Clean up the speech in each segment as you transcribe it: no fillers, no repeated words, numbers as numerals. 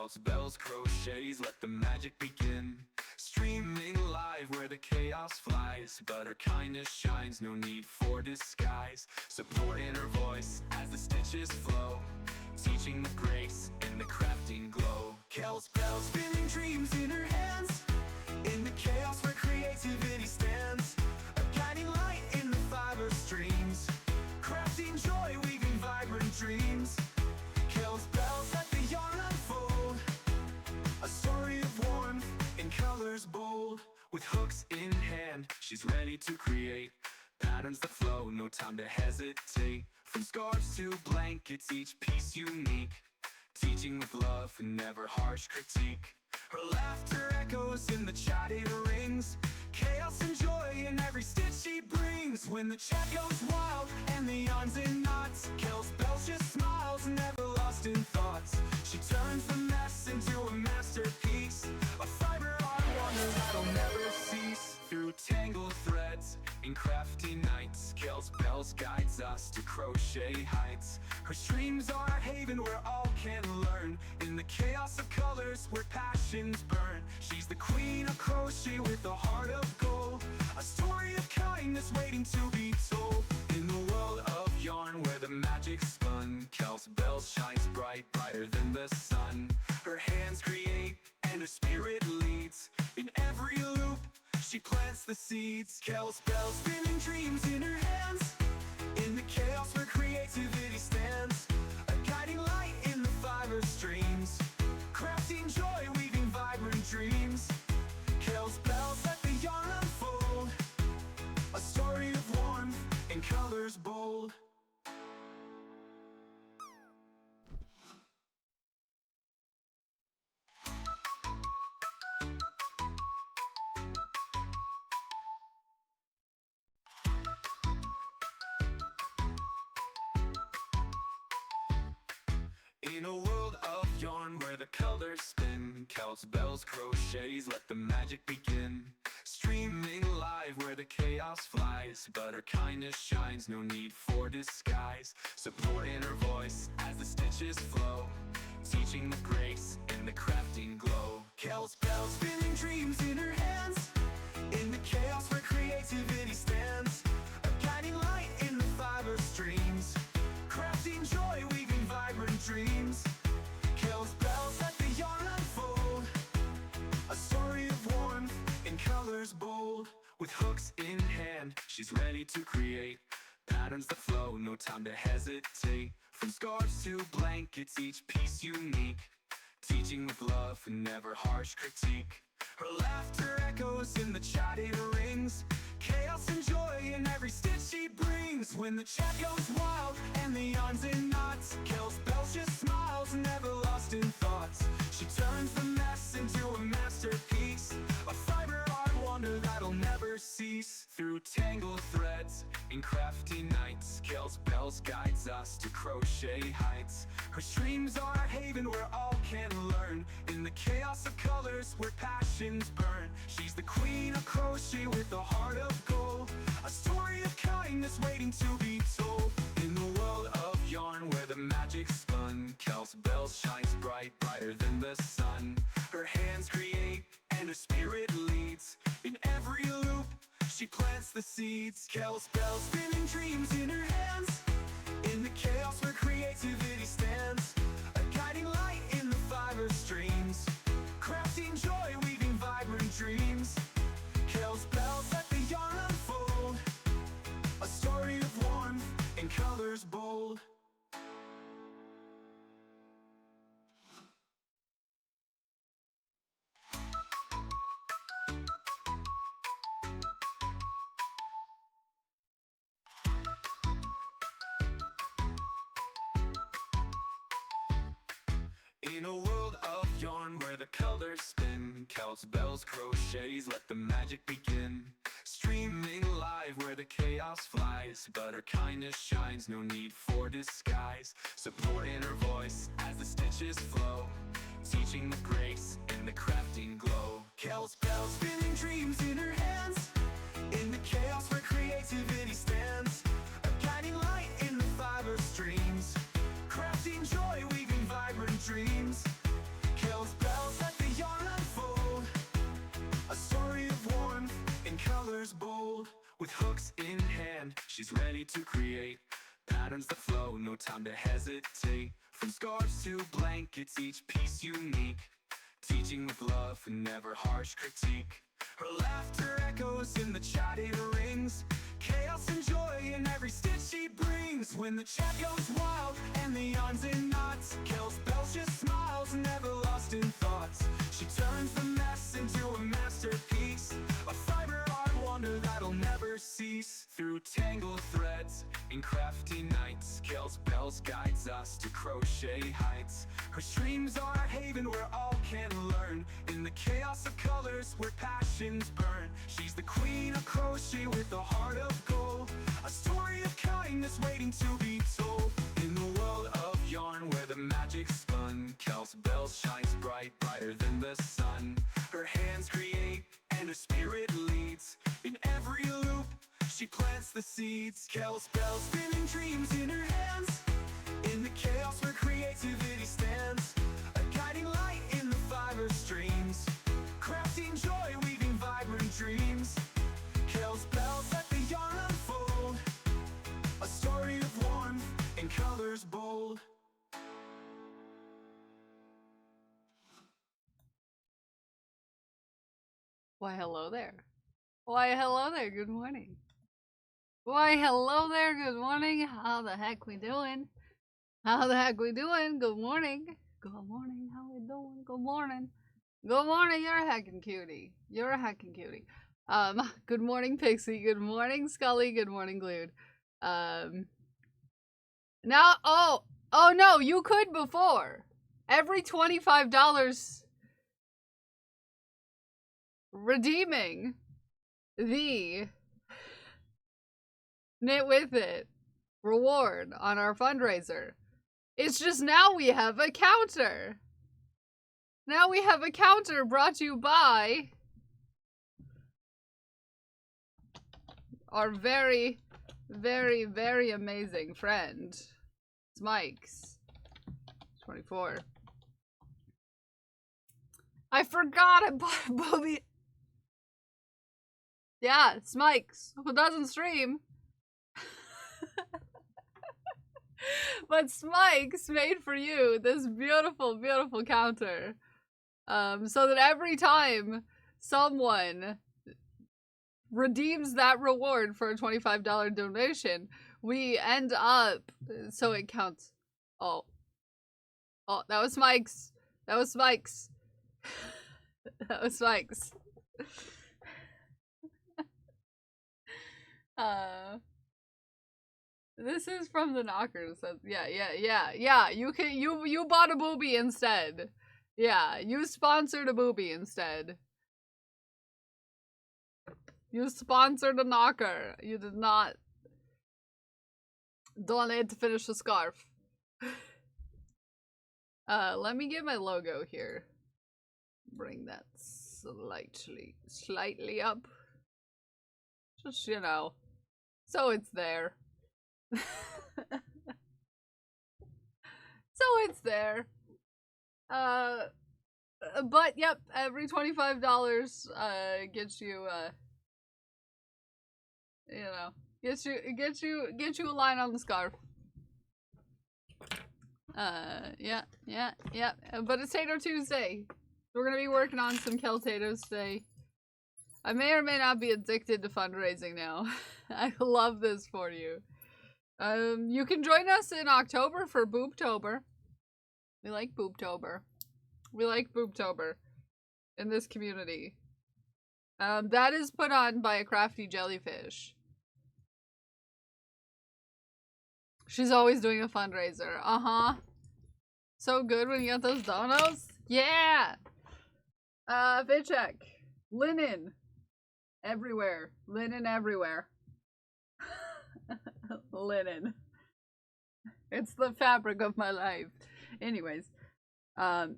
Counts bells, crochets, let the magic begin. Streaming live where the chaos flies, but her kindness shines, no need for disguise. Support in her voice as the stitches flow, teaching the grace in the crafting glow. Kel's bells, spinning dreams in her hands, in the chaos where creativity stands. A guiding light in the fiber streams, crafting joy, weaving vibrant dreams. Kel's bells, let the yarn unfold, a story of warmth in colors bold. With hooks in hand, she's ready to create patterns that flow, no time to hesitate. From scarves to blankets, each piece unique, teaching with love and never harsh critique. Her laughter echoes in the chatted rings, chaos and joy in every stitch she brings. When the chat goes wild and the yarns in knots, Kel's bells just smiles, never lost in thoughts. She turns the mess into a masterpiece, a fiber art wonder that'll never cease. Through tangled threads in crafty nights, Kel's bells guides us to crochet heights. Her streams are a haven where all can learn, in the chaos of colors where passions burn. She's the queen of crochet with a heart of gold, a story of kindness waiting to be told. In the world of yarn where the magic's spun, Kel's bells shines bright, brighter than the sun. Her hands create and her spirit leads, in every loop she plants the seeds. Kel's bells, spinning dreams in her hands, in the chaos where creativity stands. A guiding light in the fiber streams, crafting joy, weaving vibrant dreams. Kel's bells, let the yarn unfold, a story of warmth in colors bold. In a world of yarn where the colors spin, Kel's bells, crochets, let the magic begin. Streaming live where the chaos flies, but her kindness shines, no need for disguise. Support in her voice as the stitches flow, teaching the grace in the crafting glow. Kel's bells, spinning dreams in her hands, in the chaos where creativity stands. A guiding light in the fiber streams, crafting joy, weaving vibrant dreams. Kel's bells, let the yarn unfold, a story of warmth in colors bold. With hooks in hand, she's ready to create patterns that flow, no time to hesitate. From scarves to blankets, each piece unique, teaching with love and never harsh critique. Her laughter echoes in the chatted rings, chaos and joy in every stitch she brings. When the chat goes wild and the yarns in knots, Kel's bells just smiles, never lost in thoughts. She turns the mess into a masterpiece, a fiber art wonder that'll never cease. Through tangled threads in crafty nights, Kel's bells guides us to crochet heights. Her streams are a haven where all can learn, in the chaos of colors where passions burn. She's the queen of crochet with a heart of gold, a story of kindness waiting to be told. In the world of yarn where the magic's spun, Kel's bells shines bright, brighter than the sun. Her hands create and her spirit leads, in every loop she plants the seeds. Kel's bells, spinning dreams in her hands, in the chaos where creativity stands. A guiding light in the fiber streams, crafting joy, weaving vibrant dreams. Kel's bells, let the yarn unfold, a story of warmth in colors bold. In a world of yarn where the colors spin, Kel's bells, crochets, let the magic begin. Streaming live where the chaos flies, but her kindness shines, no need for disguise. Support in her voice as the stitches flow, teaching the grace in the crafting glow. Kel's bells, spinning dreams in her hands, in the chaos where creativity stands. A guiding light in the fiber streams, crafting joy, weaving vibrant dreams. Kel's free to create patterns that flow, no time to hesitate. From scarves to blankets, each piece unique, teaching with love and never harsh critique. Her laughter echoes in the chat it rings, chaos and joy in every stitch she brings. When the chat goes wild and the yawns and knots, Kel's Bells just smiles, never lost in thoughts. She turns the mess into a masterpiece, a fiber art wonder that'll never cease. Through tangled threads in crafty nights, Kel's Bells guides us to crochet heights. Her streams are a haven where all can learn, in the chaos of colors where passions burn. She's the queen of crochet with a heart of gold, a story of kindness waiting to be told. In the world of yarn where the magic spun, Kel's Bells shines bright, brighter than the sun. Her hands create and her spirit leads, in every loop she plants the seeds. Kel's Bells spinning dreams in her hands, in the chaos where creativity stands, a guiding light in the fiber streams, crafting joy, weaving vibrant dreams. Kel's Bells let the yarn unfold, a story of warmth in colors bold. Why, hello there. Why, hello there. Good morning. Why, hello there. Good morning. How the heck we doing? How the heck we doing? Good morning. Good morning. How we doing? Good morning. Good morning. You're a heckin' cutie. You're a heckin' cutie. Good morning, Pixie. Good morning, Scully. Good morning, Glued. Now, oh no, you could before. Every $25 redeeming the Knit With It reward on our fundraiser. It's just now we have a counter. Now we have a counter brought to you by our very, very, very amazing friend, Smikes 24. I forgot I bought a booby. Yeah, Smikes, who doesn't stream. But Smikes made for you this beautiful, beautiful counter. So that every time someone redeems that reward for a $25 donation, we end up, so it counts. Oh, that was Smikes. That was Smikes. That was Smikes. This is from the Knockers. Yeah. You bought a booby instead. Yeah, you sponsored a booby instead. You sponsored a knocker. You did not donate to finish the scarf. Let me get my logo here. Bring that slightly up. Just, you know, so it's there. So it's there. But yep, every $25 gets you you know, gets you a line on the scarf. Yeah. But it's Tater Tuesday. We're gonna be working on some Kel Taters today. I may or may not be addicted to fundraising now. I love this for you. You can join us in October for Booptober. We like Booptober. We like Booptober in this community. That is put on by a crafty jellyfish. She's always doing a fundraiser. So good when you get those donos. Yeah! Fit check. Linen. Everywhere. Linen everywhere. Linen. It's the fabric of my life. Anyways. Poor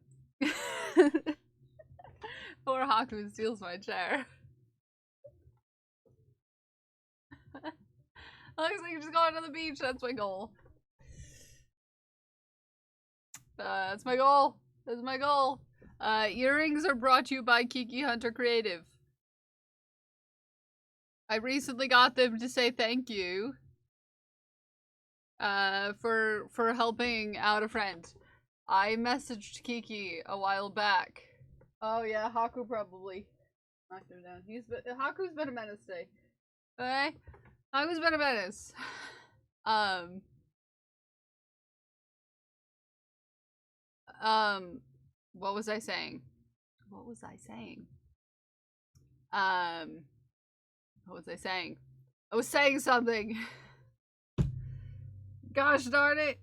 Haku steals my chair. Looks like just going to the beach. That's my goal. That's my goal. That's my goal. Earrings are brought to you by Kiki Hunter Creative. I recently got them to say thank you for helping out a friend. I messaged Kiki a while back. Oh yeah, Haku probably knocked him down. Haku's been a menace today. Okay? Haku's been a menace. What was I saying? What was I saying? What was I saying? I was saying something. Gosh darn it.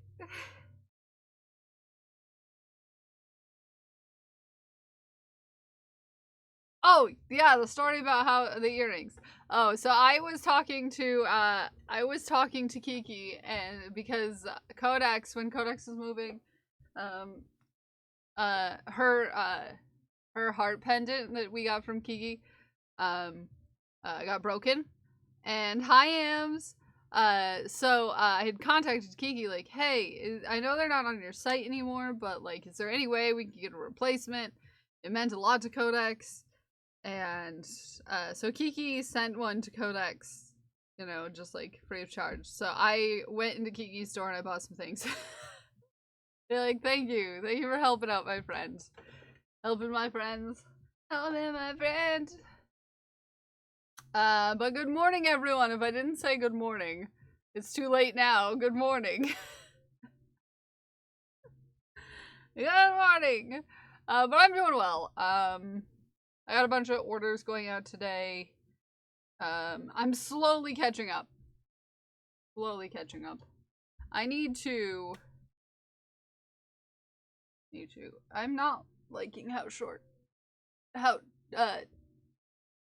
Oh, yeah, the story about how the earrings. Oh, so I was talking to Kiki, and because when Codex was moving, her heart pendant that we got from Kiki, got broken. And hi, Ams. So I had contacted Kiki, like, hey, I know they're not on your site anymore, but, like, is there any way we can get a replacement? It meant a lot to Codex. And so Kiki sent one to Codex, you know, just like free of charge. So I went into Kiki's store and I bought some things. They're like, thank you for helping out my friends. Helping my friends. Helping my friend. But good morning, everyone. If I didn't say good morning, it's too late now. Good morning. Good morning. But I'm doing well. I got a bunch of orders going out today. I'm slowly catching up. I need to. I'm not liking how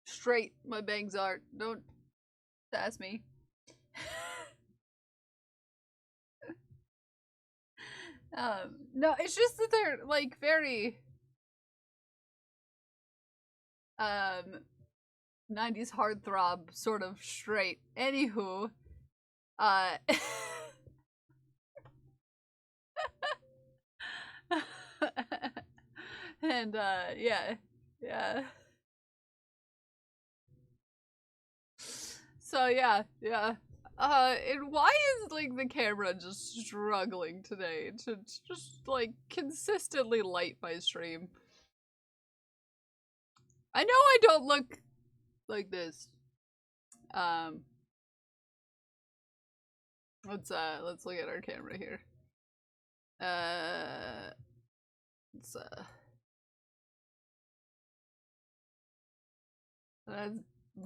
straight my bangs are. Don't sass me. No, it's just that they're, like, very, 90s heartthrob sort of straight. Anywho, and, yeah. So, yeah. And why is, like, the camera just struggling today to just, like, consistently light my stream? I know I don't look like this. Let's look at our camera here. Let's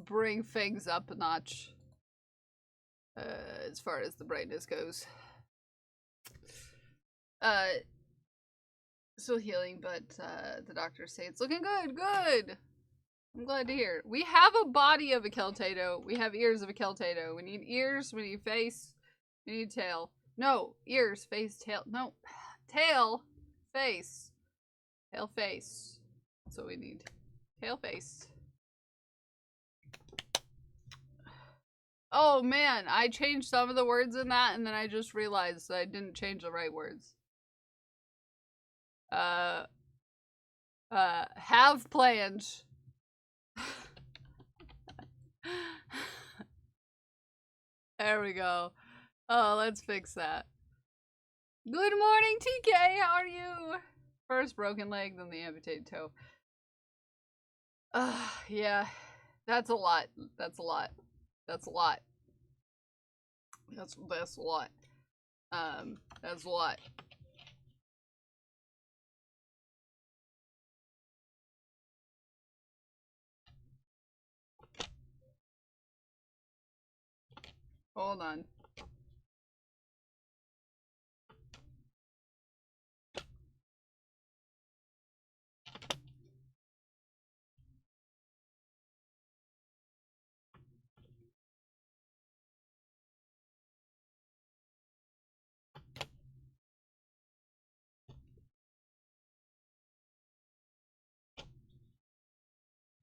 bring things up a notch. As far as the brightness goes. Still healing, but the doctors say it's looking good. Good. I'm glad to hear. We have a body of a Keltato. We have ears of a Keltato. We need ears. We need face. We need tail. No, ears, face, tail. No, tail, face, tail, face. That's what we need. Tail, face. Oh man, I changed some of the words in that, and then I just realized that I didn't change the right words. Have planned. There we go. Oh, let's fix that. Good morning, TK. How are you? First broken leg, then the amputated toe. Yeah. That's a lot. That's a lot. That's a lot. That's a lot. That's a lot. Hold on.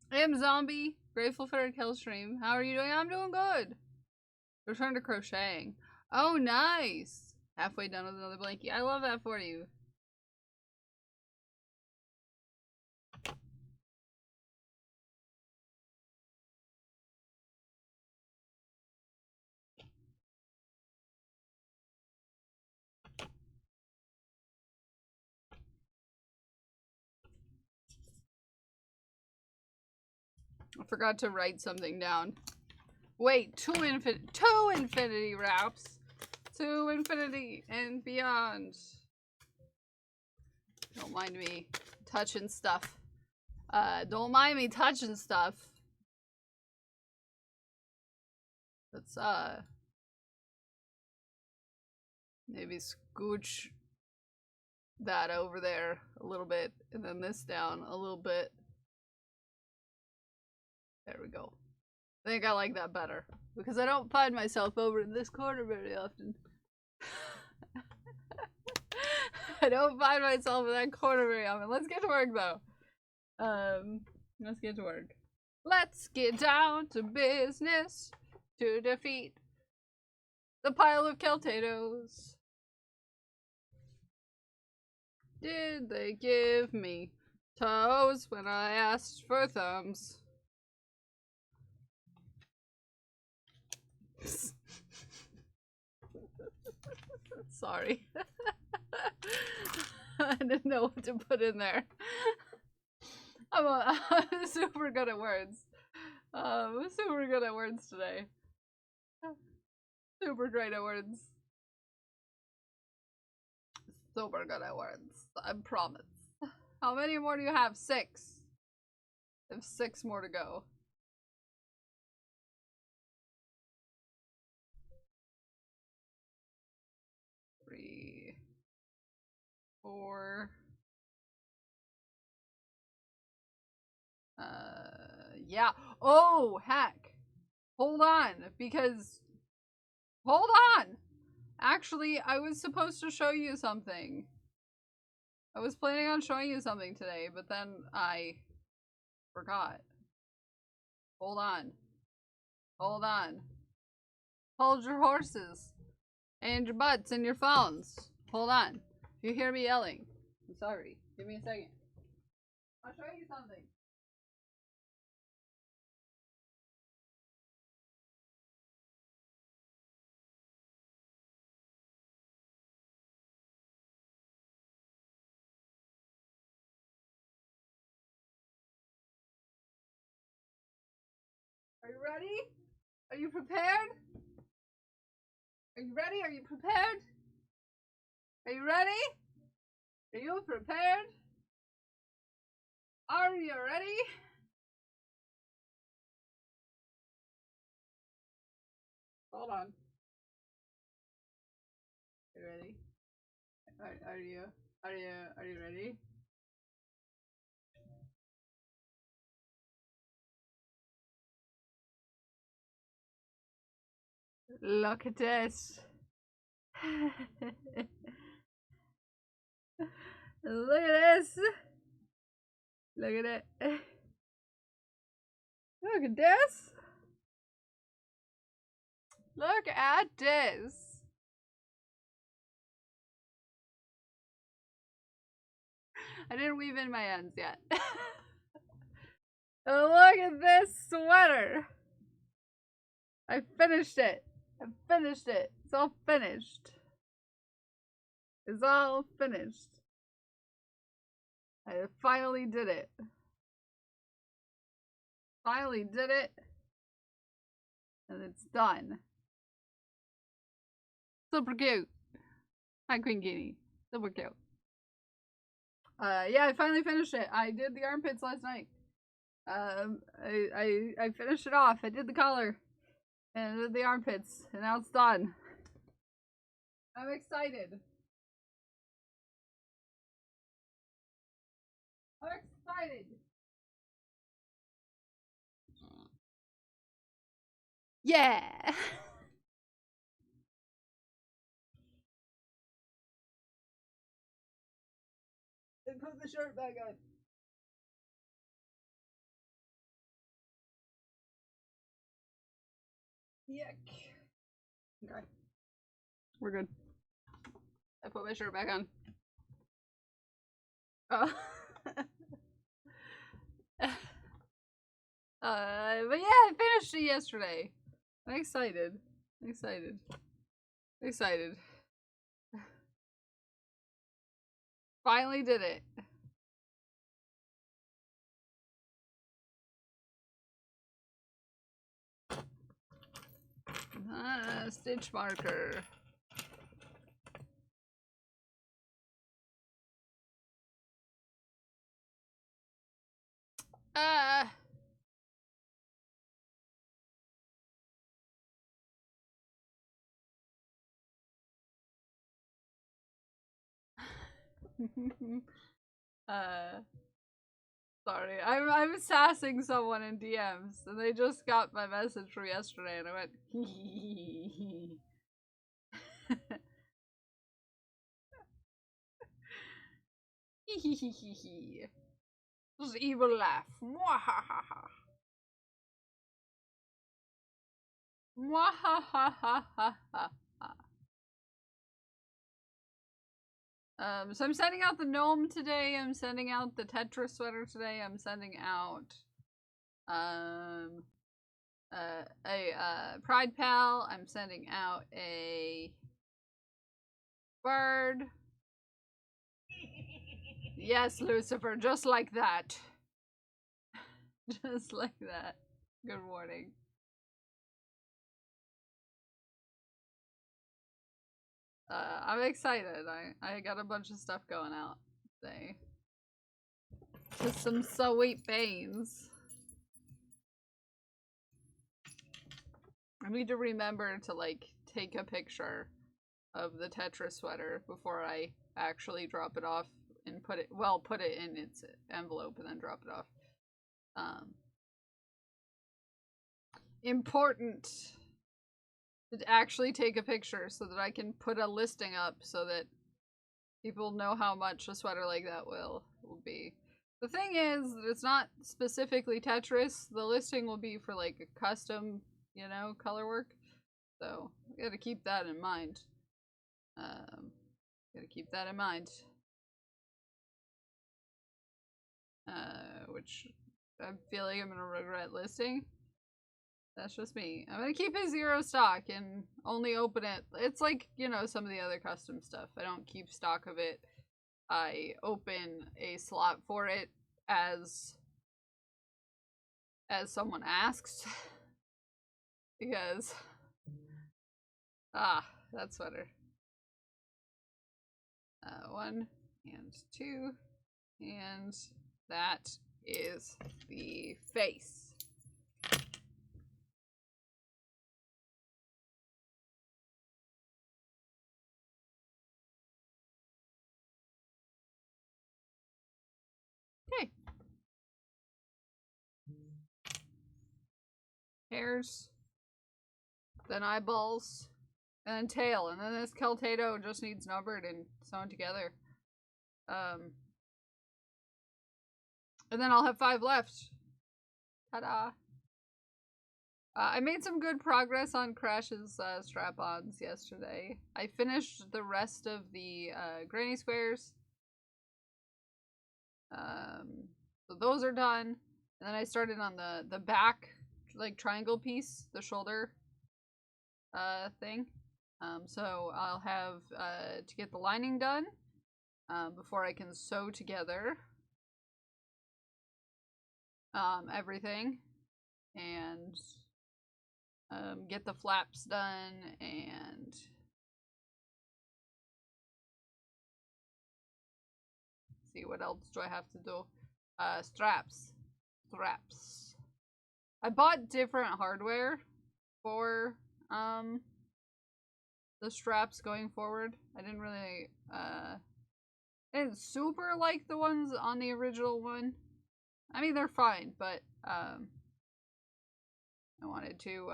I am Zombie. Grateful for a kill stream. How are you doing? I'm doing good. Return to crocheting. Oh, nice. Halfway done with another blankie. I love that for you. I forgot to write something down. Wait, two infinity wraps. To infinity and beyond. Don't mind me touching stuff. Don't mind me touching stuff. Let's, maybe scooch that over there a little bit, and then this down a little bit. There we go. I think I like that better, because I don't find myself over in this corner very often. I don't find myself in that corner very often. Let's get to work, though. Let's get to work. Let's get down to business to defeat the pile of Keltatos. Did they give me toes when I asked for thumbs? Sorry. I didn't know what to put in there. I'm super good at words. I'm super good at words today. Super great at words. Super good at words. I promise. How many more do you have? 6. I have 6 more to go. 3, 4. Yeah. Oh, heck. Hold on, because... Hold on! Actually, I was supposed to show you something. I was planning on showing you something today, but then I forgot. Hold on. Hold on. Hold your horses. And your butts and your phones. Hold on. If you hear me yelling, I'm sorry. Give me a second. I'll show you something. Are you ready? Are you prepared? Are you ready? Are you prepared? Are you ready? Are you prepared? Are you ready? Hold on. You ready? Are you ready? Look at this. Look at this. Look at it. Look at this. Look at this. I didn't weave in my ends yet. Look at this sweater. I finished it. I finished it. It's all finished. It's all finished. I finally did it. Finally did it. And it's done. Super cute. Hi, Queen Guinea. Super cute. Yeah, I finally finished it. I did the armpits last night. I finished it off. I did the collar. And I did the armpits. And now it's done. I'm excited. I'm excited. Yeah. And put the shirt back on. Yuck. Okay. We're good. I put my shirt back on. Oh. But yeah, I finished it yesterday. I'm excited. Excited. Excited. Finally did it. Stitch marker. Ah. Sorry, I'm sassing someone in DMs, and they just got my message from yesterday, and I went hee. Hee. This is evil laugh. Mwahaha. Mwahaha. So I'm sending out the gnome today, I'm sending out the Tetra sweater today, I'm sending out, a Pride Pal, I'm sending out a bird. Yes, Lucifer, just like that. Just like that. Good morning. I'm excited. I got a bunch of stuff going out today. Just some sweet beans. I need to remember to, like, take a picture of the Tetra sweater before I actually drop it off and put it in its envelope and then drop it off. Important to actually take a picture so that I can put a listing up so that people know how much a sweater like that will be. The thing is, it's not specifically Tetris. The listing will be for, like, a custom, you know, color work. So, I gotta keep that in mind. Which I'm feeling I'm gonna regret listing. That's just me. I'm gonna keep it 0 stock and only open it. It's like, you know, some of the other custom stuff. I don't keep stock of it. I open a slot for it as someone asks. Because that sweater. 1 and 2, and that is the face. Okay. Hairs, then eyeballs, and then tail, and then this Keltato just needs numbered and sewn together. And then I'll have 5 left. Ta-da! I made some good progress on Crash's strap-ons yesterday. I finished the rest of the granny squares. So those are done. And then I started on the back, like, triangle piece, the shoulder thing. So I'll have to get the lining done before I can sew together everything, and get the flaps done, and see what else do I have to do. Straps. I bought different hardware for the straps going forward. I didn't really I didn't super like the ones on the original one. I mean, they're fine, but I wanted to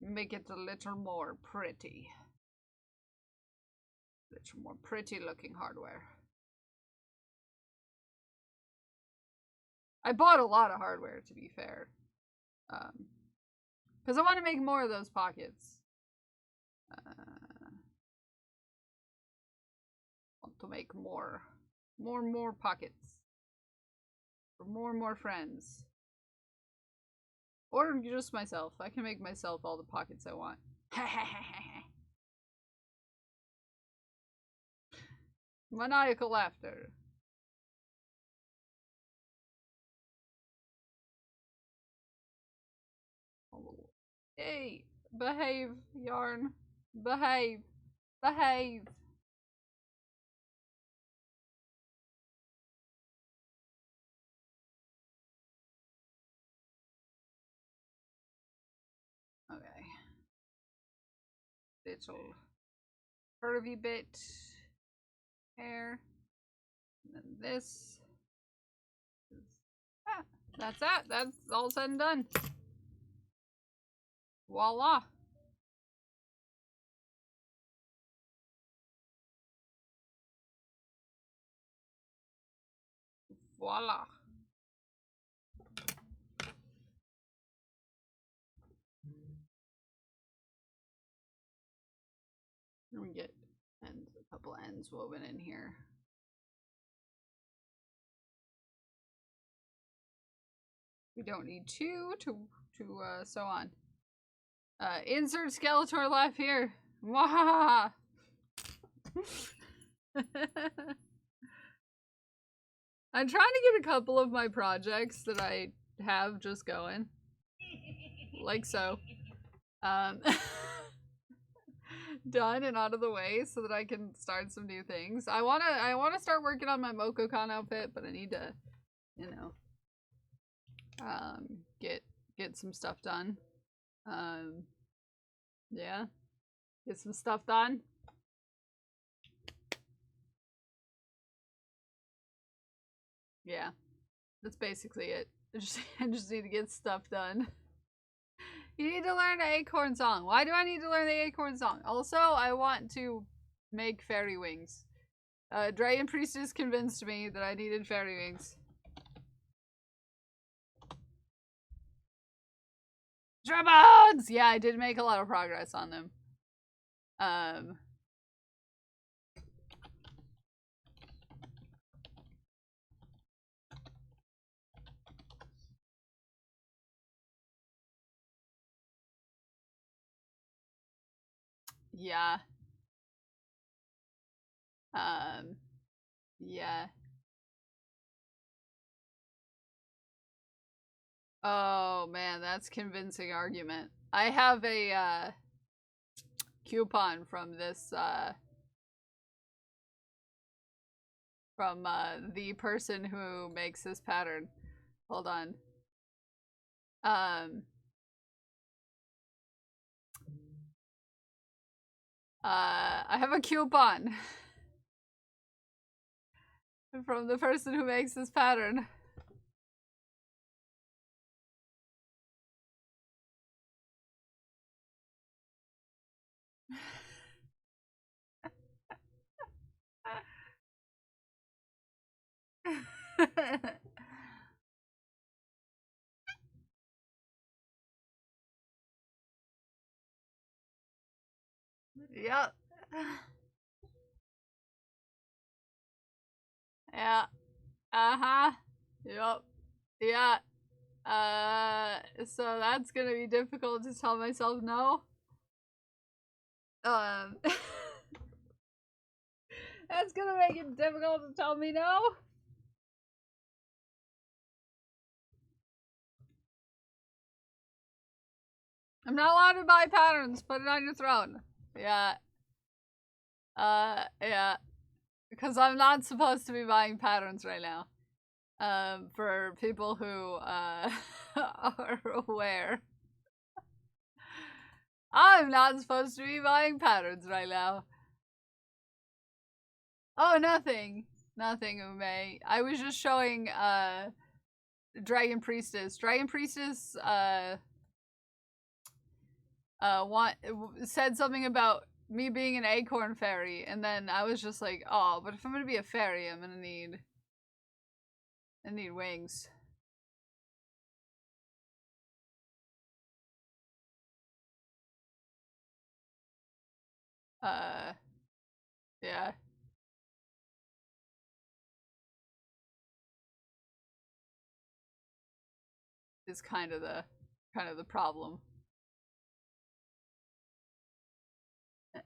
make it a little more pretty. A little more pretty looking hardware. I bought a lot of hardware, to be fair. Because I want to make more of those pockets. Want to make more pockets. For more friends. Or just myself. I can make myself all the pockets I want. Maniacal laughter. Hey, Behave, yarn. Behave. Behave. Okay. Little curvy bit. Hair. And then this. Ah, that's that. That's all said and done. Voila. Voila. And we get ends, a couple ends woven in here. We don't need two to sew on. Insert Skeletor laugh here. Wahaha. I'm trying to get a couple of my projects that I have just going. Like so. Done and out of the way so that I can start some new things. I wanna start working on my MokoCon outfit, but I need to, you know, get some stuff done. Yeah. Get some stuff done. Yeah. That's basically it. I just need to get stuff done. You need to learn the Acorn song. Why do I need to learn the Acorn song? Also, I want to make fairy wings. Dragon Priestess convinced me that I needed fairy wings. Dragons! Yeah, I did make a lot of progress on them. Yeah. Yeah. Oh man, that's convincing argument. I have a coupon from this from the person who makes this pattern. Hold on. I have a coupon from the person who makes this pattern. Yep. Yeah. Uh-huh. Yep. Yeah. So that's gonna be difficult to tell myself no. That's gonna make it difficult to tell me no. I'm not allowed to buy patterns. Put it on your throne. Yeah. Yeah. Because I'm not supposed to be buying patterns right now. For people who, are aware. I'm not supposed to be buying patterns right now. Oh, nothing. Nothing, Ume. I was just showing, Dragon Priestess. Dragon Priestess, said something about me being an acorn fairy, and then I was just like, oh, but if I'm gonna be a fairy, I'm gonna need wings. Yeah. Is kind of the problem.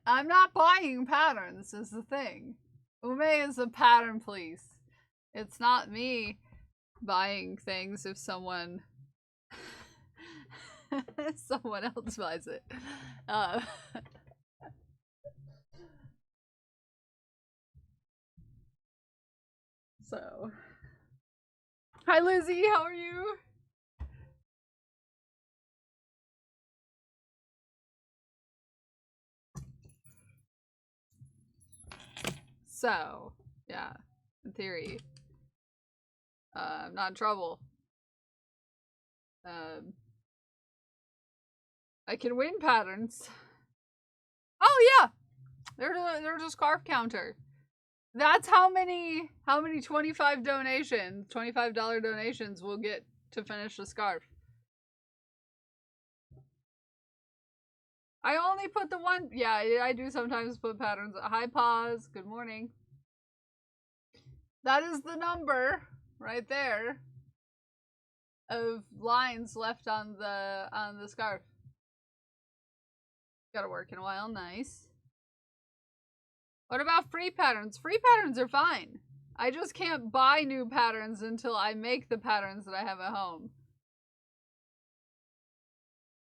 I'm not buying patterns is the thing. Ume is a pattern police. It's not me buying things if someone Someone else buys it. Uh, so, hi Lizzie, how are you? So, yeah, in theory, I'm not in trouble. I can win patterns. Oh yeah, there's a scarf counter. That's how many $25 donations we'll get to finish the scarf. I only put the one. Yeah, I do sometimes put patterns. Hi, pause. Good morning. That is the number right there of lines left on the scarf. Gotta work in a while. Nice. What about free patterns? Free patterns are fine. I just can't buy new patterns until I make the patterns that I have at home.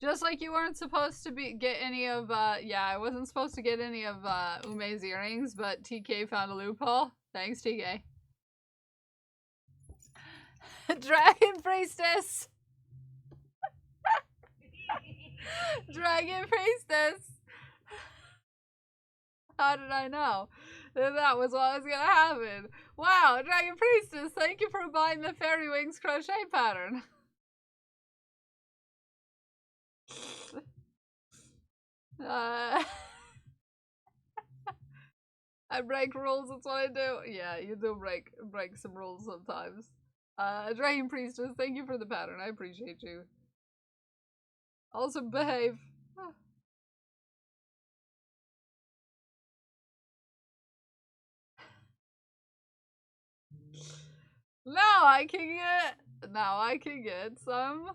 Just like you weren't supposed to get any of, yeah, I wasn't supposed to get any of Ume's earrings, but TK found a loophole. Thanks, TK. Dragon Priestess! Dragon Priestess! How did I know that was what was gonna happen? Wow, Dragon Priestess, thank you for buying the Fairy Wings crochet pattern. I break rules, that's what I do. Yeah, you do break some rules sometimes. Dragon Priestess, thank you for the pattern. I appreciate you. Also behave. Now I can get some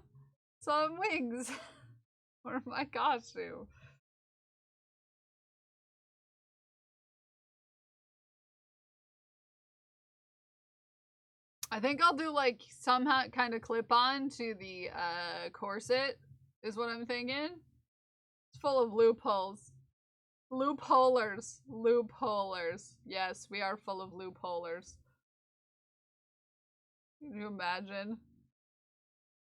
wings for my costume. I think I'll do like somehow kind of clip on to the corset is what I'm thinking. It's full of loopholes. Loopholers. Loopholers. Yes, we are full of loopholers. Can you imagine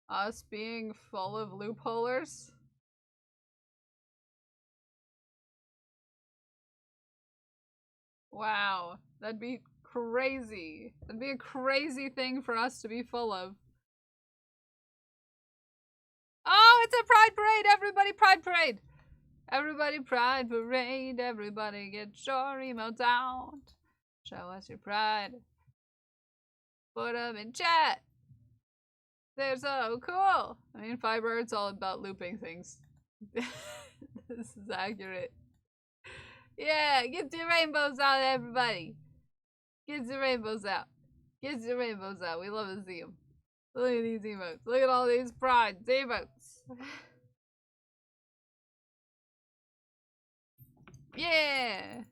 us being full of loopholers? Wow, that'd be crazy. That'd be a crazy thing for us to be full of. Oh, it's a pride parade! Everybody pride parade! Everybody pride parade! Everybody get your emotes out. Show us your pride. Put them in chat. They're so cool. I mean, Fiber, it's all about looping things. This is accurate. Yeah, get the rainbows out, everybody. Get the rainbows out. Get the rainbows out. We love to see them. Look at these emotes. Look at all these pride emotes. Yeah.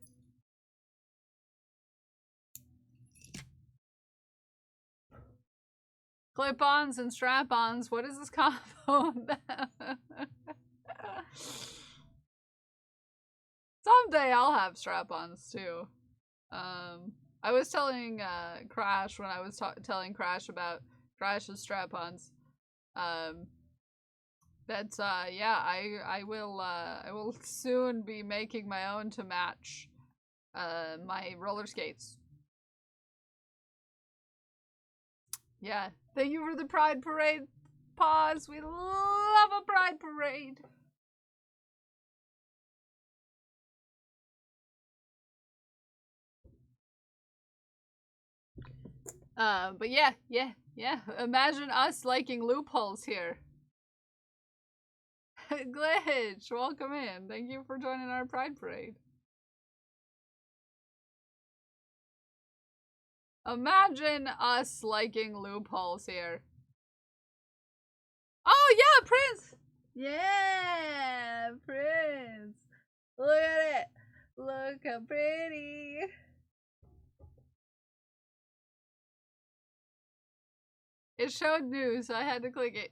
Clip-ons and strap-ons. What is this combo? Someday I'll have strap-ons too. I was telling Crash when I was telling Crash about Crash's strap-ons. That yeah, I will soon be making my own to match my roller skates. Yeah, thank you for the Pride Parade. Pause. We love a Pride Parade. But yeah. Imagine us liking loopholes here. Glitch, welcome in. Thank you for joining our Pride Parade. Imagine us liking loopholes here. Oh yeah, Prince! Yeah, Prince. Look at it. Look how pretty. It showed news, so I had to click it.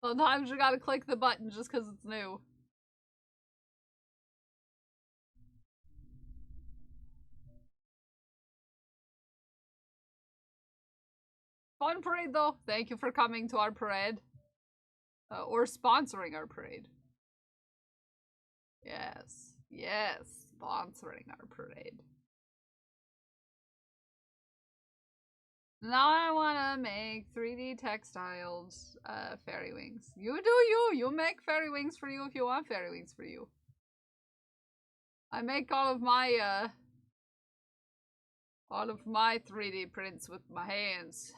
Sometimes you gotta click the button just because it's new. Fun parade though. Thank you for coming to our parade. Or sponsoring our parade. Yes. Yes. Sponsoring our parade. Now I wanna make 3D textiles, fairy wings. You do you! You make fairy wings for you if you want fairy wings for you. I make all of my 3D prints with my hands.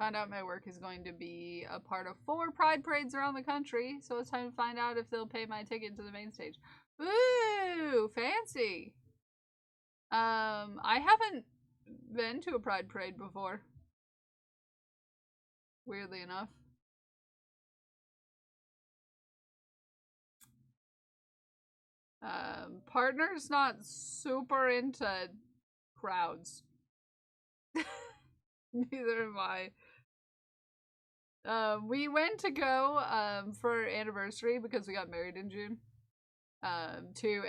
Found out my work is going to be a part of 4 pride parades around the country, so it's time to find out if they'll pay my ticket to the main stage. Ooh, fancy. I haven't been to a pride parade before. Weirdly enough. Partner's not super into crowds. Neither am I. We went to go for anniversary because we got married in June. To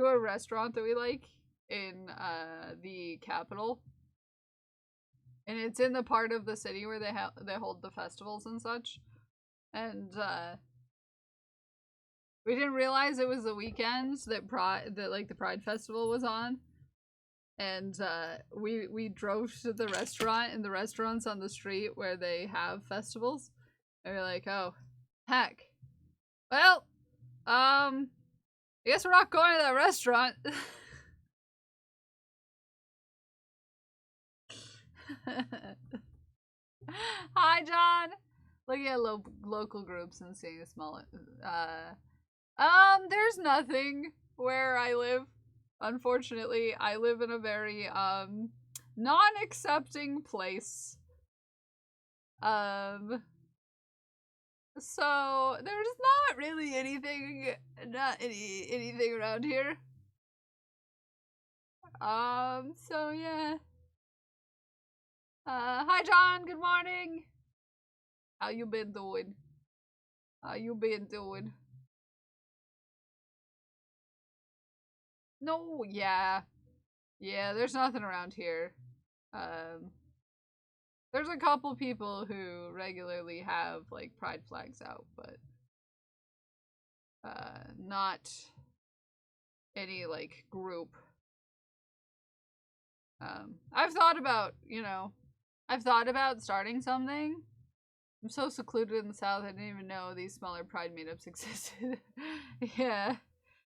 a restaurant that we like in the capital, and it's in the part of the city where they hold the festivals and such. And we didn't realize it was the weekend that the Pride Festival was on. And we drove to the restaurant, and the restaurant's on the street where they have festivals. And we're like, oh, heck. Well, I guess we're not going to that restaurant. Hi, John. Looking at local groups and seeing a small. There's nothing where I live. Unfortunately, I live in a very non-accepting place. So there's not really anything around here. So yeah. Hi John, good morning. How you been doing? How you been doing? No, yeah. Yeah, there's nothing around here. There's a couple people who regularly have, like, pride flags out, but not any, like, group. I've thought about, I've thought about starting something. I'm so secluded in the South, I didn't even know these smaller pride meetups existed. Yeah.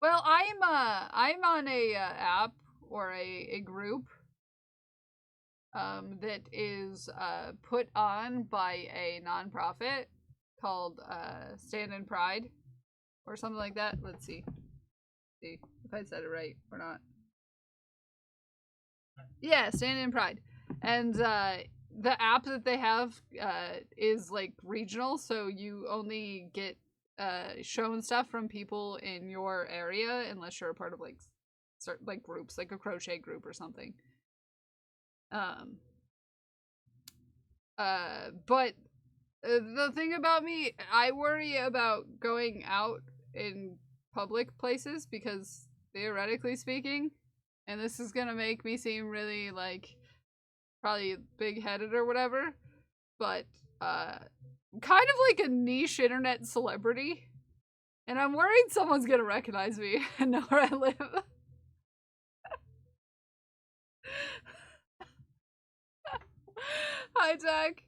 Well, I'm on a app or a group that is put on by a nonprofit called Stand in Pride or something like that. Let's see if I said it right or not. Yeah, Stand in Pride. And the app that they have is like regional, so you only get shown stuff from people in your area unless you're a part of like certain like groups, like a crochet group or something. But the thing about me, I worry about going out in public places because theoretically speaking, and this is gonna make me seem really like probably big-headed or whatever, but kind of like a niche internet celebrity, and I'm worried someone's gonna recognize me and know where I live. Hi, Jack.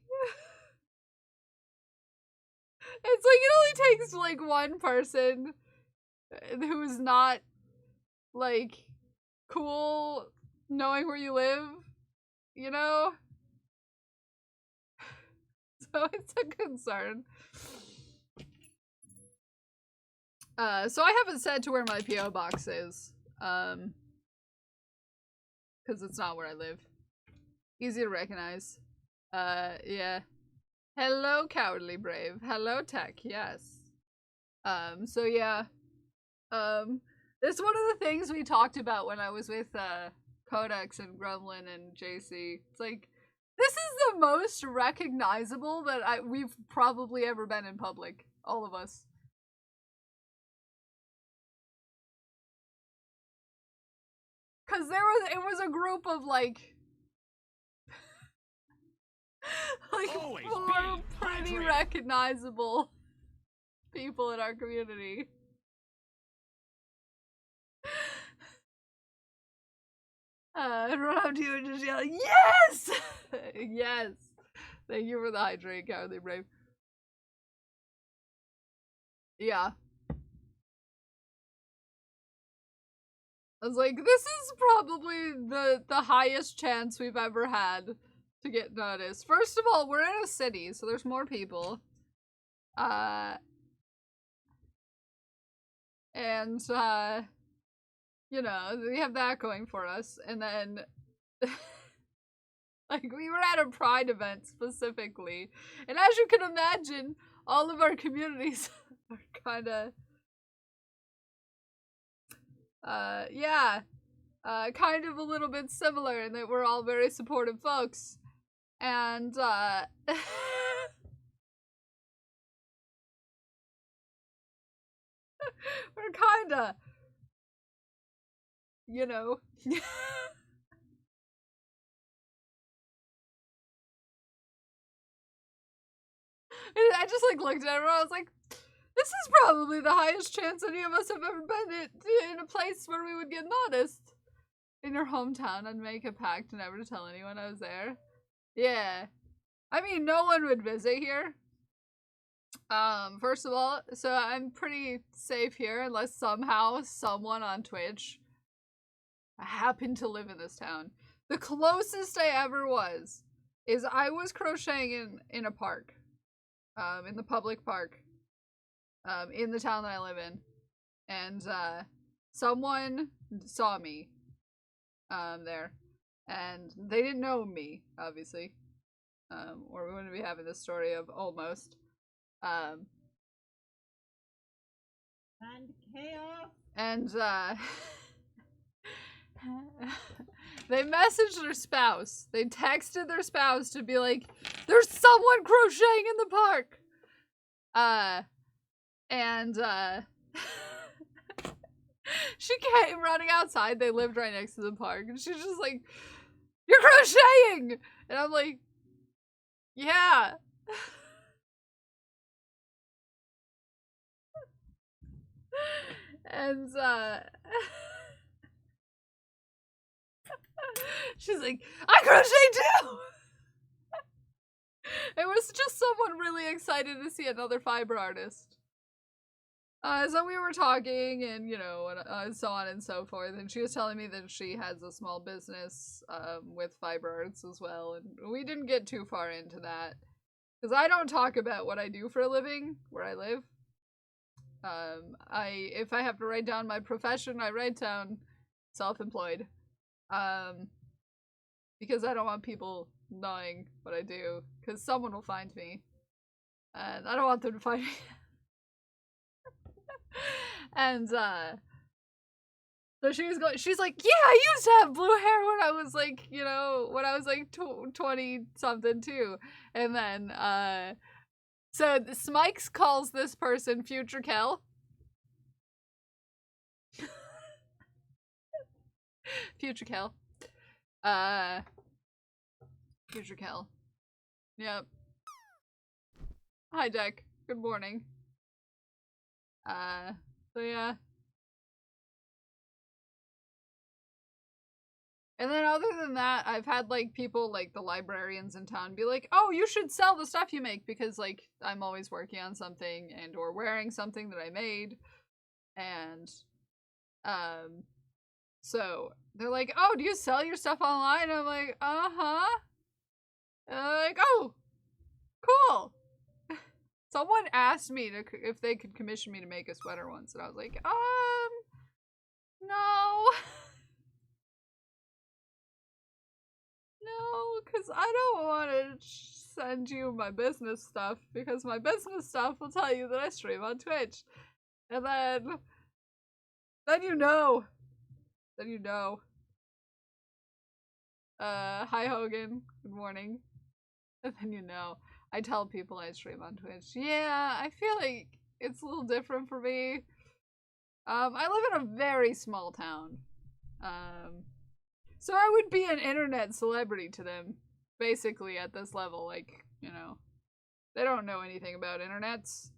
It's like it only takes like one person who's not like cool knowing where you live, you know? So it's a concern. So I haven't said to where my P.O. box is. Because it's not where I live. Easy to recognize. Yeah. Hello, Cowardly Brave. Hello, Tech. Yes. So yeah. That's one of the things we talked about when I was with, Codex and Gremlin and JC. It's like, this is the most recognizable that we've probably ever been in public. All of us. Cause it was a group of like Always four be pretty hydrated. recognizable people in our community. Run up to you and just yell, yes! Yes! Thank you for the hydrate, Cowardly Brave. Yeah. I was like, this is probably the highest chance we've ever had to get noticed. First of all, we're in a city, so there's more people. You know, we have that going for us. And then, like, we were at a Pride event specifically. And as you can imagine, all of our communities are kind of, yeah, kind of a little bit similar in that we're all very supportive folks. And, we're kinda, you know. I just like looked at her and I was like, this is probably the highest chance any of us have ever been in a place where we would get noticed. In your hometown, I'd make a pact never to tell anyone I was there. Yeah. I mean, no one would visit here. First of all, so I'm pretty safe here unless somehow someone on Twitch happened to live in this town. The closest I ever was is I was crocheting in a park. In the public park. In the town that I live in. And, someone saw me. There. And they didn't know me, obviously. Or we wouldn't be having this story of almost. And chaos. And, they messaged their spouse. They texted their spouse to be like, there's someone crocheting in the park! She came running outside. They lived right next to the park. And she's just like, you're crocheting! And I'm like, yeah. And, she's like, I crochet too! It was just someone really excited to see another fiber artist. So we were talking and, you know, so on and so forth. And she was telling me that she has a small business with fiber arts as well. And we didn't get too far into that. Because I don't talk about what I do for a living where I live. If I have to write down my profession, I write down self-employed. Because I don't want people knowing what I do. Because someone will find me. And I don't want them to find me. And, so she's like, yeah, I used to have blue hair when I was like, you know, when I was like 20 something too. And then, so Smikes calls this person Future Kel. Future Kel. Future Kel. Yep. Hi, Deck. Good morning. So yeah. And then other than that, I've had, like, people, like, the librarians in town be like, oh, you should sell the stuff you make, because, like, I'm always working on something and or wearing something that I made. And, so they're like, oh, do you sell your stuff online? And I'm like, uh-huh. And they're like, oh, cool. Someone asked me if they could commission me to make a sweater once, and I was like, no. No, because I don't want to send you my business stuff, because my business stuff will tell you that I stream on Twitch. And then you know. Then you know. Hi Hogan, good morning. And then, you know, I tell people I stream on Twitch. Yeah, I feel like it's a little different for me. I live in a very small town. So I would be an internet celebrity to them, basically, at this level. Like, you know, they don't know anything about internets.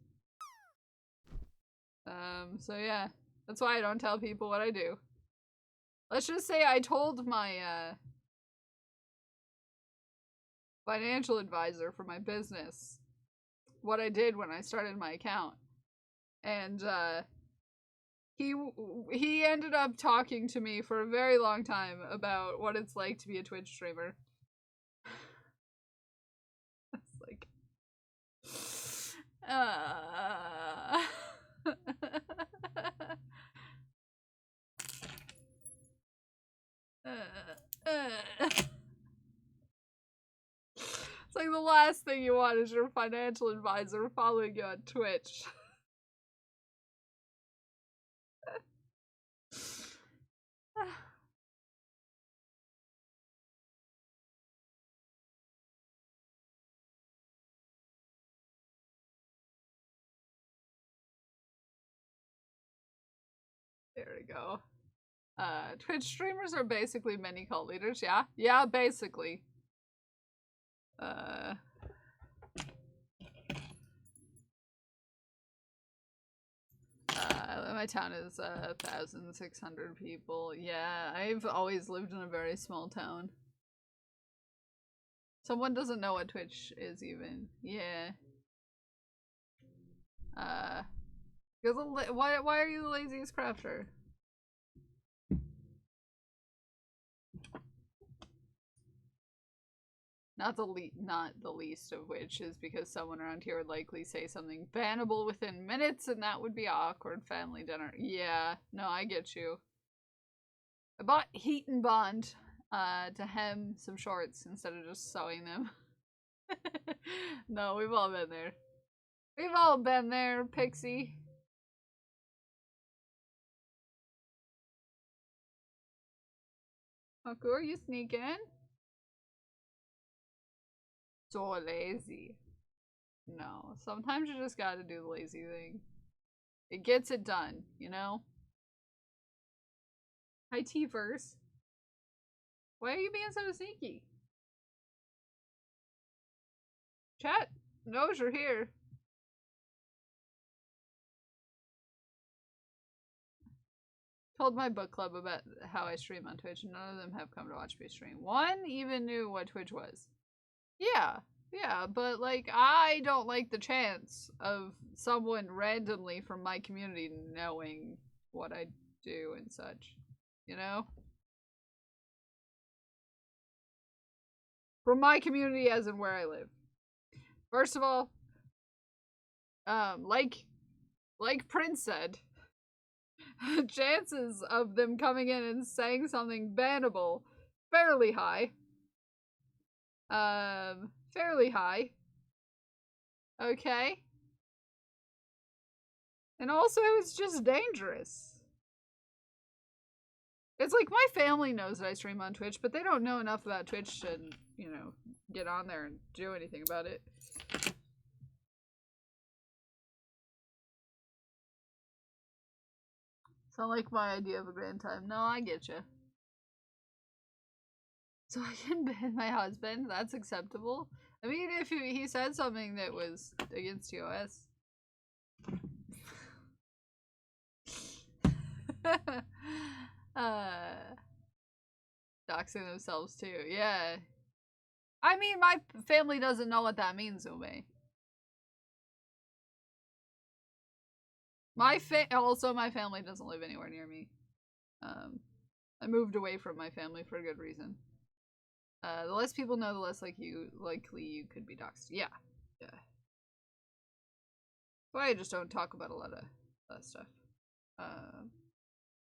So yeah, that's why I don't tell people what I do. Let's just say I told my, financial advisor for my business what I did when I started my account. And, he ended up talking to me for a very long time about what it's like to be a Twitch streamer. It's like, it's like the last thing you want is your financial advisor following you on Twitch. There we go. Twitch streamers are basically mini cult leaders, yeah? Yeah, basically. My town is 1,600 people. Yeah, I've always lived in a very small town. Someone doesn't know what Twitch is even. Yeah. Why are you the laziest crafter? Not the least of which is because someone around here would likely say something bannable within minutes, and that would be awkward family dinner. Yeah, no, I get you. I bought Heat and Bond to hem some shorts instead of just sewing them. No, we've all been there. We've all been there, Pixie. Haku, are you sneaking? So lazy. No, sometimes you just gotta do the lazy thing. It gets it done, you know? Hi, T-Verse. Why are you being so sneaky? Chat knows you're here. Told my book club about how I stream on Twitch, and none of them have come to watch me stream. One even knew what Twitch was. Yeah, yeah, but like, I don't like the chance of someone randomly from my community knowing what I do and such, you know? From my community as in where I live. First of all, like Prince said, chances of them coming in and saying something bannable, fairly high. Fairly high. Okay. And also, it's just dangerous. It's like my family knows that I stream on Twitch, but they don't know enough about Twitch to, you know, get on there and do anything about it. Sound like my idea of a grand time. No, I get you. So I can ban my husband. That's acceptable. I mean, if he said something that was against TOS. Doxing themselves too. Yeah. I mean, my family doesn't know what that means, Ume. Also, my family doesn't live anywhere near me. I moved away from my family for a good reason. The less people know, the less likely you could be doxxed. Yeah. Yeah. Why I just don't talk about a lot of stuff.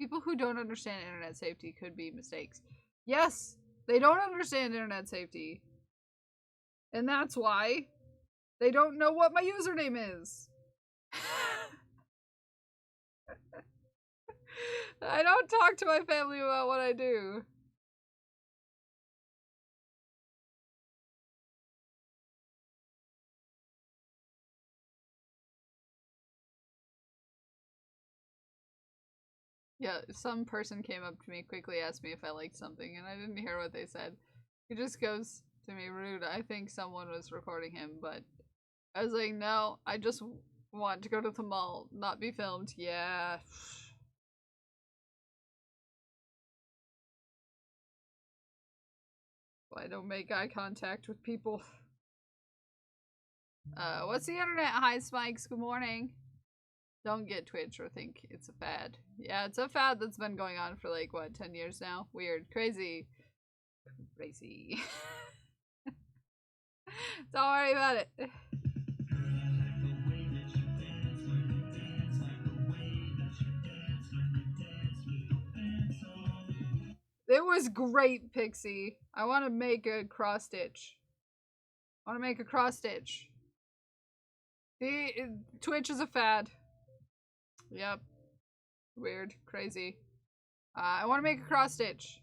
People who don't understand internet safety could be mistakes. Yes, they don't understand internet safety. And that's why they don't know what my username is. I don't talk to my family about what I do. Yeah, some person came up to me, quickly asked me if I liked something, and I didn't hear what they said. He just goes to me, rude. I think someone was recording him, but I was like, no, I just want to go to the mall, not be filmed. Yeah. I don't make eye contact with people. What's the internet? Hi, Spikes. Good morning. Don't get Twitch or think it's a fad. Yeah, it's a fad that's been going on for like, what, 10 years now? Weird. Crazy. Crazy. Don't worry about it. It was great, Pixie. I want to make a cross stitch. I want to make a cross stitch. Twitch is a fad. Yep. Weird. Crazy. I want to make a cross stitch.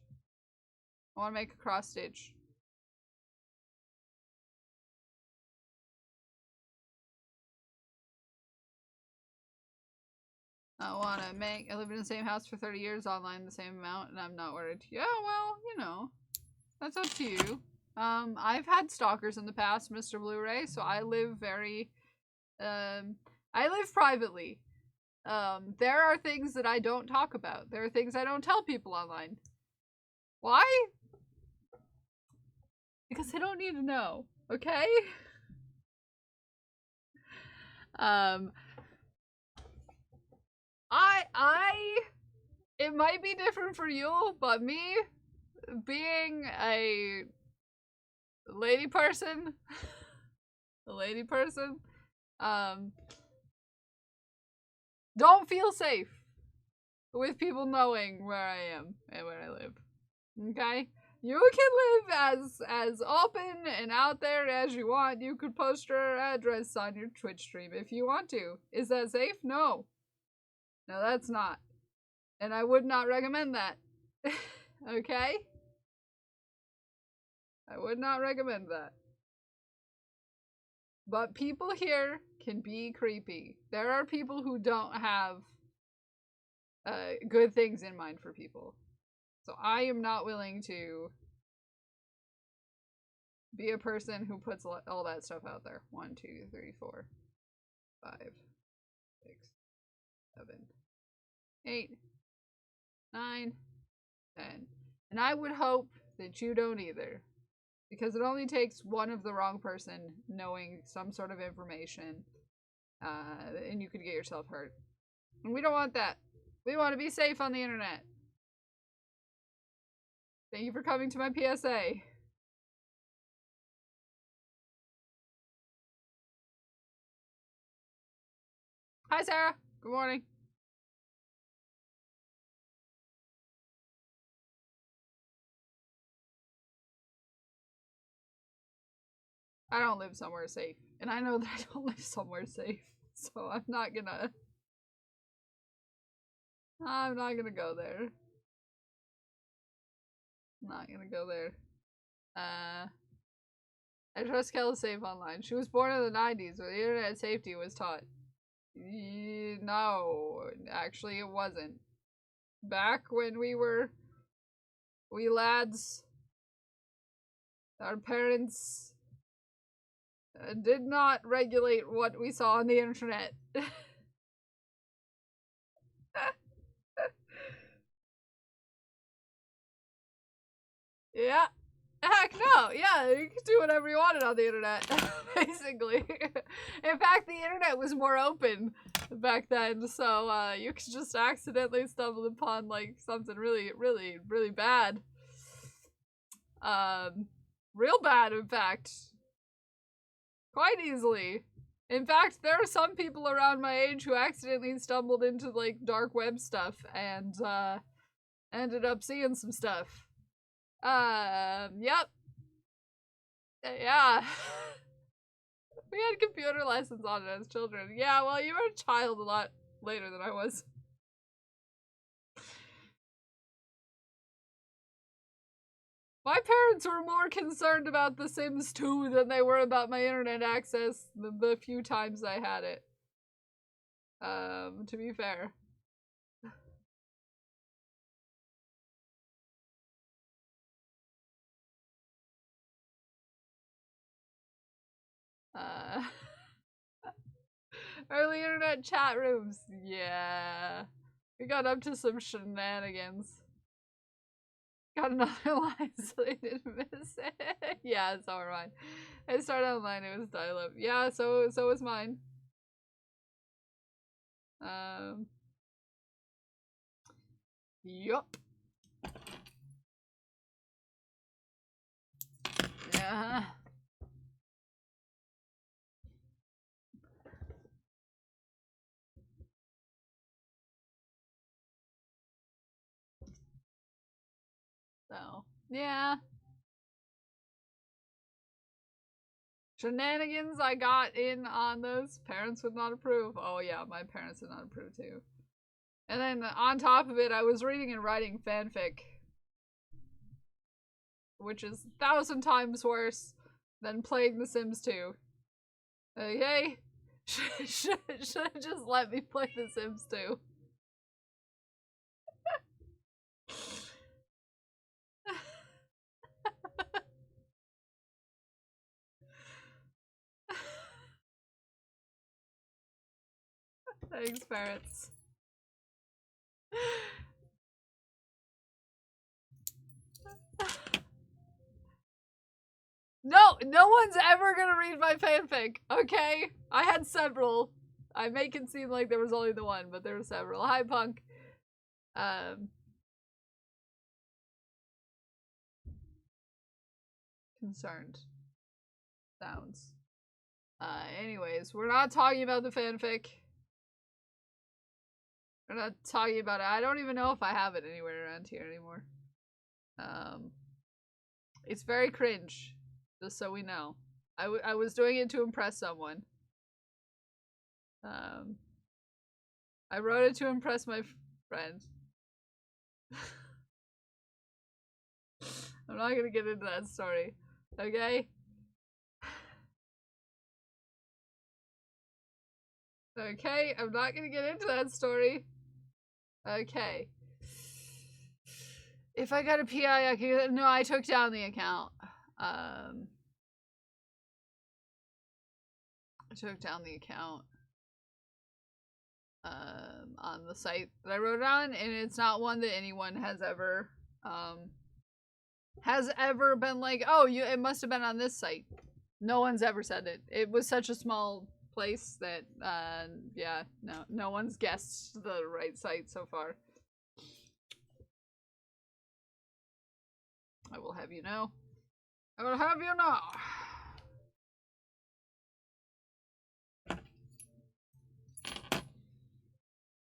I want to make a cross stitch. I live in the same house for 30 years, online the same amount, and I'm not worried. Yeah, well, you know, that's up to you. I've had stalkers in the past, Mr. Blu-ray, so I live very, I live privately. There are things that I don't talk about. There are things I don't tell people online. Why? Because they don't need to know, okay? It might be different for you, but me, being a lady person, don't feel safe with people knowing where I am and where I live. Okay? You can live as open and out there as you want. You could post your address on your Twitch stream if you want to. Is that safe? No. No, that's not. And I would not recommend that. Okay? I would not recommend that. But people here can be creepy. There are people who don't have good things in mind for people. So I am not willing to be a person who puts all that stuff out there. 1, 2, 3, 4, 5, 6, 7, 8, 9, 10. And I would hope that you don't either. Because it only takes one of the wrong person knowing some sort of information, and you could get yourself hurt. And we don't want that. We want to be safe on the internet. Thank you for coming to my PSA. Hi, Sarah. Good morning. I don't live somewhere safe. And I know that I don't live somewhere safe. So I'm not gonna go there. I'm not gonna go there. I trust Kel is safe online. She was born in the 90s where the internet safety was taught. No, actually it wasn't. Back when we lads, our parents did not regulate what we saw on the internet. Yeah. Heck no, yeah, you could do whatever you wanted on the internet, basically. In fact, the internet was more open back then, so you could just accidentally stumble upon like something really, really, really bad. Real bad, in fact. Quite easily. In fact, there are some people around my age who accidentally stumbled into like dark web stuff and ended up seeing some stuff. Yep. Yeah. We had computer lessons on it as children. Yeah, well, you were a child a lot later than I was. My parents were more concerned about The Sims 2 than they were about my internet access the few times I had it. To be fair. Early internet chat rooms. Yeah. We got up to some shenanigans. Got another line so they didn't miss it. Yeah, so were mine. I started online, it was dial-up. Yeah, so was mine. Yup. Yeah. So, yeah. Shenanigans I got in on those. Parents would not approve. Oh yeah, my parents would not approve too. And then on top of it, I was reading and writing fanfic. Which is 1,000 times worse than playing The Sims 2. Okay? Should have just let me play The Sims 2. Thanks, parents. No one's ever gonna read my fanfic, okay? I had several. I make it seem like there was only the one, but there were several. Hi, Punk. Concerned. Sounds. Anyways, we're not talking about the fanfic. We're not talking about it. I don't even know if I have it anywhere around here anymore. It's very cringe, just so we know. I was doing it to impress someone. I wrote it to impress my friend. I'm not gonna get into that story, okay? Okay, I'm not gonna get into that story. Okay. If I got a PI, I could. No, I took down the account. I took down the account on the site that I wrote it on, and it's not one that anyone has ever been like, oh, it must have been on this site. No one's ever said it. It was such a small place that yeah, no one's guessed the right site so far. I will have you know. I will have you know.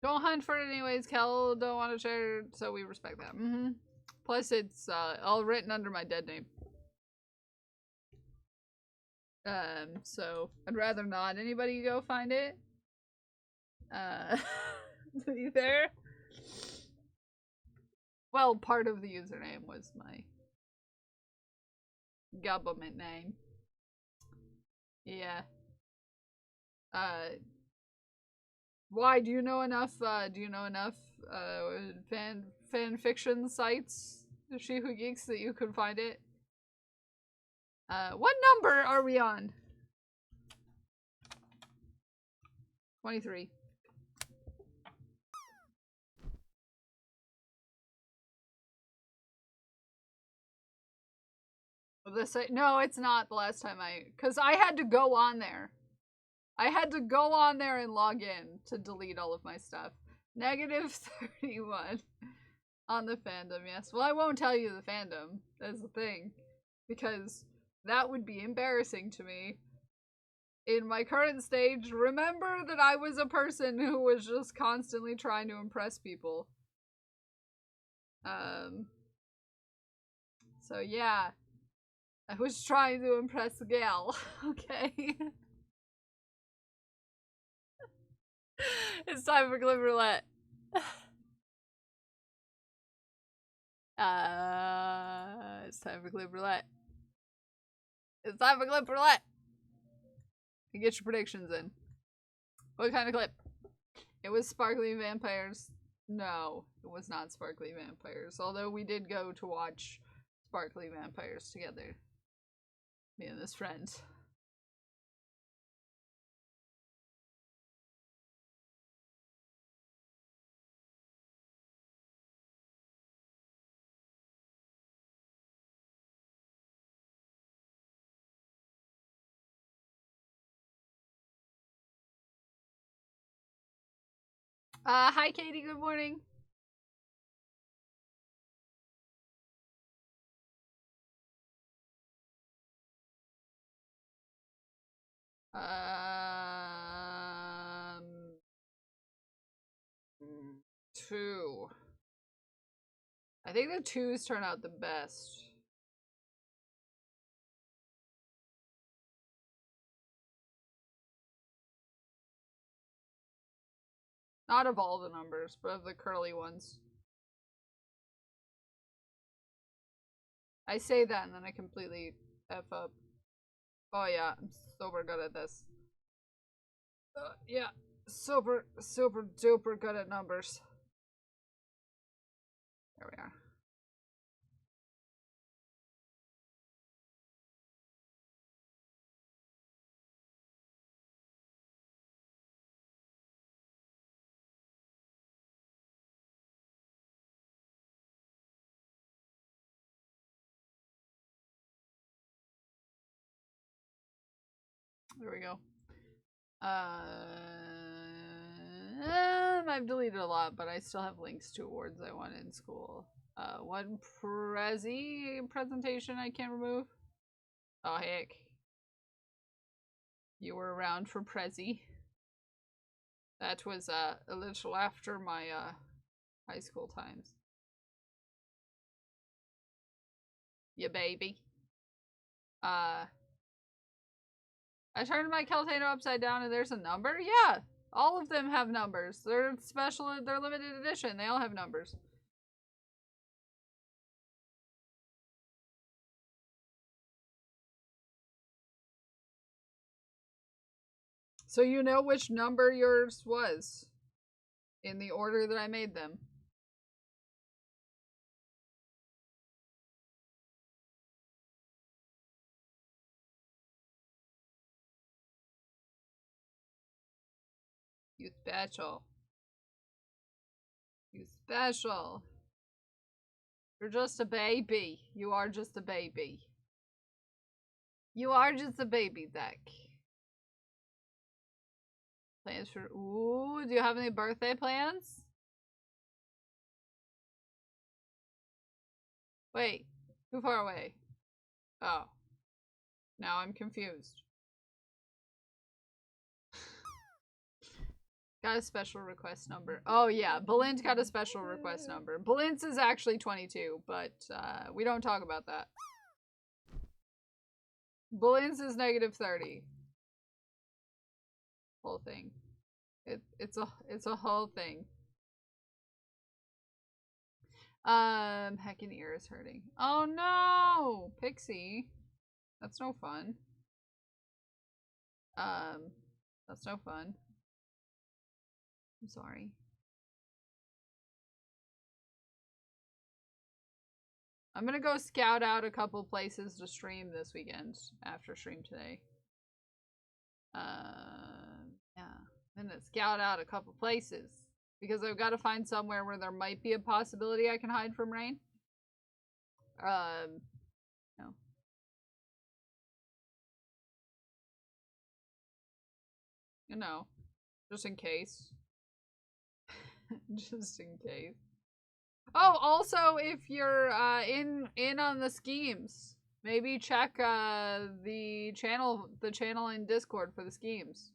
Don't hunt for it anyways, Kel. Don't want to share, so we respect that. Plus, it's all written under my dead name. So I'd rather not anybody go find it. To be fair. Well, part of the username was my government name. Yeah. Why do you know enough fan fiction sites, She Who Geeks, that you could find it? What number are we on? 23. No, it's not the last time because I had to go on there. I had to go on there and log in to delete all of my stuff. Negative 31 on the fandom, yes. Well, I won't tell you the fandom. That's the thing. Because that would be embarrassing to me. In my current stage, remember that I was a person who was just constantly trying to impress people. So yeah. I was trying to impress a gal, okay? It's time for Glib Roulette. It's time for Glib Roulette. It's time for Glib Roulette. You get your predictions in. What kind of clip? It was Sparkly Vampires. No, it was not Sparkly Vampires. Although we did go to watch Sparkly Vampires together. Me and this friend. Hi Katie, good morning. Um, 2. I think the 2s turn out the best. Not of all the numbers, but of the curly ones. I say that and then I completely F up. Oh yeah, I'm super good at this. Yeah, super duper good at numbers. There we are. There we go. I've deleted a lot, but I still have links to awards I won in school. One presentation I can't remove. Oh heck. You were around for Prezi. That was a little after my high school times. Yeah, baby. I turned my Keltano upside down and there's a number? Yeah! All of them have numbers. They're special, they're limited edition. They all have numbers. So you know which number yours was in the order that I made them. You special. You special. You're just a baby. You are just a baby. You are just a baby, Zach. Plans for... Ooh, do you have any birthday plans? Wait, too far away. Oh. Now I'm confused. Got a special request number. Oh yeah, Balint got a special request number. Balint's is actually 22, but we don't talk about that. Balint's is negative 30. Whole thing. It's a whole thing. Heckin' ear is hurting. Oh no! Pixie. That's no fun. That's no fun. I'm sorry. I'm gonna go scout out a couple places to stream this weekend after stream today. Yeah. I'm gonna scout out a couple places because I've got to find somewhere where there might be a possibility I can hide from rain. No. You know, just in case. Just in case. Oh, also, if you're in on the schemes, maybe check the channel in Discord for the schemes.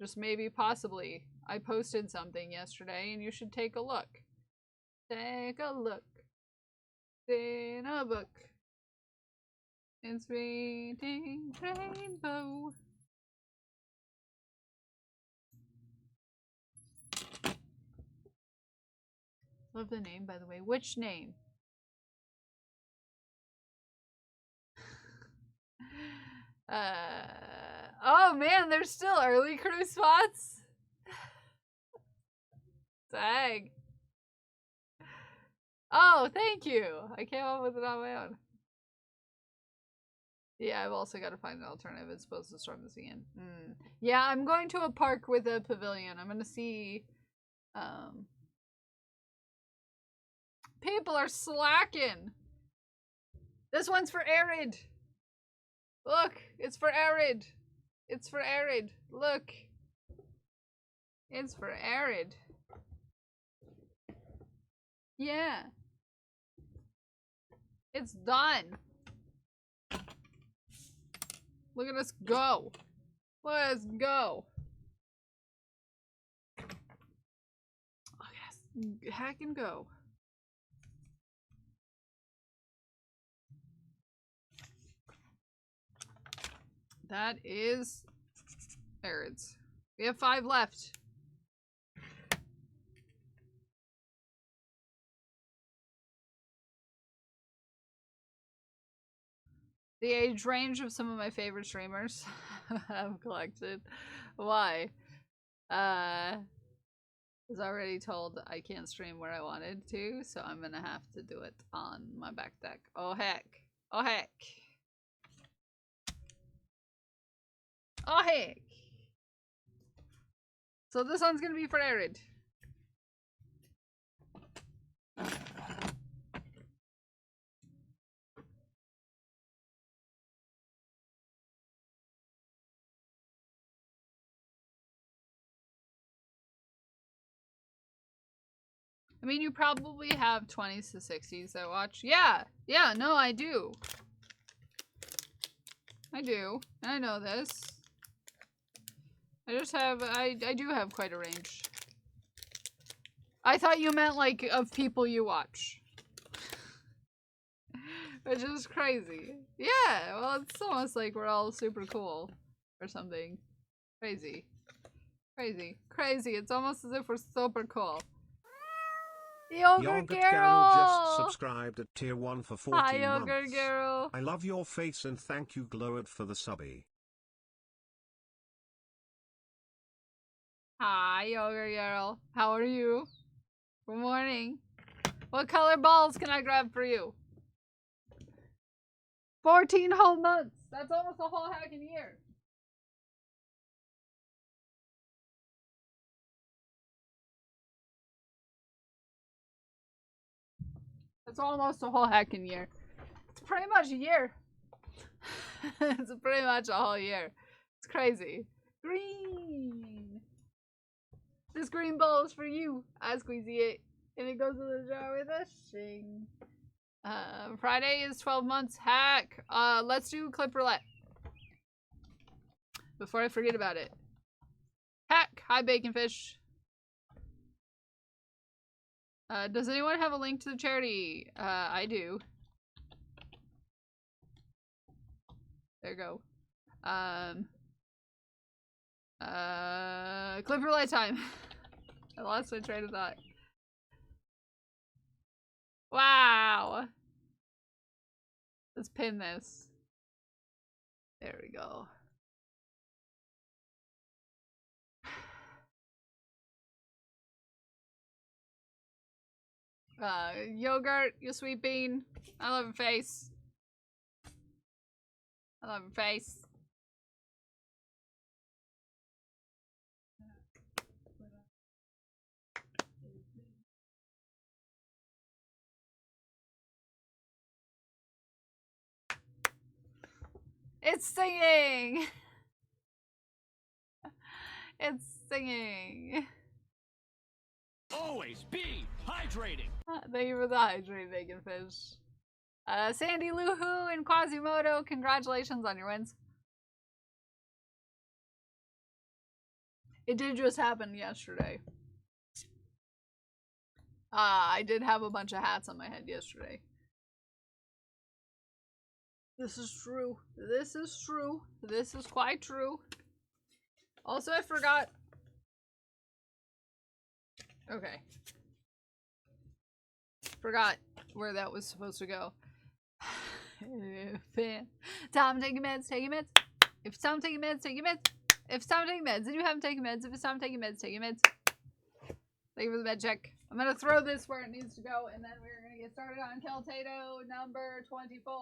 Just maybe, possibly. I posted something yesterday, and you should take a look. Take a look. In a book. It's raining rainbow. Love the name, by the way. Which name? Oh man, there's still early crew spots. Dang. Oh, thank you. I came up with it on my own. Yeah, I've also got to find an alternative. It's supposed to storm this again. Yeah, I'm going to a park with a pavilion. I'm going to see... People are slacking. This one's for Arid. Look, it's for Arid. It's for Arid. Look. It's for Arid. Yeah. It's done. Look at us go. Let's go. Oh, yes. Hack and go. That is Arid's. We have 5 left. The age range of some of my favorite streamers I've collected. Why? Was already told I can't stream where I wanted to, so I'm gonna have to do it on my back deck. Oh heck. Oh heck. Oh heck. So this one's gonna be for Arid. I mean, you probably have 20s to 60s that watch. Yeah, yeah, no, I do. I do. And I know this. I just have, I do have quite a range. I thought you meant, like, of people you watch. Which is crazy. Yeah, well, it's almost like we're all super cool. Or something. Crazy. Crazy. Crazy. It's almost as if we're super cool. Yogurt Garrel just Garrel! subscribed at tier 1 for 14 Hi, Yogurt months. Garrel. I love your face and thank you Glowed for the subby. Hi, Yogurt Garrel. How are you? Good morning. What color balls can I grab for you? 14 whole months. That's almost a whole heckin' year. That's almost a whole heckin' year. It's pretty much a year. It's pretty much a whole year. It's crazy. Green. This green bowl is for you. I squeezy it. And it goes in the jar with a shing. Friday is 12 months. Hack. Let's do clip roulette. Before I forget about it. Hack. Hi, Bacon Fish. Does anyone have a link to the charity? I do. There you go. Clip roulette time. I lost my train of thought. Wow. Let's pin this. There we go. Yogurt, you sweet bean. I love your face. I love your face. It's singing! It's singing. Always be hydrating. Thank you for the hydrate, Bacon Fish. Sandy Luhu and Quasimodo, congratulations on your wins. It did just happen yesterday. I did have a bunch of hats on my head yesterday. This is true. This is true. This is quite true. Also, I forgot. Okay. Forgot where that was supposed to go. Time taking meds, taking meds. If it's time taking meds, take your meds. If it's time taking meds and you haven't taken meds, if it's time taking meds, take your meds. Thank you for the med check. I'm gonna throw this where it needs to go, and then we're gonna get started on Tater number 24.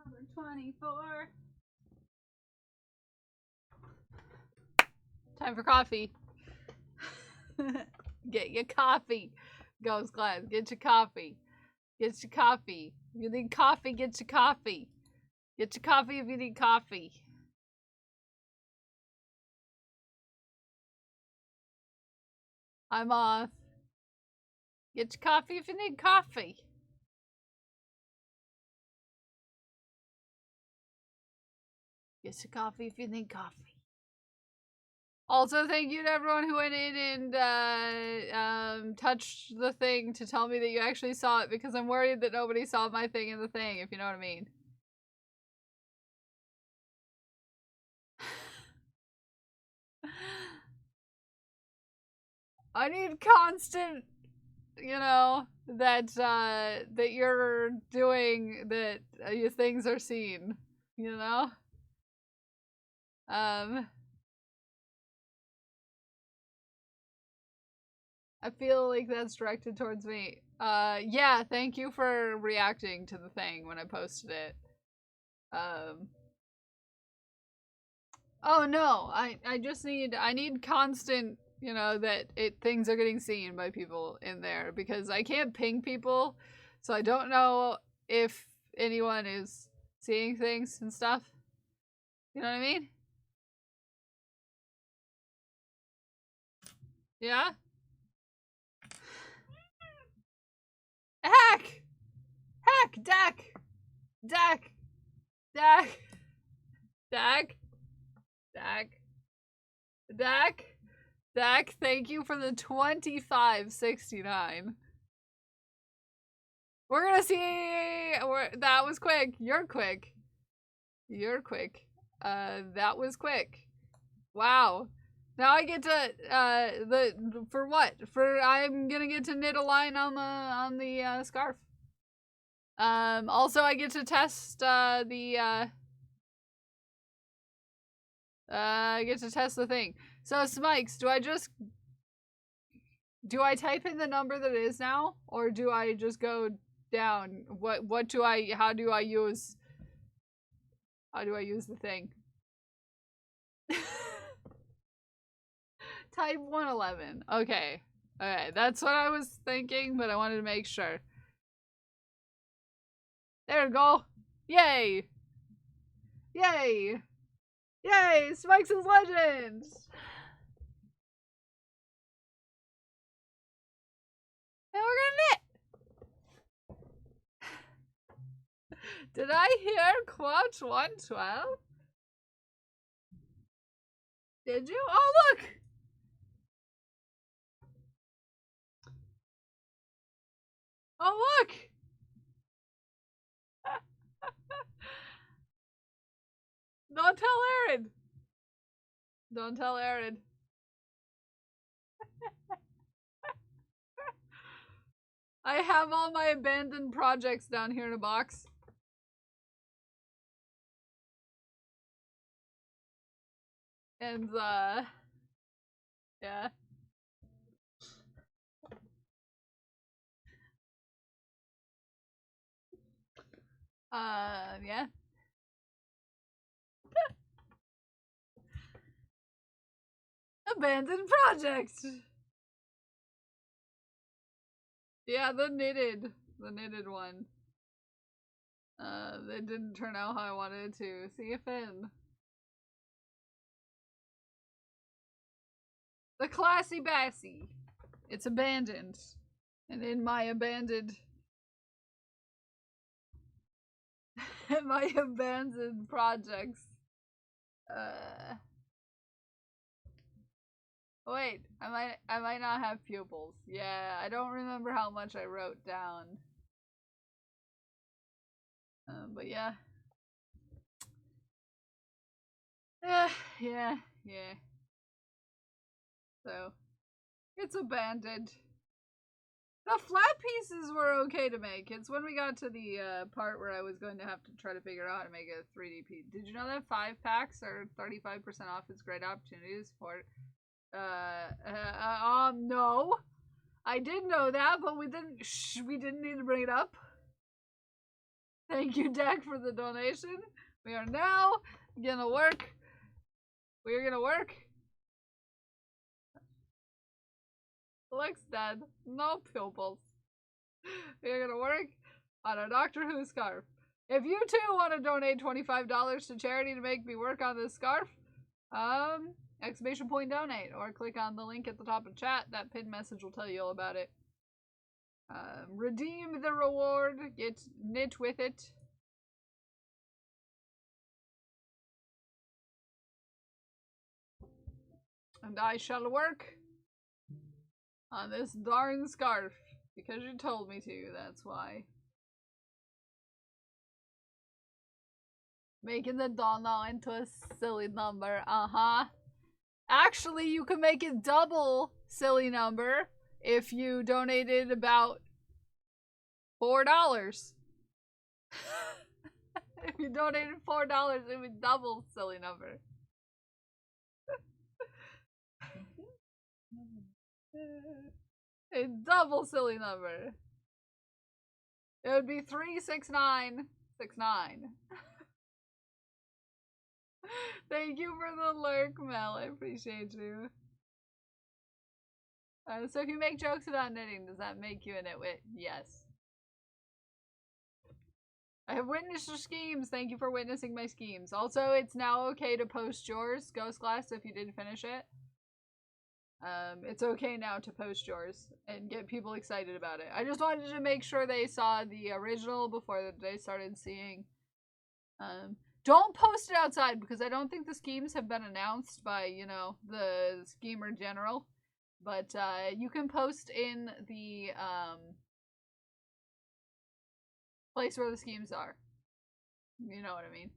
Number 24. Time for coffee. Get your coffee. Ghost Glass, get your coffee. Get your coffee. If you need coffee, get your coffee. Get your coffee if you need coffee. I'm off. Get your coffee if you need coffee. Get your coffee if you need coffee. Also, thank you to everyone who went in and touched the thing to tell me that you actually saw it, because I'm worried that nobody saw my thing in the thing, if you know what I mean. I need constant, you know, that that you're doing, that your things are seen, you know? I feel like that's directed towards me. Yeah, thank you for reacting to the thing when I posted it. Oh no, I just need, I need constant, you know, that things are getting seen by people in there, because I can't ping people, so I don't know if anyone is seeing things and stuff. You know what I mean? Yeah? Heck! Heck! Dak! Dak! Dak! Dak! Dak! Dak! Dak, thank you for the 25.69. We're gonna see. That was quick. You're quick. You're quick. That was quick. Wow. Now I get to for what? For I'm gonna get to knit a line on the scarf. Also I get to test I get to test the thing. So Smikes, do I type in the number that it is now, or do I just go down? How do I use the thing? Type 111. Okay. Okay, that's what I was thinking, but I wanted to make sure. There we go. Yay! Yay! Yay! Spikes' legend! And we're gonna knit! Did I hear quote 112? Did you? Oh, look! Oh, look! Don't tell Aaron! Don't tell Aaron. I have all my abandoned projects down here in a box. And, yeah. Yeah. Abandoned project! Yeah, the knitted one. That didn't turn out how I wanted it to. See a fin. The Classy Bassy. It's abandoned. And in my abandoned... my abandoned projects. Wait, I might not have pupils. Yeah, I don't remember how much I wrote down. But yeah. Yeah. So, it's abandoned. The flat pieces were okay to make. It's when we got to the part where I was going to have to try to figure out how to make a 3D piece. Did you know that 5 packs are 35% off? It's a great opportunity to support. No. I did know that, but we didn't need to bring it up. Thank you, Deck, for the donation. We are now gonna work. We are gonna work. Looks dead. No pupils. We are gonna work on a Doctor Who scarf. If you too want to donate $25 to charity to make me work on this scarf, exclamation point donate, or click on the link at the top of the chat. That pinned message will tell you all about it. Redeem the reward. Get knit with it. And I shall work on this darn scarf. Because you told me to, that's why. Making the dollar into a silly number, Actually, you can make it double silly number if you donated about $4. If you donated $4, it would double silly number. A double silly number. It would be 36969. Thank you for the lurk, Mel. I appreciate you. So if you make jokes about knitting, does that make you a nitwit? Yes. I have witnessed your schemes. Thank you for witnessing my schemes. Also, it's now okay to post yours, Ghost Glass, if you did finish it. It's okay now to post yours and get people excited about it. I just wanted to make sure they saw the original before they started seeing. Don't post it outside because I don't think the schemes have been announced by, you know, the schemer general. But you can post in the place where the schemes are. You know what I mean.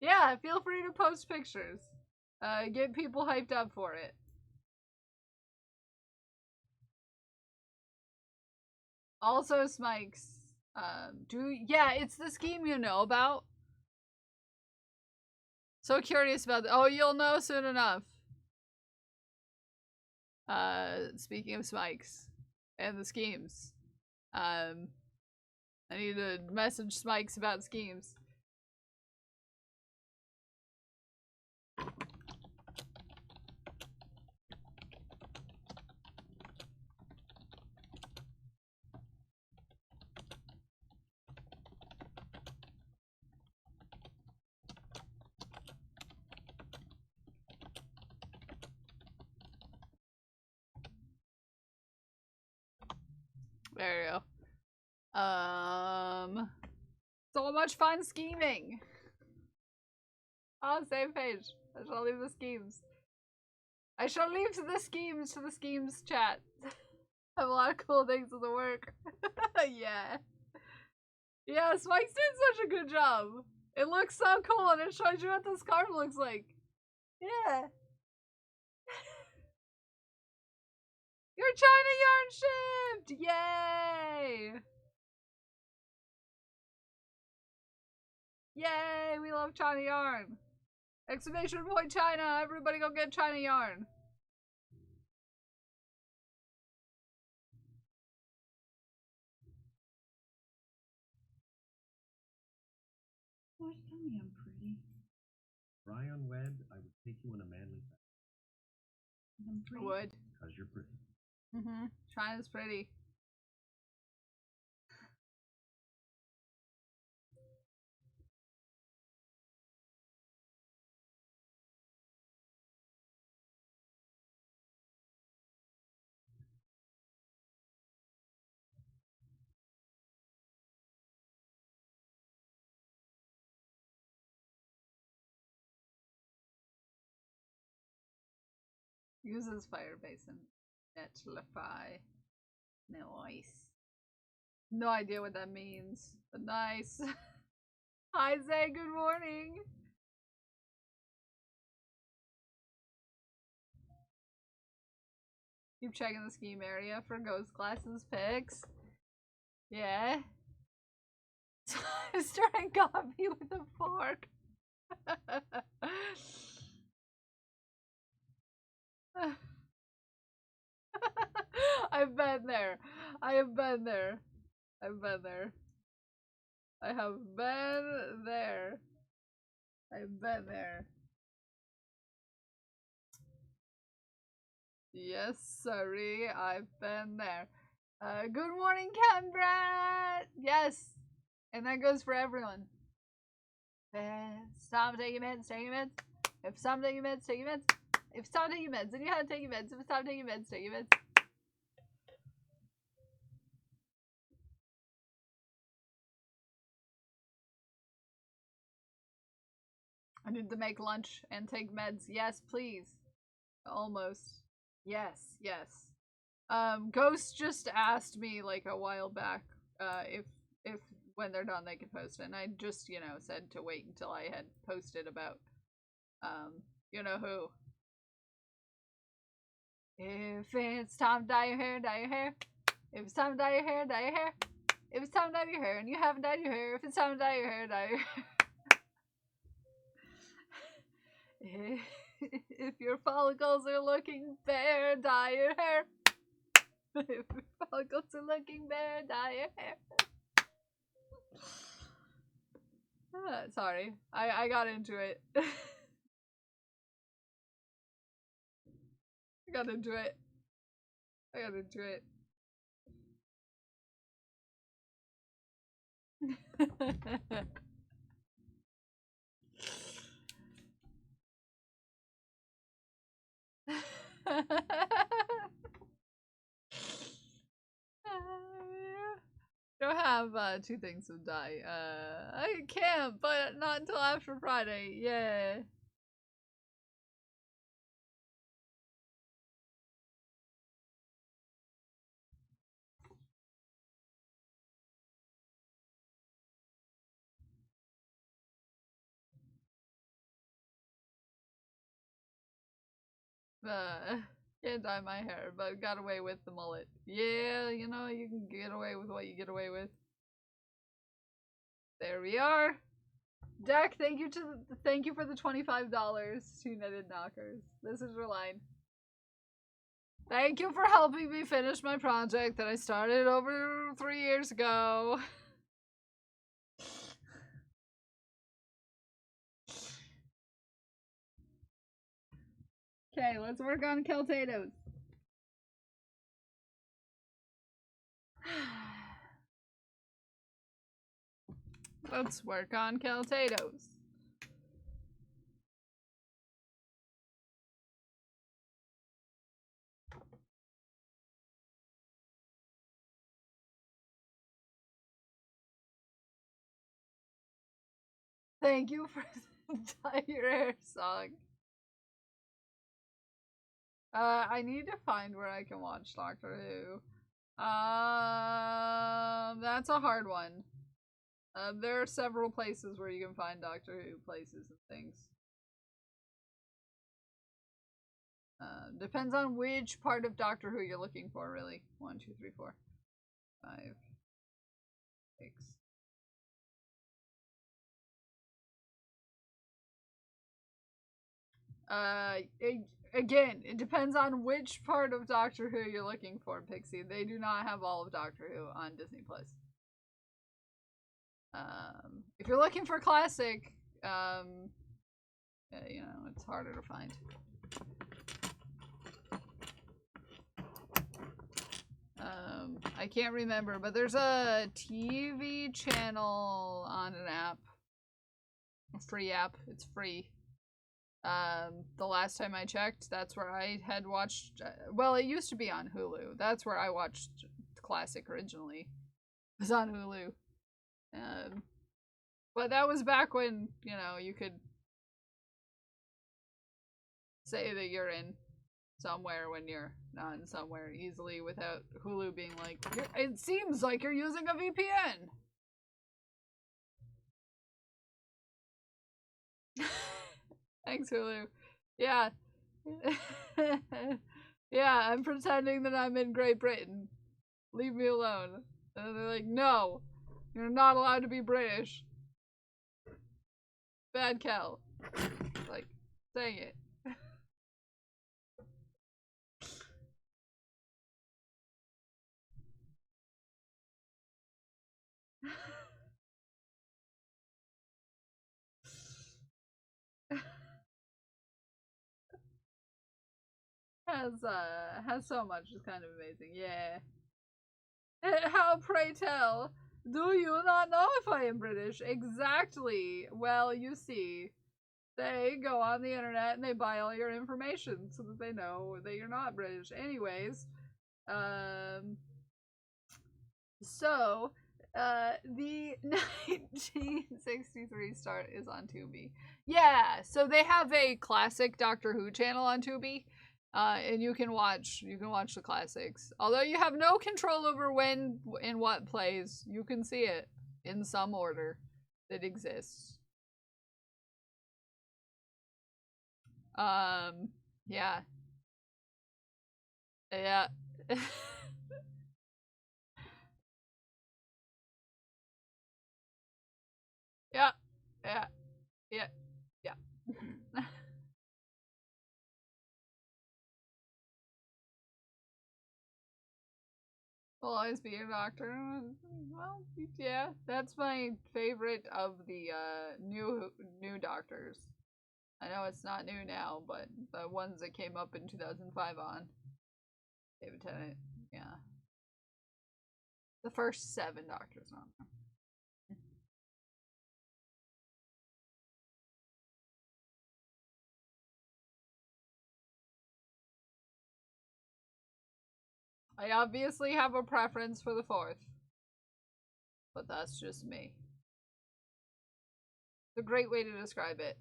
Yeah, feel free to post pictures. Get people hyped up for it. Also, Smikes, yeah, it's the scheme you know about. So curious about oh, you'll know soon enough. Speaking of Smikes and the schemes, I need to message Smikes about schemes. There you go. So much fun scheming. Oh, same page. I shall leave the schemes. I shall leave to the schemes chat. I have a lot of cool things in the work. Yeah. Yeah, Spikes did such a good job. It looks so cool and it shows you what the scarf looks like. Yeah. Your China yarn shipped! Yay! Yay! We love China yarn! Exclamation point China! Everybody go get China yarn! Oh, tell me I'm pretty. Rye unwed, I would take you in a manly fashion. I'm pretty. Wood. Because you're pretty. Mm-hmm. China's pretty. Uses fire basin. Netlify. Nice. No idea what that means, but nice. Hi Zay, good morning. Keep checking the scheme area for Ghost Glass's pics. Yeah. Stirring coffee with a fork. I've been there. I have been there. I've been there. I have been there. I've been there. Yes, sorry, I've been there. Good morning, Canberra! Yes! And that goes for everyone. It's time to take your meds, take your meds. If it's time to take your meds, take your meds. If it's time to take your meds, then you have to take your meds. If it's time to take your meds, take your meds. I need to make lunch and take meds. Yes, please. Almost. Yes, yes. Ghost just asked me like a while back, if when they're done they could post it, and I just, you know, said to wait until I had posted about, you know who. If it's time to dye your hair, dye your hair. If it's time to dye your hair, dye your hair. If it's time to dye your hair and you haven't dyed your hair, if it's time to dye your hair, dye your hair. If your follicles are looking bare, dye your hair. If your follicles are looking bare, dye your hair. Sorry, I got into it. I got into it. I got into it. Don't have 2 things of dye. I can't, but not until after Friday. Yeah. Can't dye my hair, but got away with the mullet. Yeah, you know, you can get away with what you get away with. There we are. Deck, thank you for the $25 to Knitted Knockers. This is your line. Thank you for helping me finish my project that I started over 3 years ago. Okay, let's work on Keltatos. Let's work on Keltatos. Thank you for the Dye Your Hair song. I need to find where I can watch Doctor Who. That's a hard one. There are several places where you can find Doctor Who places and things. Depends on which part of Doctor Who you're looking for, really. 1, 2, 3, 4, 5, 6. Again, it depends on which part of Doctor Who you're looking for, Pixie. They do not have all of Doctor Who on Disney Plus. If you're looking for classic, you know, it's harder to find. I can't remember, but there's a TV channel on an app. A free app. It's free. The last time I checked, that's where I had watched, well, it used to be on Hulu. That's where I watched classic originally. It was on Hulu. But that was back when, you know, you could say that you're in somewhere when you're not in somewhere easily without Hulu being like, it seems like you're using a VPN. Thanks, Hulu. Yeah. Yeah, I'm pretending that I'm in Great Britain. Leave me alone. And they're like, no, you're not allowed to be British. Bad Cal. Like, saying it. has so much. It's kind of amazing. Yeah. How, pray tell, do you not know if I am British? Exactly. Well, you see, they go on the internet and they buy all your information so that they know that you're not British. Anyways, so, the 1963 start is on Tubi. Yeah, so they have a classic Doctor Who channel on Tubi. And you can watch the classics. Although you have no control over when and what plays, you can see it in some order that exists. Yeah. Yeah. Yeah. Yeah. Yeah. Yeah. Will always be a doctor. Well, yeah, that's my favorite of the new doctors. I know it's not new now, but the ones that came up in 2005 on David Tennant, yeah, the first 7 doctors on there. I obviously have a preference for the 4th, but that's just me. It's a great way to describe it.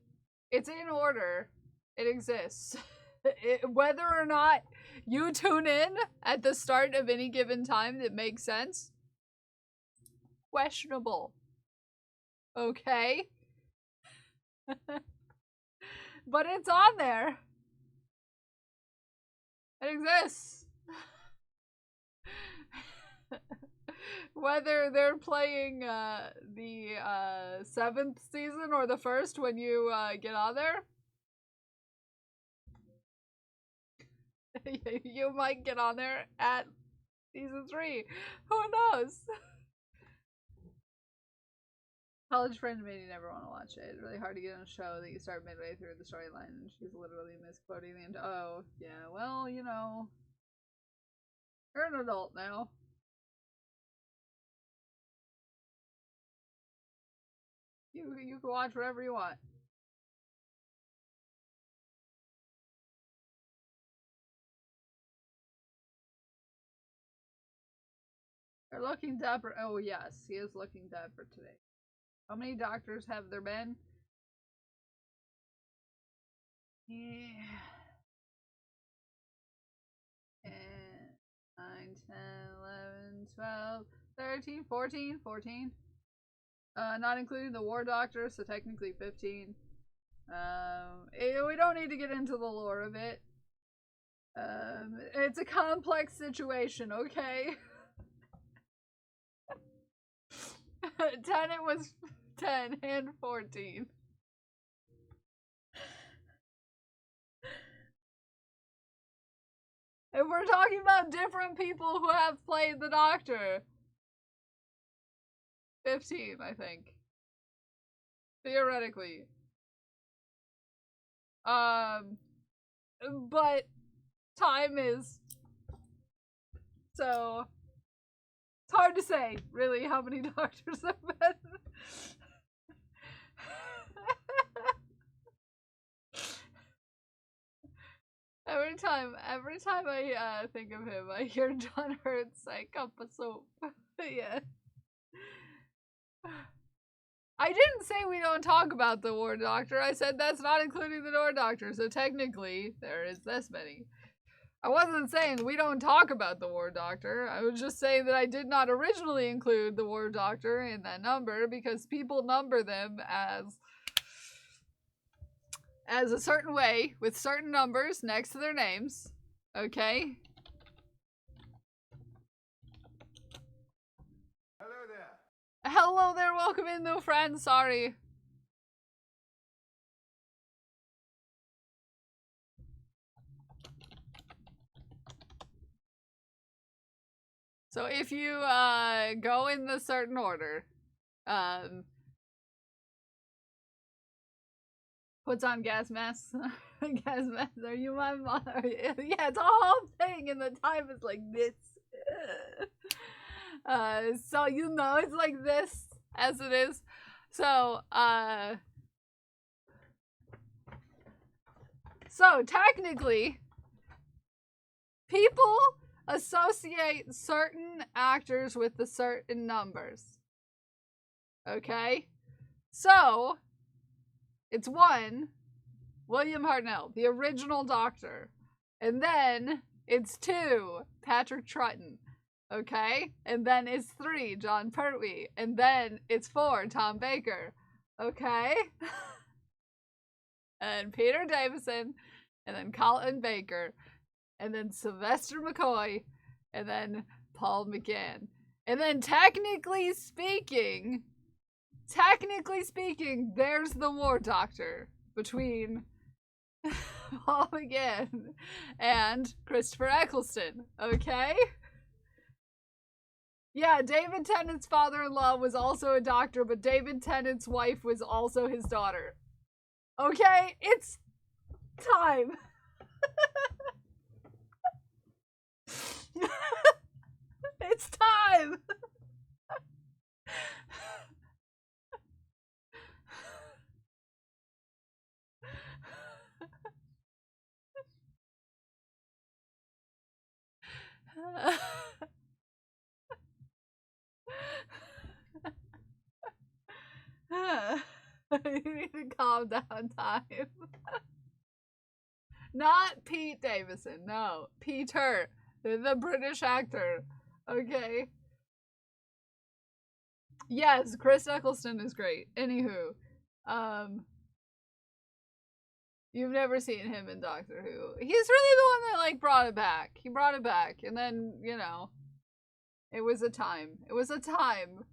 It's in order. It exists. Whether or not you tune in at the start of any given time that makes sense, questionable. Okay? But it's on there. It exists. Whether they're playing the 7th season or the 1st when you get on there, you might get on there at season 3. Who knows? College friend made you never want to watch it. It's really hard to get on a show that you start midway through the storyline and she's literally misquoting the end. Oh, yeah, well, you know, you're an adult now. You can watch whatever you want. They're looking dapper. Oh, yes, he is looking dapper today. How many doctors have there been? Yeah. 10, 9, 10, 11, 12, 13, 14. 14. Not including the war doctor, so technically 15. We don't need to get into the lore of it. It's a complex situation, okay? 10, it was 10 and 14. If we're talking about different people who have played the Doctor, 15, I think. Theoretically. But time is, so it's hard to say, really, how many doctors there have been. Every time I think of him, I hear John Hurt's like cup of soap. Yeah. I didn't say we don't talk about the War Doctor. I said that's not including the War Doctor, so technically there is this many. I wasn't saying we don't talk about the War Doctor. I was just saying that I did not originally include the War Doctor in that number because people number them as a certain way with certain numbers next to their names. Okay? Hello there, welcome in, new friends. Sorry. So if you go in the certain order, Puts on gas masks. Gas masks. Are you my mother? Yeah, it's a whole thing, and the time is like this. So you know it's like this as it is. So technically, people associate certain actors with the certain numbers. Okay? So, it's 1, William Hartnell, the original Doctor. And then it's 2, Patrick Troughton. Okay? And then it's 3, John Pertwee. And then it's 4, Tom Baker. Okay? And Peter Davison. And then Colin Baker. And then Sylvester McCoy. And then Paul McGann. And then technically speaking, there's the War Doctor between Paul McGann and Christopher Eccleston, okay? Yeah, David Tennant's father-in-law was also a doctor, but David Tennant's wife was also his daughter. Okay? It's time. It's time. You need to calm down, time. Not Pete Davison, no. Peter, the British actor. Okay. Yes, Chris Eccleston is great. Anywho, you've never seen him in Doctor Who. He's really the one that, like, brought it back. He brought it back, and then, you know, it was a time. It was a time.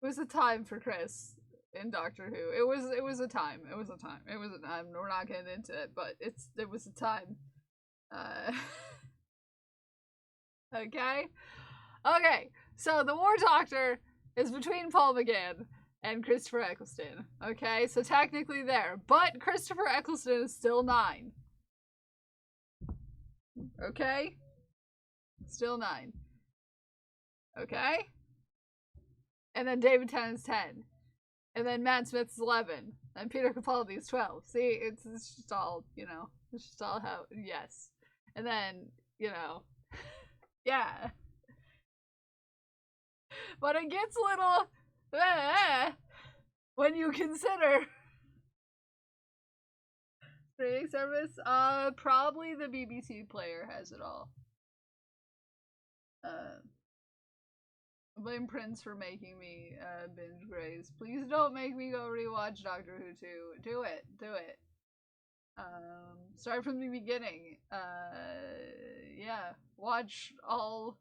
It was a time for Chris in Doctor Who. It was a time. It was a time. It was a time. We're not getting into it, but it was a time. Okay? Okay, so the War Doctor is between Paul McGann and Christopher Eccleston. Okay, so technically there. But Christopher Eccleston is still 9. Okay? Still 9. Okay? And then David Tennant's 10. And then Matt Smith's 11. And Peter Capaldi is 12. See, it's just all, you know, it's just all how, yes. And then, you know, yeah. But it gets a little, when you consider streaming service. Probably the BBC player has it all. Blame Prince for making me binge Grays. Please don't make me go rewatch Doctor Who 2. Do it. Do it. Start from the beginning. Yeah. Watch all...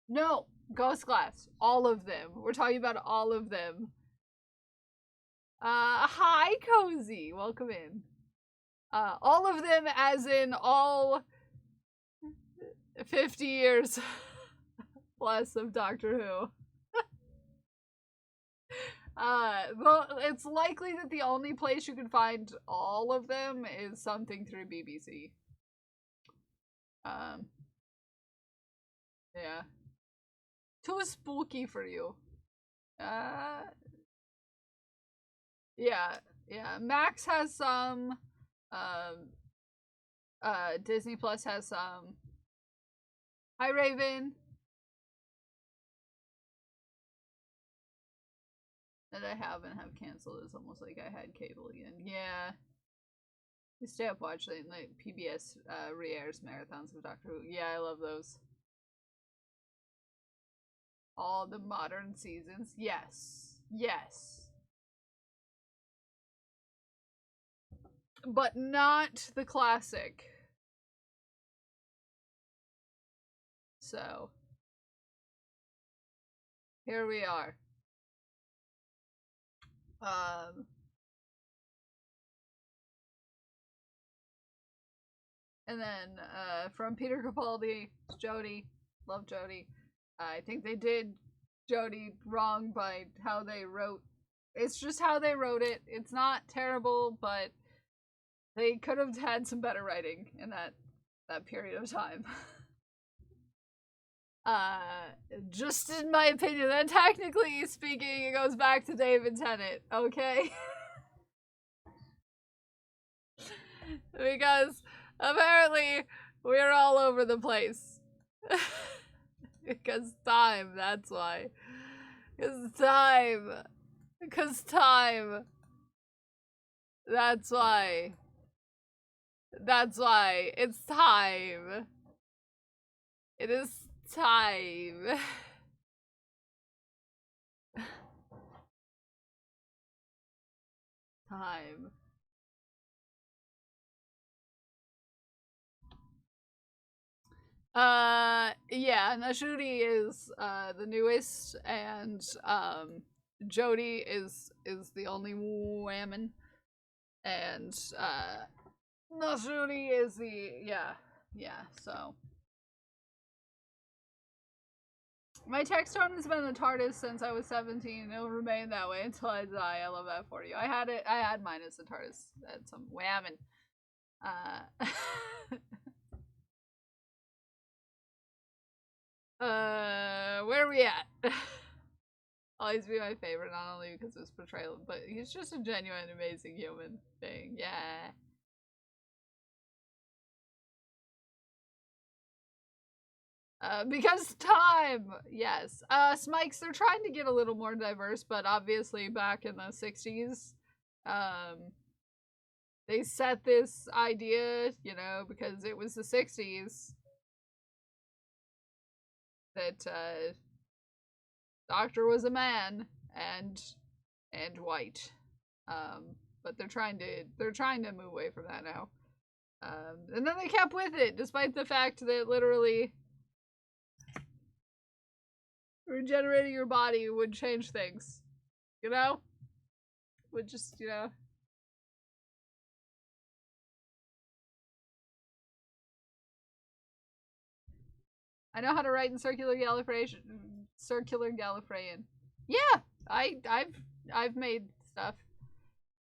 No! Ghost Glass. All of them. We're talking about all of them. Hi, Cozy. Welcome in. All of them as in all 50 years plus of Doctor Who. Well, it's likely that the only place you can find all of them is something through BBC. Yeah. Too spooky for you. Yeah. Max has some. Disney Plus has some. Hi, Raven. That I have canceled. It's almost like I had cable again. Yeah. You stay up watching like PBS re-airs marathons of Doctor Who. Yeah, I love those. All the modern seasons. Yes. Yes. But not the classic. So. Here we are. And then, from Peter Capaldi, Jodie. Love Jodie. I think they did Jodie wrong by how they wrote It's just how they wrote it. It's not terrible, but they could have had some better writing in that period of time. Just in my opinion, and technically speaking, it goes back to David Tennant, okay? Because apparently we're all over the place. Because time, that's why. Because time. Because time. That's why. That's why. It's time. It is time. Time. Yeah, Nashudi is the newest, and Jody is the only woman, and Nashudi is the so my text tone has been the TARDIS since I was 17, and it'll remain that way until I die. I love that for you. I had mine as the TARDIS at some women. Where are we at? Always be my favorite, not only because of his portrayal, but he's just a genuine, amazing human being. Yeah. Because time! Yes. Smikes, they're trying to get a little more diverse, but obviously back in the 60s, they set this idea, you know, because it was the 60s, that, Doctor was a man, and white. But they're trying to move away from that now. And then they kept with it, despite the fact that literally regenerating your body would change things. You know? Would just, you know. I know how to write in circular Gallifreyan. Yeah, I've made stuff.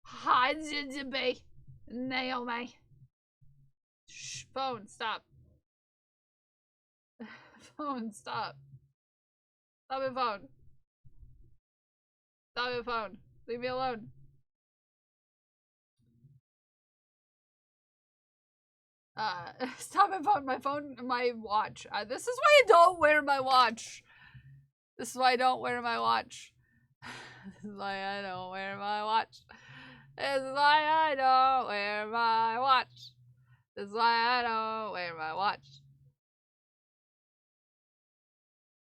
Hi, Naomi. Shh, phone, stop. Phone, stop. Stop your phone. Stop your phone. Leave me alone. Stop my phone, my watch. This is why I don't wear my watch. This is why I don't wear my watch. This is why I don't wear my watch. This is why I don't wear my watch. This is why I don't wear my watch.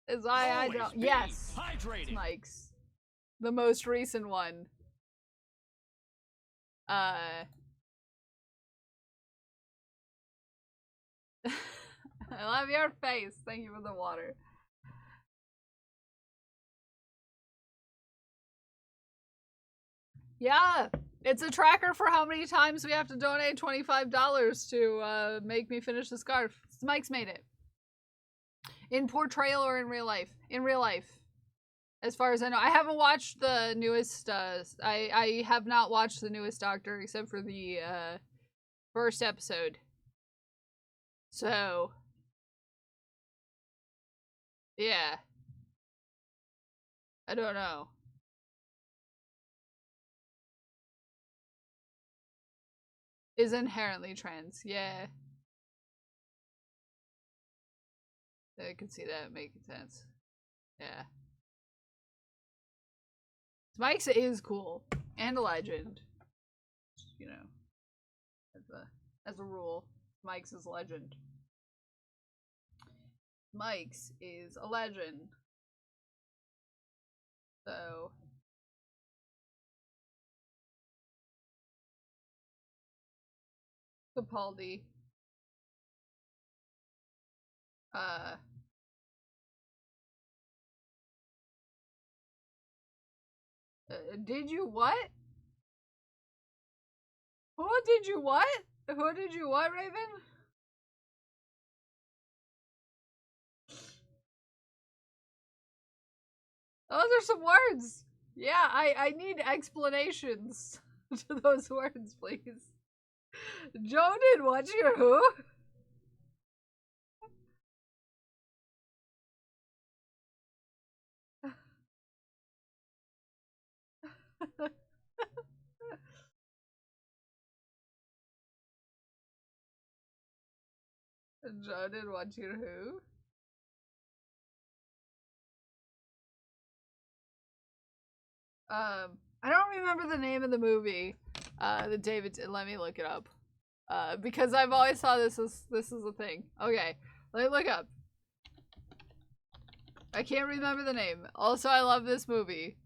This is why I don't. Yes, it's Mike's. The most recent one. I love your face. Thank you for the water. Yeah, it's a tracker for how many times we have to donate $25 to make me finish the scarf. Mike's made it. In portrayal or in real life? In real life. As far as I know. I haven't watched the newest, I have not watched the newest Doctor except for the first episode. So, yeah. I don't know. Is inherently trans, yeah. I can see that making sense. Yeah. Spikes is cool. And a legend. You know. As a rule. Mike's is a legend. Mike's is a legend. So Capaldi. Did you what? Who did you what? Who did you what, Raven? Those are some words. Yeah, I need explanations to those words, please. Joe did what your who? Joe did what your who? I don't remember the name of the movie. That David did. Let me look it up. Because I've always thought this is a thing. Okay, let me look up. I can't remember the name. Also, I love this movie.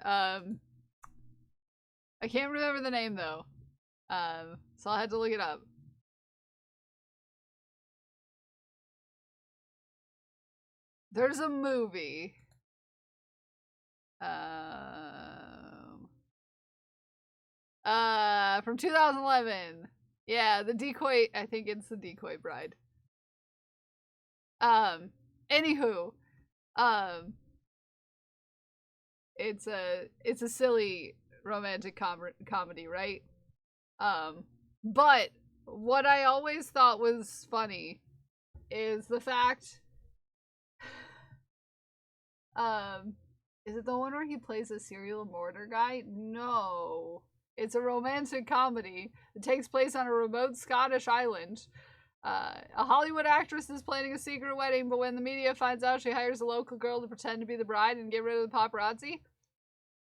I can't remember the name though. So I had to look it up. There's a movie. From 2011. Yeah, the decoy. I think it's the Decoy Bride. Anywho, it's a silly romantic comedy, right? But what I always thought was funny is the fact, is it the one where he plays a serial murder guy? No. It's a romantic comedy that takes place on a remote Scottish island. A Hollywood actress is planning a secret wedding, but when the media finds out, she hires a local girl to pretend to be the bride and get rid of the paparazzi.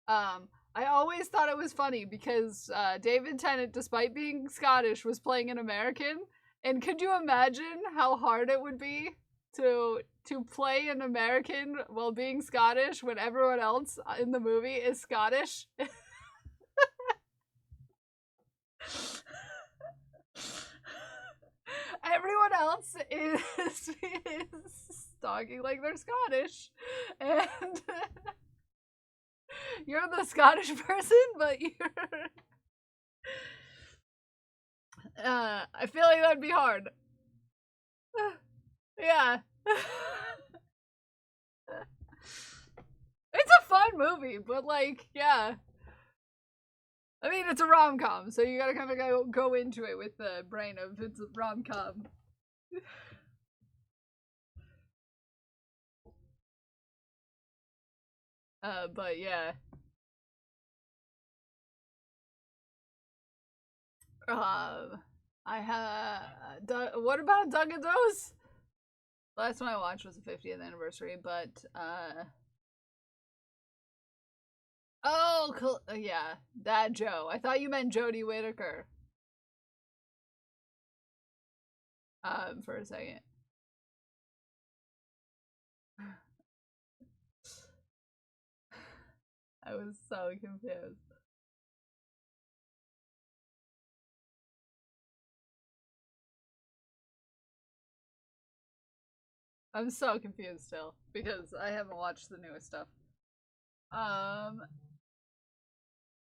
I always thought it was funny because David Tennant, despite being Scottish, was playing an American. And could you imagine how hard it would be to play an American while being Scottish when everyone else in the movie is Scottish? Everyone else is talking like they're Scottish, and you're the Scottish person, but you're. I feel like that'd be hard. Yeah. It's a fun movie, but like, yeah. I mean, it's a rom-com, so you gotta kind of go into it with the brain of it's a rom-com. But yeah. What about Doug and Dose? Last one I watched was the 50th anniversary, but, oh, cool. Yeah, that Joe. I thought you meant Jodie Whittaker. For a second. I was so confused. I'm so confused still because I haven't watched the newest stuff. Oh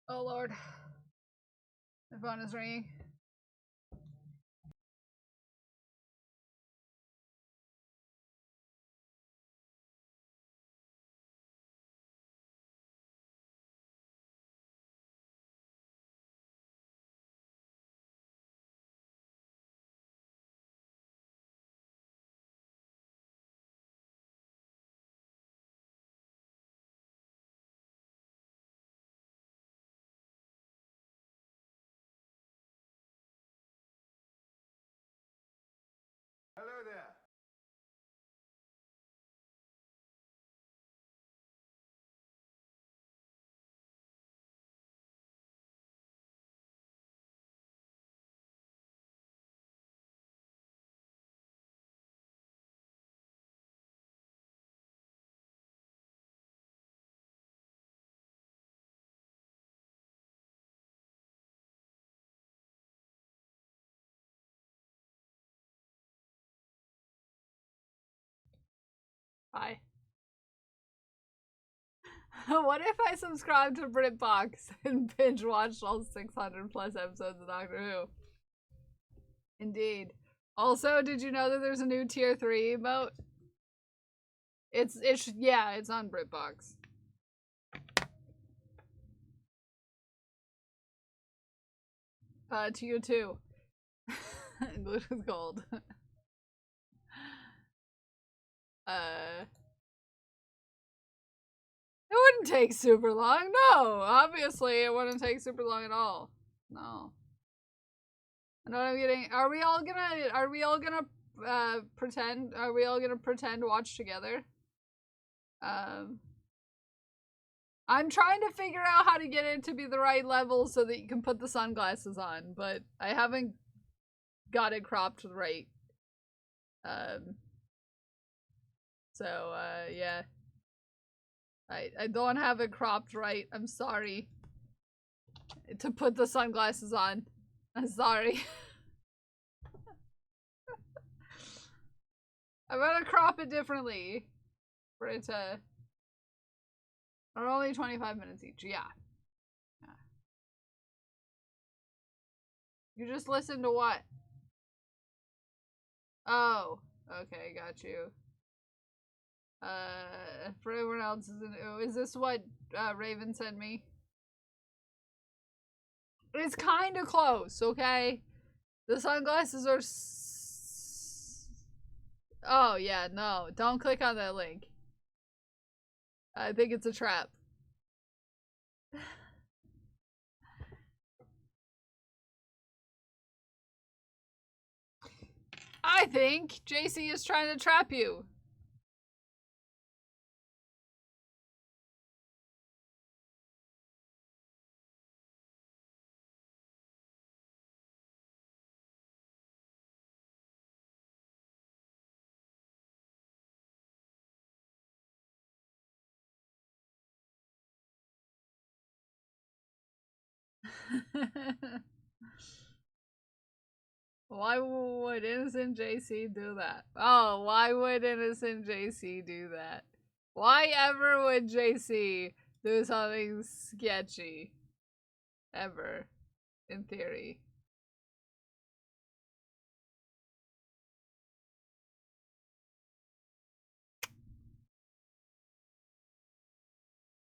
Lord. My phone is ringing. Hello there. Bye. What if I subscribed to BritBox and binge watched all 600 plus episodes of Doctor Who? Indeed. Also, did you know that there's a new tier 3 emote? Yeah, it's on BritBox. To you too. Gluten's gold. It wouldn't take super long. No, obviously it wouldn't take super long at all. No. I know what I'm getting. Are we all gonna pretend? Are we all gonna pretend watch together? I'm trying to figure out how to get it to be the right level so that you can put the sunglasses on, but I haven't got it cropped right. Yeah. I don't have it cropped right. I'm sorry. To put the sunglasses on. I'm sorry. I'm gonna crop it differently. For it to... Or only 25 minutes each. Yeah. You just listen to what? Oh. Okay, got you. For everyone else, is this what Raven sent me? It's kind of close, okay? The sunglasses are oh, yeah, no. Don't click on that link. I think it's a trap. I think JC is trying to trap you. Why would innocent JC do that? Oh, why would innocent JC do that? Why ever would JC do something sketchy? Ever. In theory.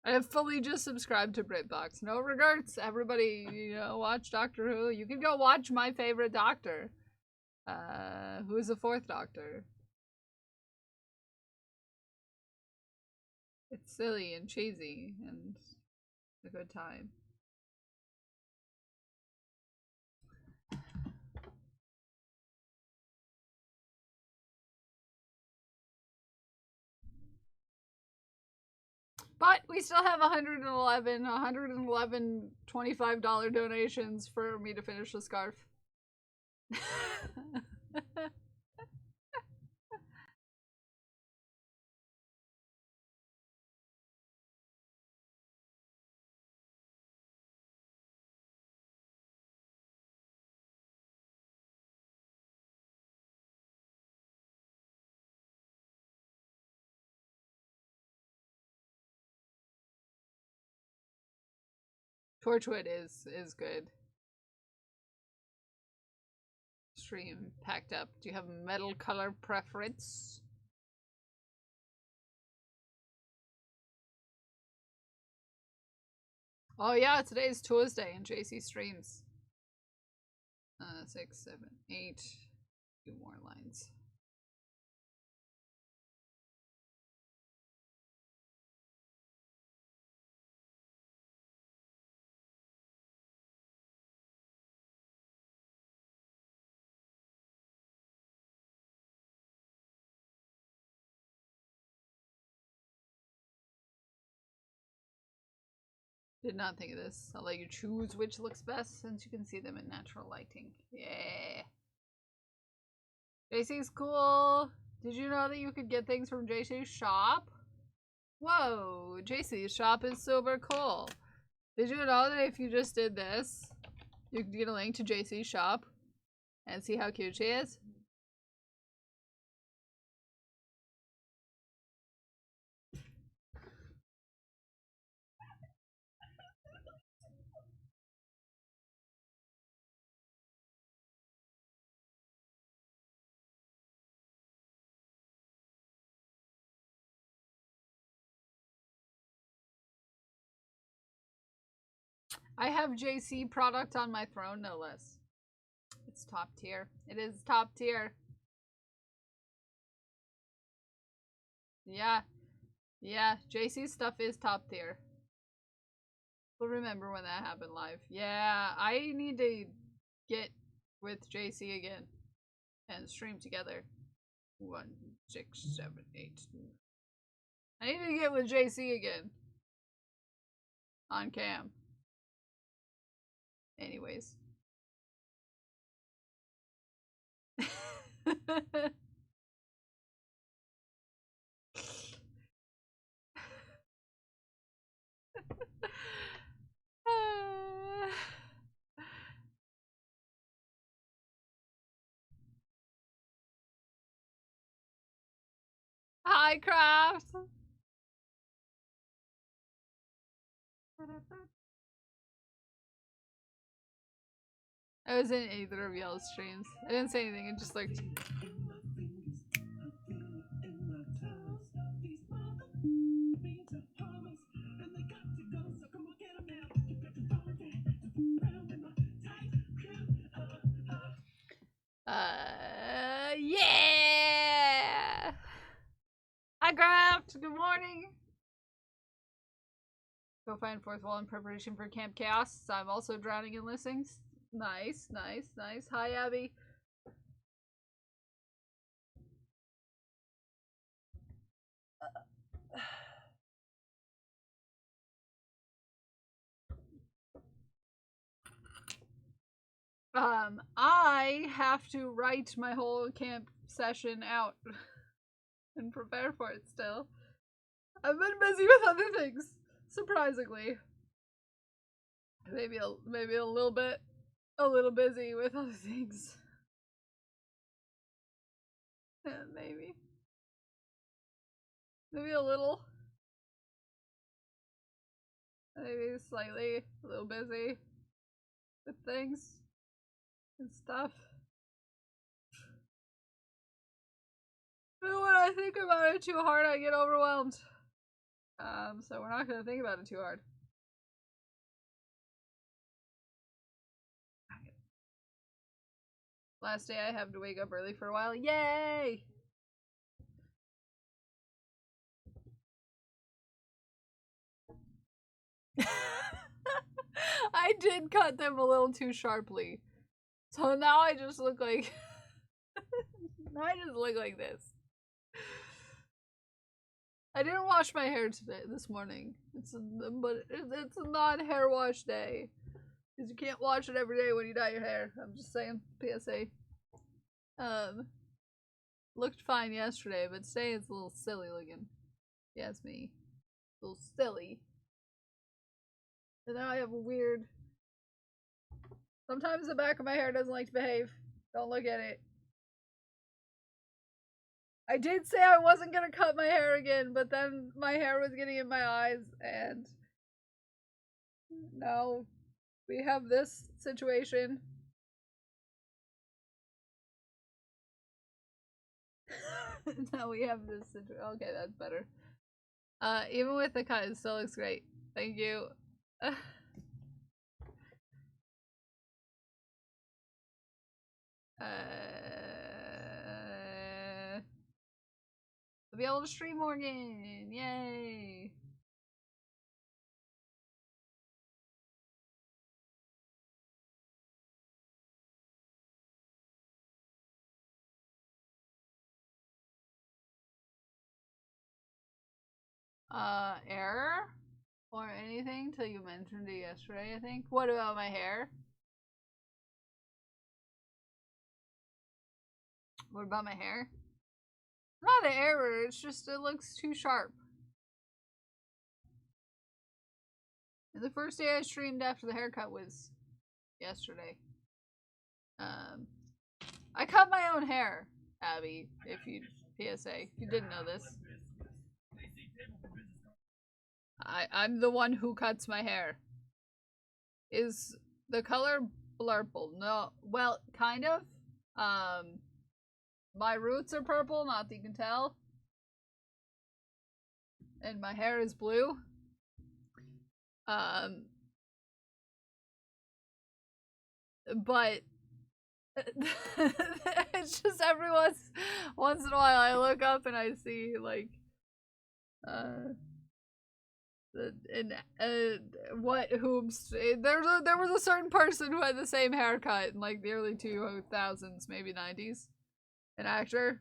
I have fully just subscribed to BritBox. No regrets. Everybody, you know, watch Doctor Who. You can go watch my favorite Doctor. Who is the fourth Doctor? It's silly and cheesy and a good time. But we still have 111 $25 donations for me to finish the scarf. Torchwood is good. Stream packed up. Do you have metal color preference? Oh yeah, today's Tuesday and JC streams. 6, 7, 8. 2 more lines. Did not think of this. I'll let you choose which looks best since you can see them in natural lighting. Yeah. JC's cool. Did you know that you could get things from JC's shop? Whoa, JC's shop is super cool. Did you know that if you just did this, you could get a link to JC's shop and see how cute she is? I have JC product on my throne, no less. It's top tier. It is top tier. Yeah. Yeah, JC stuff is top tier. We'll remember when that happened live. Yeah, I need to get with JC again and stream together. 1, 6, 7, 8. I need to get with JC again. On cam. Anyways. Hi, Craft! I was in either of y'all's streams. I didn't say anything, it just looked. Yeah! Hi, Craft! Good morning! Go find fourth wall in preparation for Camp Chaos. I'm also drowning in listings. Nice, nice, nice. Hi, Abby. I have to write my whole camp session out and prepare for it still. I've been busy with other things, surprisingly. Maybe a little busy with other things. Yeah, maybe a little. Maybe slightly a little busy with things and stuff. But when I think about it too hard, I get overwhelmed. So we're not gonna think about it too hard. Last day I have to wake up early for a while. Yay! I did cut them a little too sharply. So now I just look like this. I didn't wash my hair this morning. It's not hair wash day. Because you can't wash it every day when you dye your hair. I'm just saying. PSA. Looked fine yesterday, but today it's a little silly looking. Yes, me. A little silly. And now I have a weird. Sometimes the back of my hair doesn't like to behave. Don't look at it. I did say I wasn't gonna cut my hair again, but then my hair was getting in my eyes, and now we have this situation. Now we have this situation. Okay, that's better. Even with the cut, it still looks great. Thank you. I'll be able to stream more again. Yay! Error? Or anything till you mentioned it yesterday, I think. What about my hair? What about my hair? Not an error, it's just it looks too sharp. And the first day I streamed after the haircut was yesterday. I cut my own hair, Abby, if you PSA, if you didn't know this. I'm the one who cuts my hair. Is the color blurple? No, well, kind of. My roots are purple, not that you can tell. And my hair is blue. but it's just every once in a while I look up and I see like there was a certain person who had the same haircut in like the early 2000s, maybe 90s. An actor.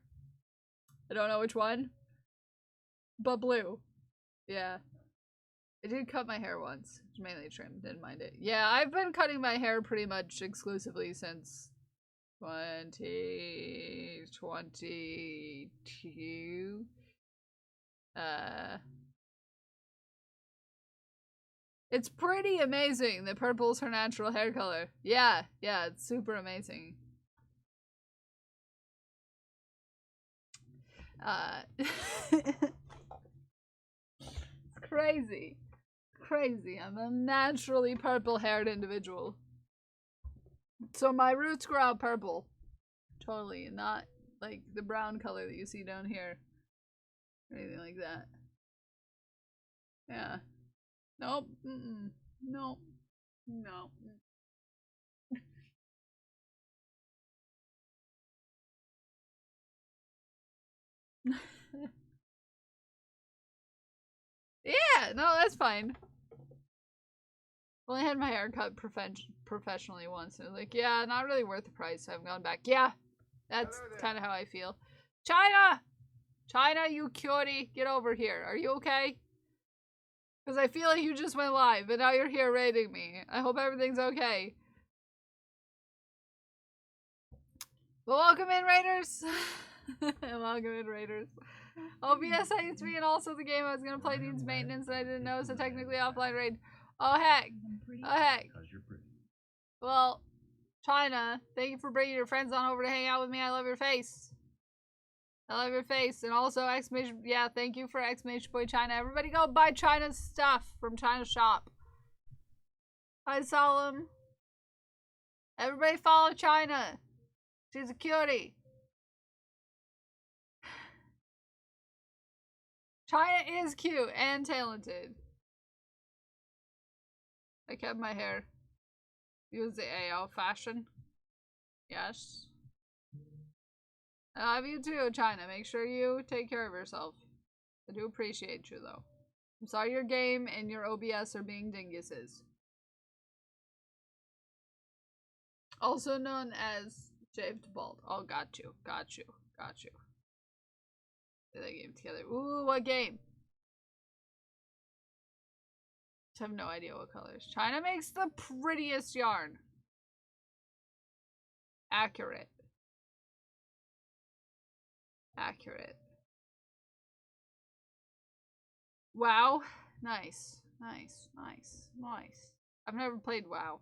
I don't know which one. But blue. Yeah. I did cut my hair once. It's mainly trimmed, didn't mind it. Yeah, I've been cutting my hair pretty much exclusively since 2022. It's pretty amazing that purple's her natural hair color. Yeah, it's super amazing. It's crazy. Crazy. I'm a naturally purple-haired individual. So my roots grow out purple. Totally, not like the brown color that you see down here. Or anything like that. Yeah. Nope. Nope. No. Yeah, no, that's fine. Well, I had my hair cut professionally once, and I was like, yeah, not really worth the price, so I've gone back. Yeah, that's kind of how I feel. China! China, you cutie, get over here. Are you okay? Because I feel like you just went live, and now you're here raiding me. I hope everything's okay. Well, welcome in, Raiders! Welcome in, Raiders. OBS hates me, and also the game I was going to play needs maintenance, and I didn't know, so technically offline raid. Oh, heck. Oh, heck. Because you're pretty. Well, China, thank you for bringing your friends on over to hang out with me. I love your face. I love your face. And also, yeah, thank you for exclamation point China. Everybody go buy China's stuff from China's shop. Hi, Solemn. Everybody follow China. She's a cutie. China is cute and talented. I kept my hair. Use the AO fashion. Yes. I love you too, China. Make sure you take care of yourself. I do appreciate you, though. I'm sorry your game and your OBS are being dinguses. Also known as shaved bald. Oh, got you. Got you. Got you. Play that game together. Ooh, what game? I have no idea what colors. China makes the prettiest yarn. Accurate. Accurate. WoW. Nice. Nice. Nice. Nice. I've never played WoW.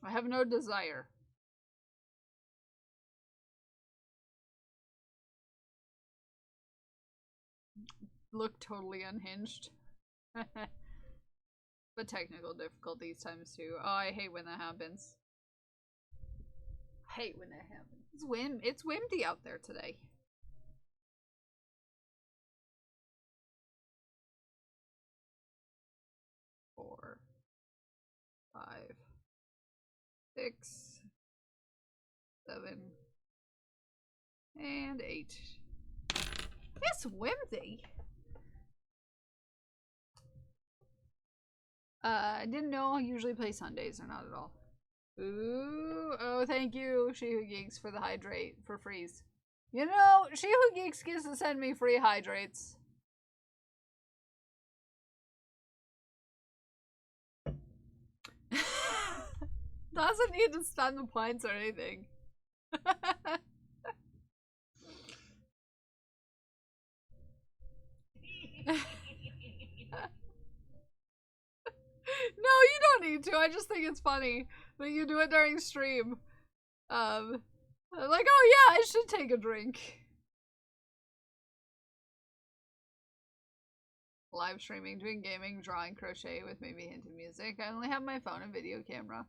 I have no desire. Look totally unhinged. But technical difficulties times two. Oh, I hate when that happens. I hate when that happens. It's windy out there today. Four, 5, 6, 7, and 8. It's windy. I didn't know I usually play Sundays or not at all. Ooh, oh, thank you, She Who Geeks, for the hydrate for freeze. You know, She Who Geeks gets to send me free hydrates. Doesn't need to stun the points or anything. No, you don't need to. I just think it's funny that you do it during stream. Like, oh yeah, I should take a drink. Live streaming, doing gaming, drawing, crochet with maybe a hint of music. I only have my phone and video camera.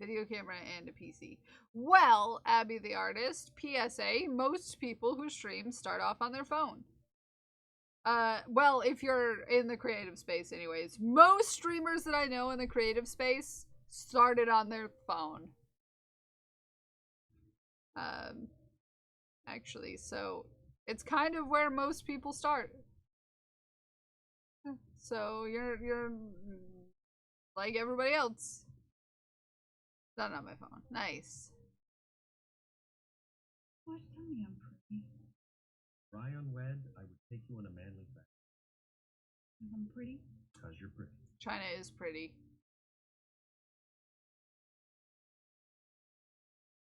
And a PC. Well, Abby the artist, PSA, most people who stream start off on their phone. Well, if you're in the creative space anyways. Most streamers that I know in the creative space started on their phone. Actually, so it's kind of where most people start. So you're like everybody else. Not on my phone. Nice. Always tell me I'm pretty. Rye unwed, I would take you in a manly fashion. 'Cause I'm pretty. Because you're pretty. China is pretty.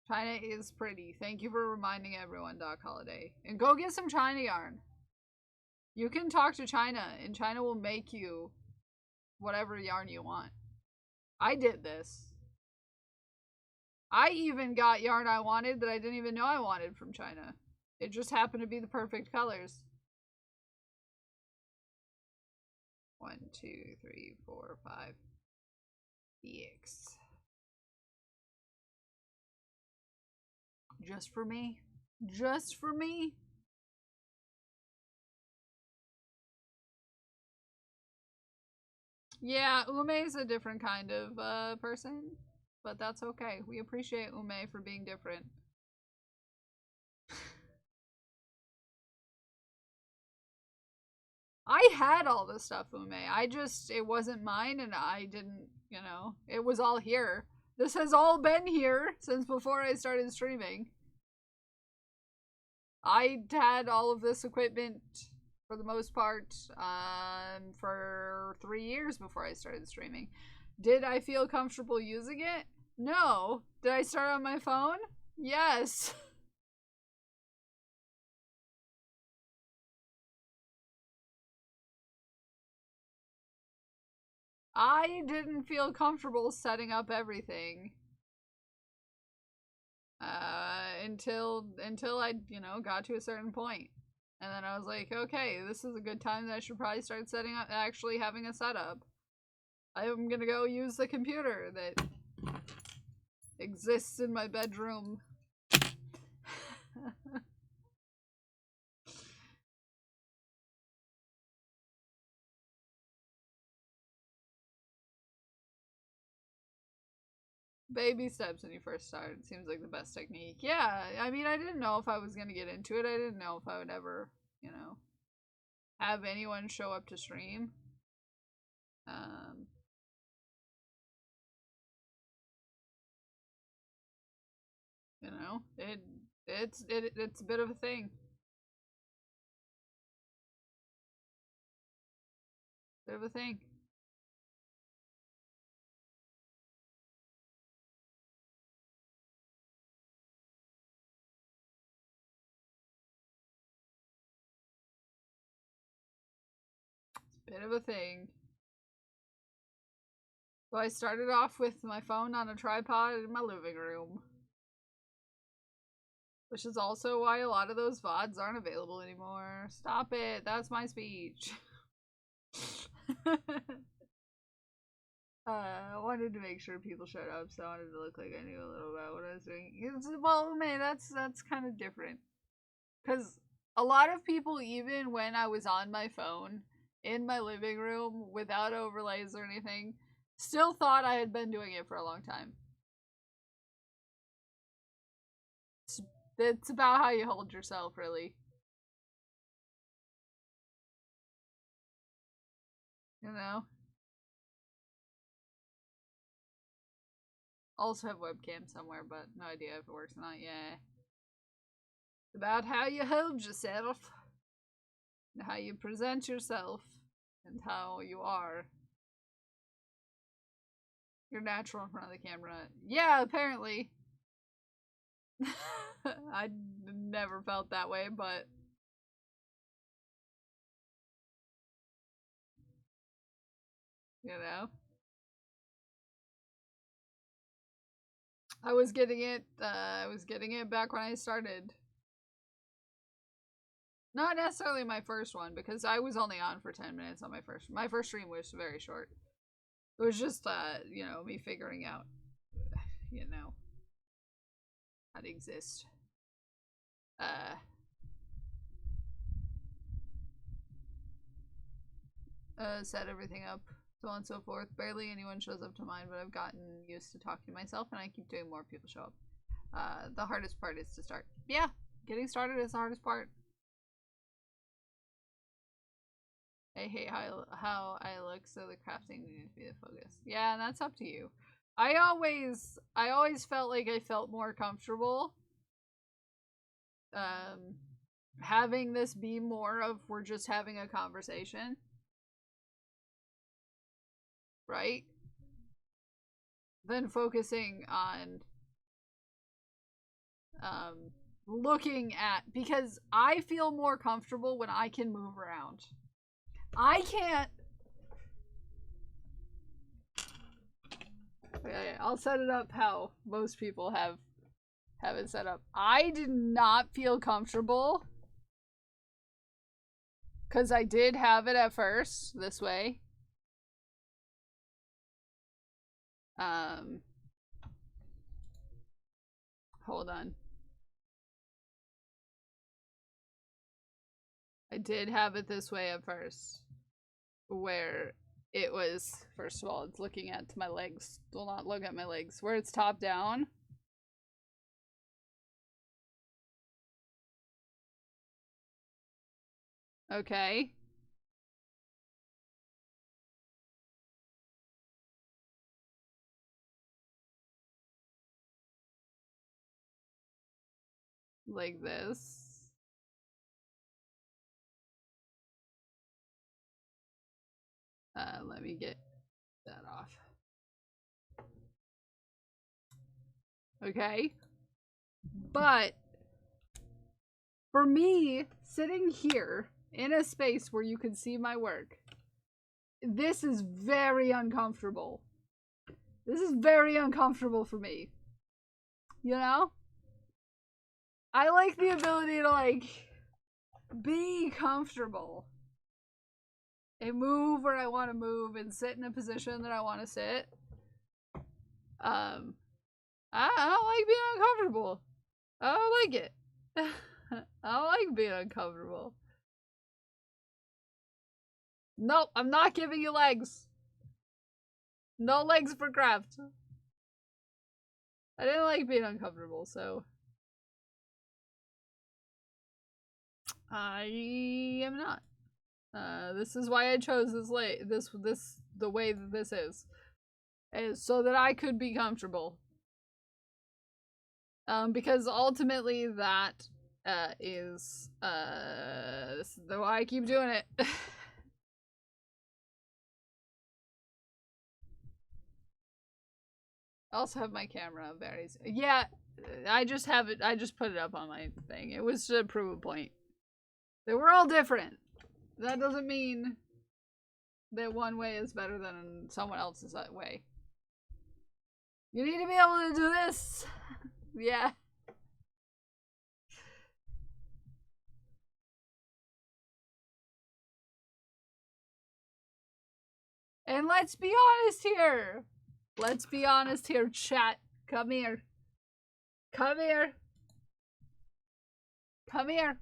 China is pretty. Thank you for reminding everyone, Doc Holiday. And go get some China yarn. You can talk to China, and China will make you whatever yarn you want. I did this. I even got yarn I wanted that I didn't even know I wanted from China. It just happened to be the perfect colors. 1, 2, 3, 4, 5. EX. Just for me. Just for me. Yeah, Ume is a different kind of person, but that's okay. We appreciate Ume for being different. I had all this stuff, Ume. It wasn't mine and I didn't, you know, it was all here. This has all been here since before I started streaming. I had all of this equipment for the most part for 3 years before I started streaming. Did I feel comfortable using it? No. Did I start on my phone? Yes. I didn't feel comfortable setting up everything until I, you know, got to a certain point. And then I was like, okay, this is a good time that I should probably start setting up, actually having a setup. I'm gonna go use the computer that exists in my bedroom. Baby steps when you first start. It seems like the best technique. Yeah, I mean, I didn't know if I was gonna get into it. I didn't know if I would ever, you know, have anyone show up to stream. You know, it's a bit of a thing. Bit of a thing. Bit of a thing. So I started off with my phone on a tripod in my living room. Which is also why a lot of those VODs aren't available anymore. Stop it. That's my speech. I wanted to make sure people showed up, so I wanted to look like I knew a little about what I was doing. Well, man, that's kind of different. Because a lot of people, even when I was on my phone, in my living room, without overlays or anything, still thought I had been doing it for a long time. It's about how you hold yourself, really. You know? Also have webcam somewhere, but no idea if it works or not. Yeah. It's about how you hold yourself. And how you present yourself. And how you are. You're natural in front of the camera. Yeah, apparently. I never felt that way, but... You know? I was getting it back when I started. Not necessarily my first one, because I was only on for 10 minutes on my first stream was very short. It was just, you know, me figuring out, you know, how to exist. set everything up, so on and so forth. Barely anyone shows up to mine, but I've gotten used to talking to myself, and I keep doing more people show up. The hardest part is to start. Yeah, getting started is the hardest part. I hate how I look, so the crafting needs to be the focus. Yeah, and that's up to you. I always felt like I felt more comfortable having this be more of we're just having a conversation. Right? Than focusing on looking at, because I feel more comfortable when I can move around. I can't. Okay, I'll set it up how most people have it set up. I did not feel comfortable because I did have it at first this way. Hold on. I did have it this way at first, where it was, first of all, it's looking at my legs. Do not look at my legs. Where it's top down. Okay. Like this. Let me get that off. Okay. But for me, sitting here in a space where you can see my work, this is very uncomfortable. This is very uncomfortable for me. You know? I like the ability to, like, be comfortable. And move where I want to move and sit in a position that I want to sit. I don't like being uncomfortable. I don't like it. I don't like being uncomfortable. Nope, I'm not giving you legs. No legs for craft. I didn't like being uncomfortable, so I am not. This is why I chose this the way that this is so that I could be comfortable. Because ultimately that is this is why I keep doing it. I also have my camera very. Yeah, I just have it. I just put it up on my thing. It was to prove a point. They were all different. That doesn't mean that one way is better than someone else's way. You need to be able to do this. Yeah. And let's be honest here. Let's be honest here, chat. Come here. Come here. Come here.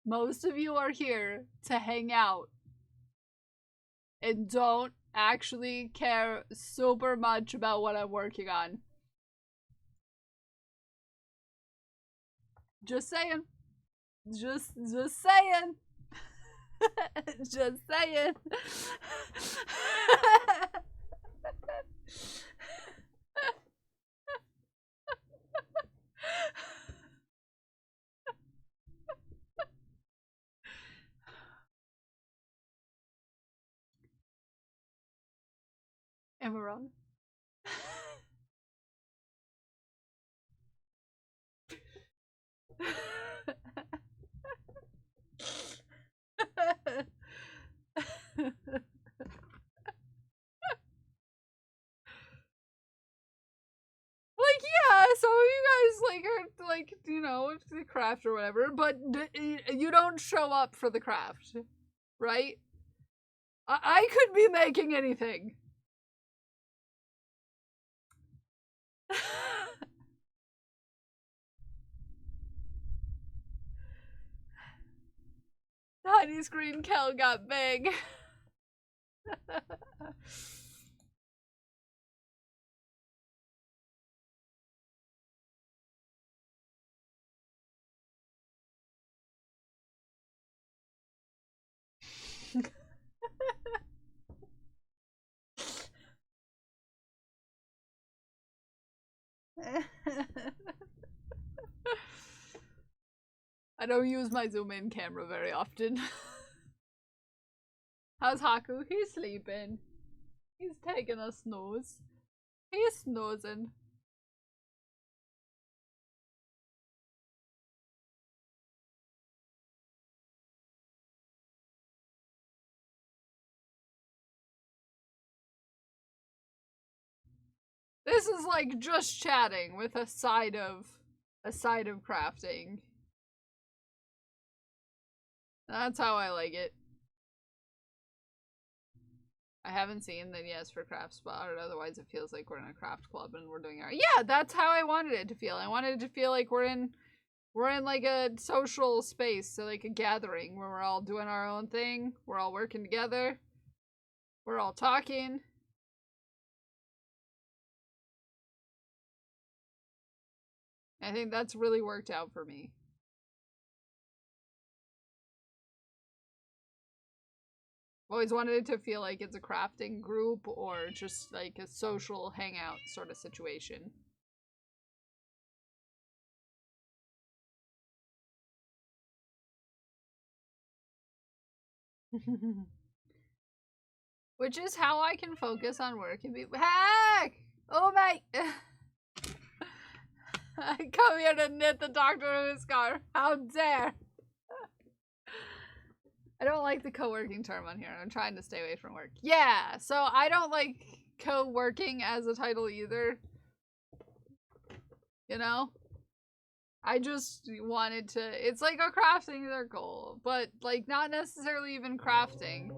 Most of you are here to hang out and don't actually care super much about what I'm working on. Just saying. Just saying. Just saying. Am I wrong? Like, yeah, some of you guys, like, are, like, you know, the craft or whatever, but you don't show up for the craft, right? I could be making anything. Tiny screen Kel got big. I don't use my zoom in camera very often. How's Haku? He's sleeping. He's taking a snooze. He's snoozing. This is like just chatting with a side of crafting. That's how I like it. I haven't seen the yes for craft spot, or otherwise it feels like we're in a craft club and we're doing our— yeah, that's how I wanted it to feel. I wanted it to feel like we're in like a social space, so like a gathering where we're all doing our own thing, we're all working together, we're all talking. I think that's really worked out for me. Always wanted it to feel like it's a crafting group or just like a social hangout sort of situation. Which is how I can focus on work and be— heck! Oh my! I come here to knit the Doctor Who scarf. How dare! I don't like the co-working term on here. I'm trying to stay away from work. Yeah, so I don't like co-working as a title either. You know? I just wanted to— it's like a crafting circle, but like not necessarily even crafting.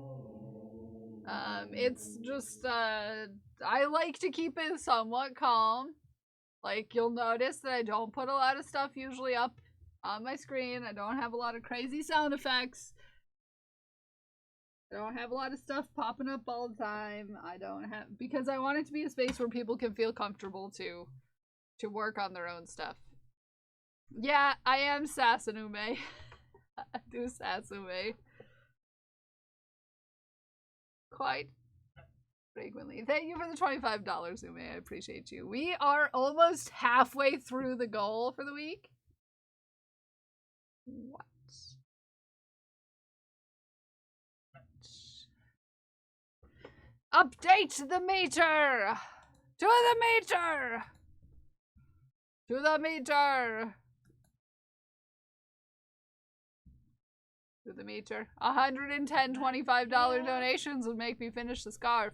It's just, I like to keep it somewhat calm. Like, you'll notice that I don't put a lot of stuff usually up on my screen. I don't have a lot of crazy sound effects. I don't have a lot of stuff popping up all the time. I don't have— because I want it to be a space where people can feel comfortable to work on their own stuff. Yeah, I am Sasunume. I do Sasume. Quite frequently. Thank you for the $25, Ume. I appreciate you. We are almost halfway through the goal for the week. What? Update the meter! To the meter! To the meter! To the meter. 110 $25 donations would make me finish the scarf.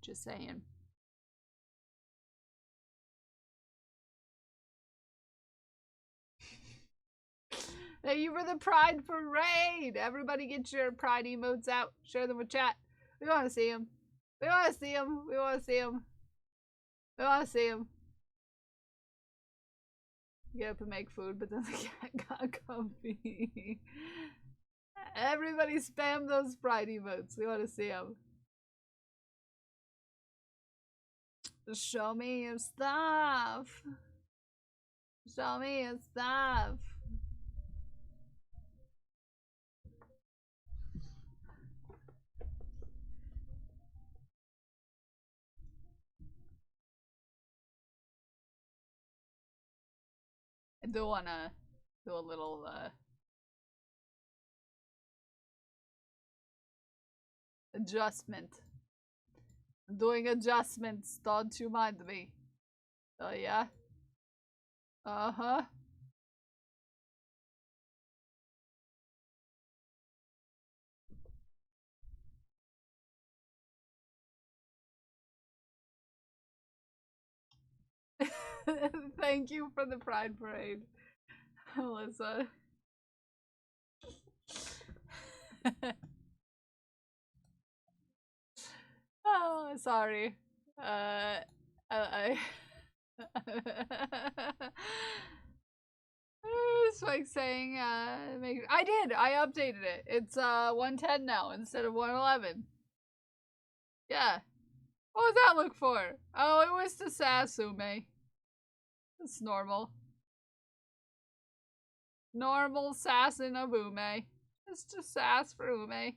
Just saying. Thank you for the Pride Parade! Everybody get your Pride emotes out. Share them with chat. We want to see them. We want to see them. We want to see them. We want to see them. Get up and make food, but then the cat got comfy. Everybody spam those Pride emotes. We want to see them. Show me your stuff. Show me your stuff. I do wanna do a little adjustment. I'm doing adjustments, don't you mind me. Oh yeah? Uh-huh. Thank you for the Pride Parade, Alyssa. Oh, sorry. I Spike saying, I did. I updated it. It's 110 now instead of 111. Yeah. What was that look for? Oh, it was to sass Ume. It's normal. Normal sassing of Ume. It's just sass for Ume.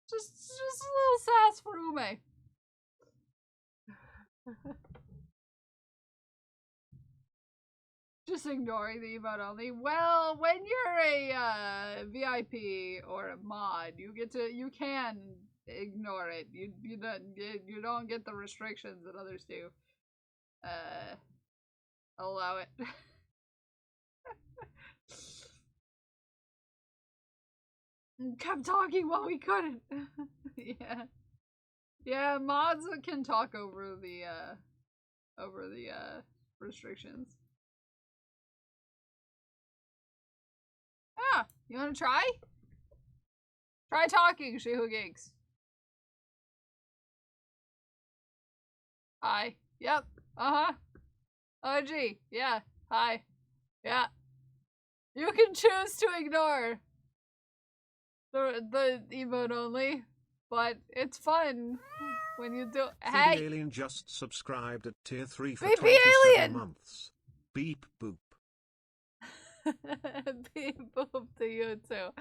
Just a little sass for Ume. Just ignoring the emote only. Well, when you're a VIP or a mod, you can ignore it. You don't get the restrictions that others do. Allow it. Kept talking while we couldn't. Yeah. Yeah, mods can talk over the restrictions. Ah, you wanna try? Try talking, she who gigs. Hi. Yep. Uh-huh. Oh, gee. Yeah. Hi. Yeah. You can choose to ignore the emote only, but it's fun when you do. Hey! The alien just subscribed at tier 3 for Baby 27 alien! months. Beep boop. Beep boop to you too.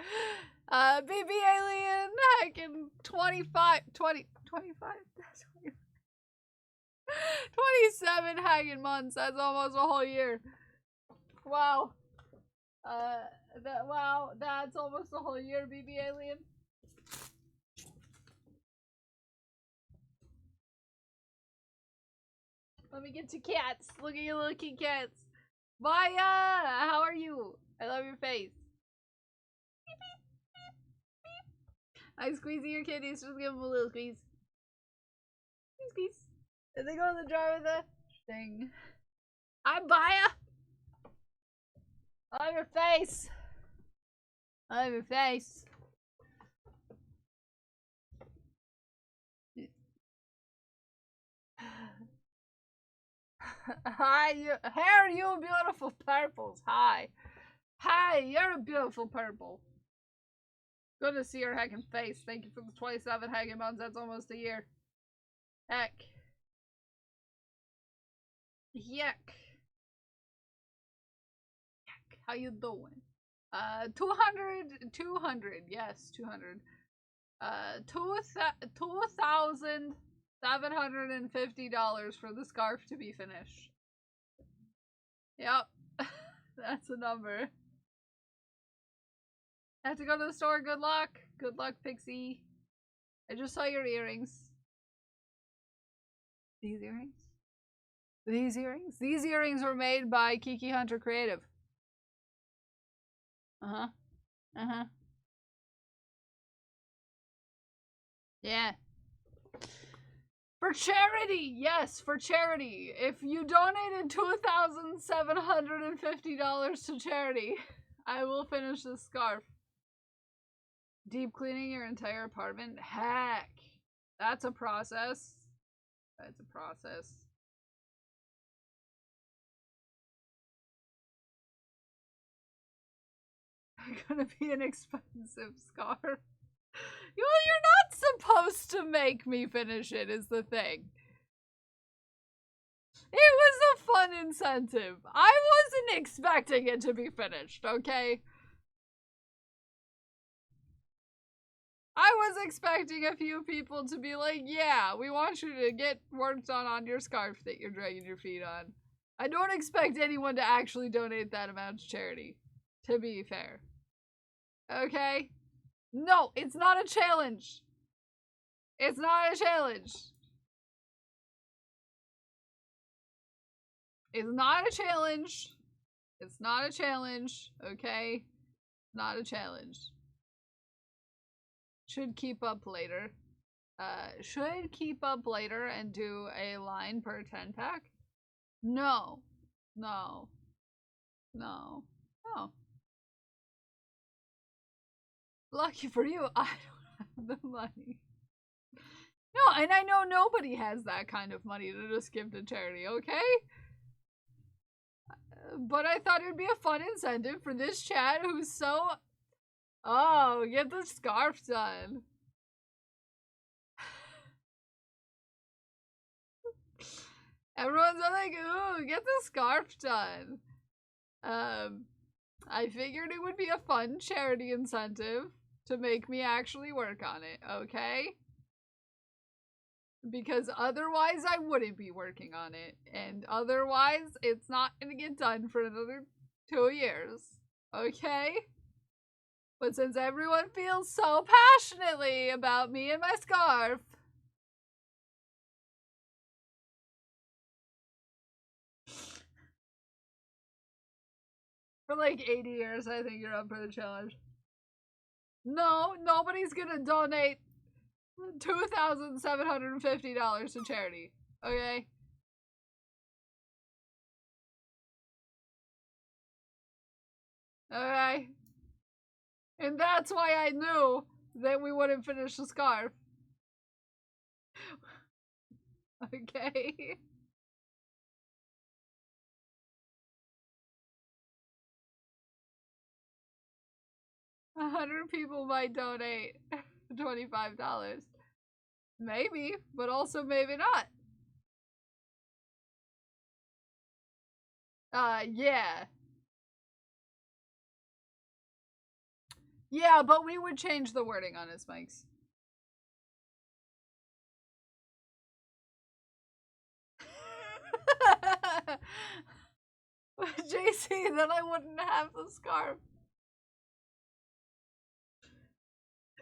BB Alien hacking 25 27 hacking months. That's almost a whole year. Wow. Wow, that's almost a whole year, BB Alien. Let me get to cats. Look at you little cute cats. Maya, how are you? I love your face. Beep, beep, beep, beep. I squeezy your kitties. Just give them a little squeeze. Squeeze. Did they go in the jar with the thing? I'm Maya. I love your face. I love your face. Hi, you beautiful purples. Hi. Hi, you're a beautiful purple. Good to see your heckin' face. Thank you for the 27 heckin' months. That's almost a year. Heck. Yuck. How you doing? 200, yes, 200. $2,750 for the scarf to be finished. Yep, that's a number. I have to go to the store. Good luck. Good luck, Pixie. I just saw your earrings. These earrings? These earrings? These earrings were made by Kiki Hunter Creative. Uh-huh. Uh-huh. Yeah. For charity! Yes, for charity. If you donated $2,750 to charity, I will finish this scarf. Deep cleaning your entire apartment? Heck. That's a process. That's a process. Gonna be an expensive scarf. Well, you're not supposed to make me finish it, is the thing. It was a fun incentive. I wasn't expecting it to be finished, okay? I was expecting a few people to be like, yeah, we want you to get work done on your scarf that you're dragging your feet on. I don't expect anyone to actually donate that amount to charity, to be fair. Okay? No, it's not a challenge. It's not a challenge. It's not a challenge. It's not a challenge, okay? Not a challenge. Should keep up later. Should keep up later and do a line per 10 pack? No. No. No. No. Lucky for you, I don't have the money. No, and I know nobody has that kind of money to just give to charity, okay? but I thought it would be a fun incentive for this chat who's so... Oh, get the scarf done. Everyone's like, ooh, get the scarf done. I figured it would be a fun charity incentive to make me actually work on it, okay? Because otherwise I wouldn't be working on it. And otherwise it's not gonna get done for another 2 years. Okay? But since everyone feels so passionately about me and my scarf, for like 80 years, I think you're up for the challenge. No, nobody's gonna donate $2,750 to charity. Okay? Okay? And that's why I knew that we wouldn't finish the scarf. Okay? 100 people might donate $25. Maybe, but also maybe not. Yeah. Yeah, but we would change the wording on his mics. JC, then I wouldn't have the scarf.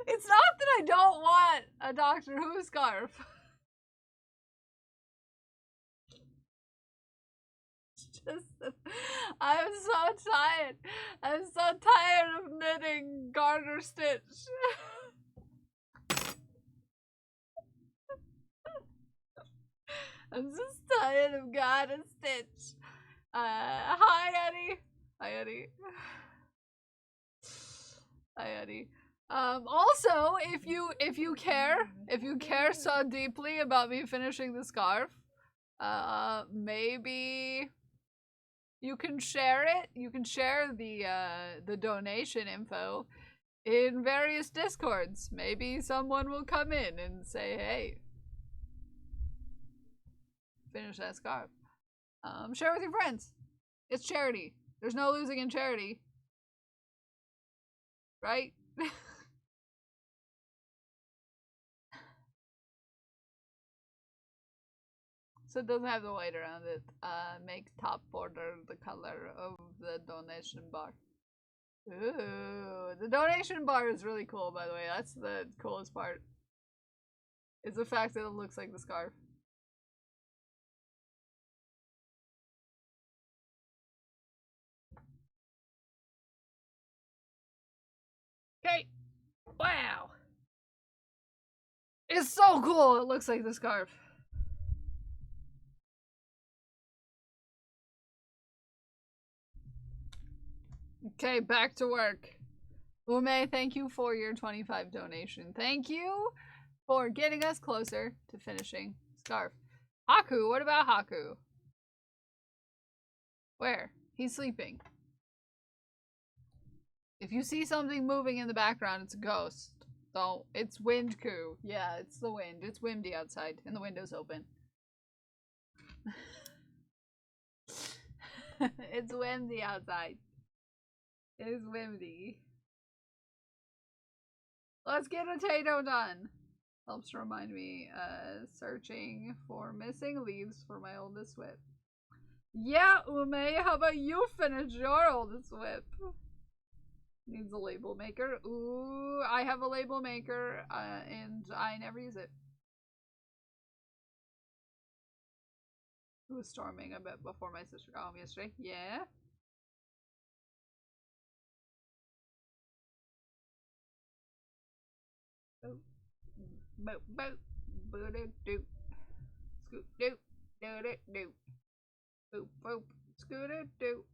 It's not that I don't want a Doctor Who scarf. It's just that I'm so tired. I'm so tired of knitting garter stitch. I'm just tired of garter stitch. Hi Eddie. Hi Eddie. Hi Eddie. Also, if you care so deeply about me finishing the scarf, maybe you can share it. You can share the donation info in various discords. Maybe someone will come in and say, "Hey, finish that scarf." Share with your friends. It's charity. There's no losing in charity, right? So it doesn't have the white around it. Make top border the color of the donation bar. Ooh, the donation bar is really cool, by the way. That's the coolest part. Is the fact that it looks like the scarf. Okay. Wow. It's so cool. It looks like the scarf. Okay, back to work. Ume, thank you for your 25 donation. Thank you for getting us closer to finishing scarf. Haku, what about Haku? Where? He's sleeping. If you see something moving in the background, it's a ghost. So, it's Windku. Yeah, it's the wind. It's windy outside, and the window's open. It's windy outside. It is windy. Let's get a Tater done. Helps remind me, searching for missing leaves for my oldest whip. Yeah, Ume, how about you finish your oldest whip? Needs a label maker. Ooh, I have a label maker, and I never use it. It was storming a bit before my sister got home yesterday. Yeah. Boop, boop, boop, boop, doop, scoop, doop, doop, doop, boop, boop, scoot, doop.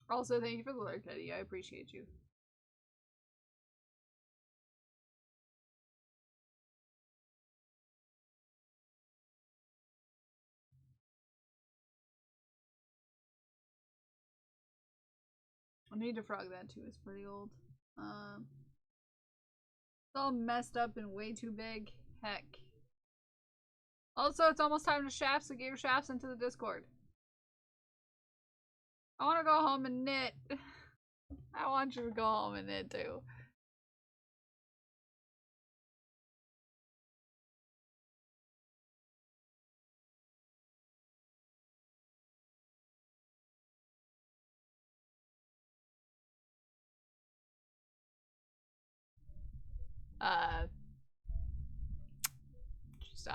Also, thank you for the lurk, Eddie. I appreciate you. I need to frog that too. It's pretty old. It's all messed up and way too big. Heck. Also, it's almost time to shafts, so get your shafts into the Discord. I want to go home and knit. I want you to go home and knit too. Just,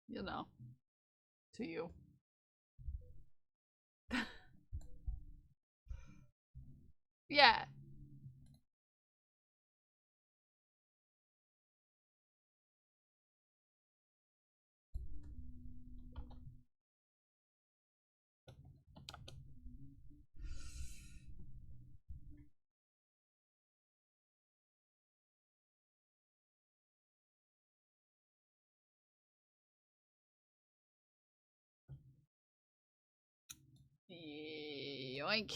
you know, to you. Yeah. Yoink.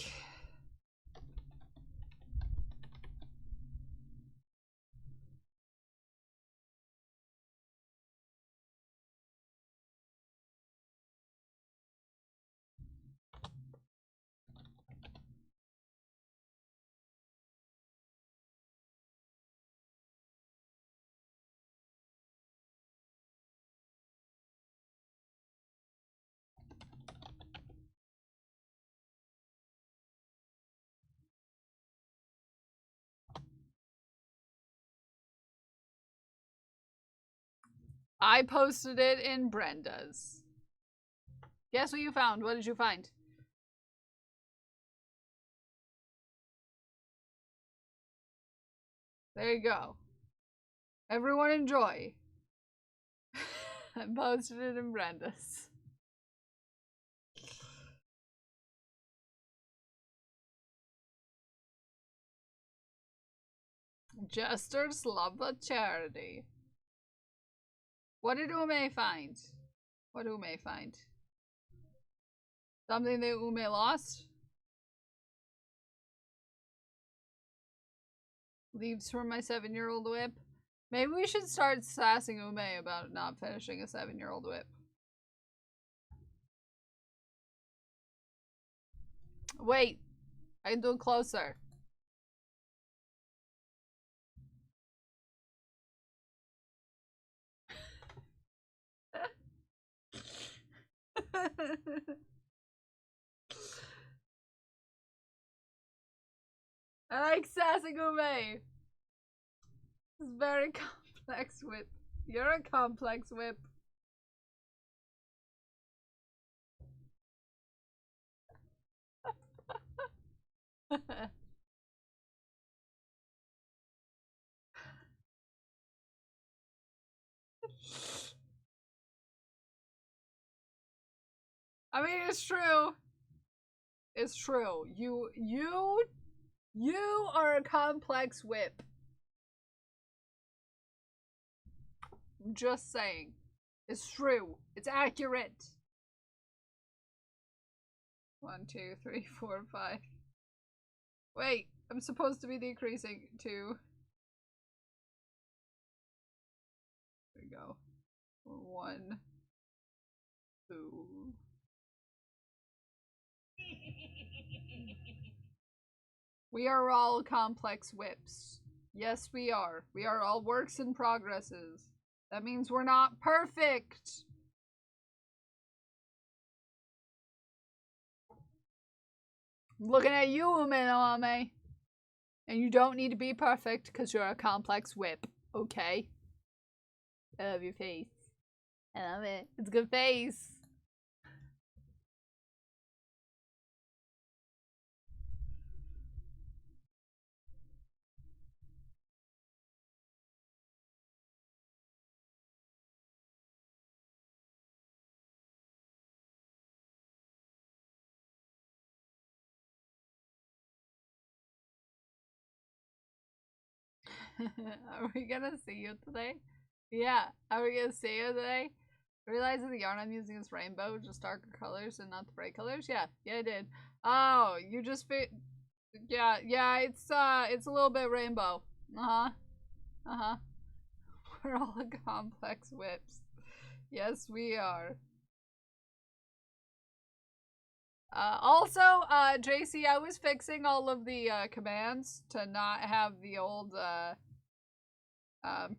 I posted it in Brenda's. Guess what you found? What did you find? There you go. Everyone enjoy. I posted it in Brenda's. Jesters love a charity. What did Ume find? What did Ume find? Something that Ume lost? Leaves for my 7-year-old whip. Maybe we should start sassing Ume about not finishing a 7-year-old whip. Wait, I can do it closer. I like sassing Ume. It's very complex whip. You're a complex whip. I mean, it's true. It's true. You are a complex whip. I'm just saying. It's true. It's accurate. 1, 2, 3, 4, 5. Wait, I'm supposed to be decreasing to. There we go. 1, 2. We are all complex whips. Yes, we are. We are all works in progresses. That means we're not perfect. I'm looking at you, Ume. And you don't need to be perfect because you're a complex whip, okay? I love your face. I love it. It's a good face. Are we gonna see you today? Yeah, are we gonna see you today? Realize that the yarn I'm using is rainbow, just darker colors and not the bright colors? Yeah, I did. Oh, you just yeah, it's a little bit rainbow. We're all complex whips. Yes, we are. Also, JC, I was fixing all of the commands to not have the old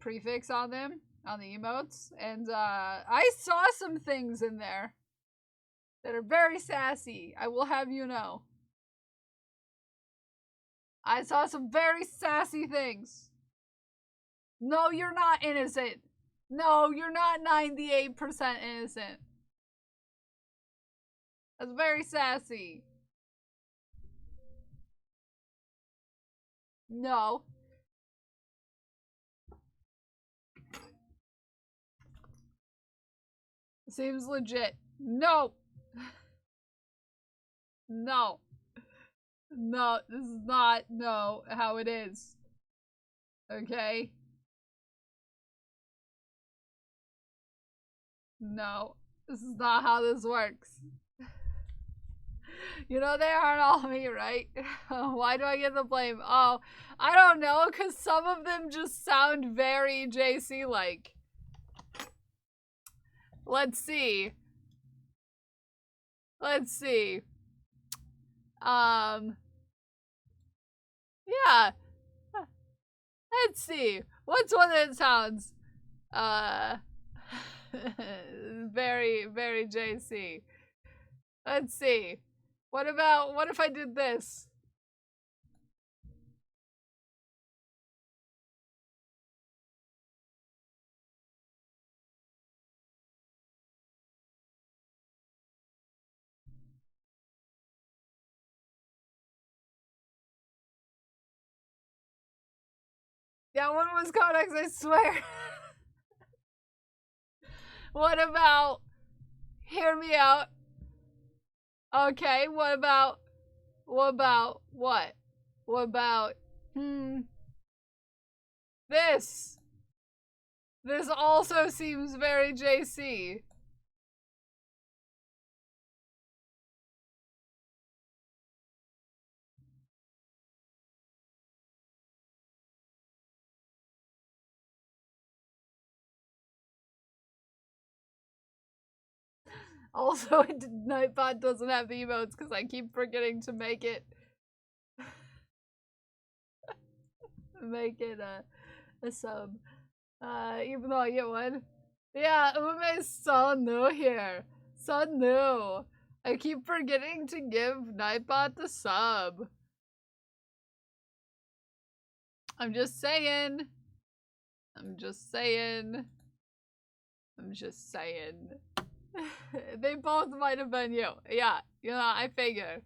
prefix on them, on the emotes, and I saw some things in there that are very sassy, I will have you know. I saw some very sassy things. No, you're not innocent. No, you're not 98% innocent. That's very sassy. No. Seems legit. No. No. No, this is not, no, how it is. Okay? No. This is not how this works. You know they aren't all me, right? Why do I get the blame? Oh, I don't know, because some of them just sound very JC-like. Let's see. Let's see. Yeah. Let's see. What's one that sounds, very, very JC? Let's see. What if I did this? Yeah, one was Codex, I swear. What about, hear me out. Okay, what about what? What about, this? This also seems very JC. Also, Nightbot doesn't have the emotes because I keep forgetting to make it a sub. Even though I get one. Yeah, Ume is so new here. So new. I keep forgetting to give Nightbot the sub. I'm just saying. I'm just saying. I'm just saying. They both might have been you. Yeah, you know, I figure.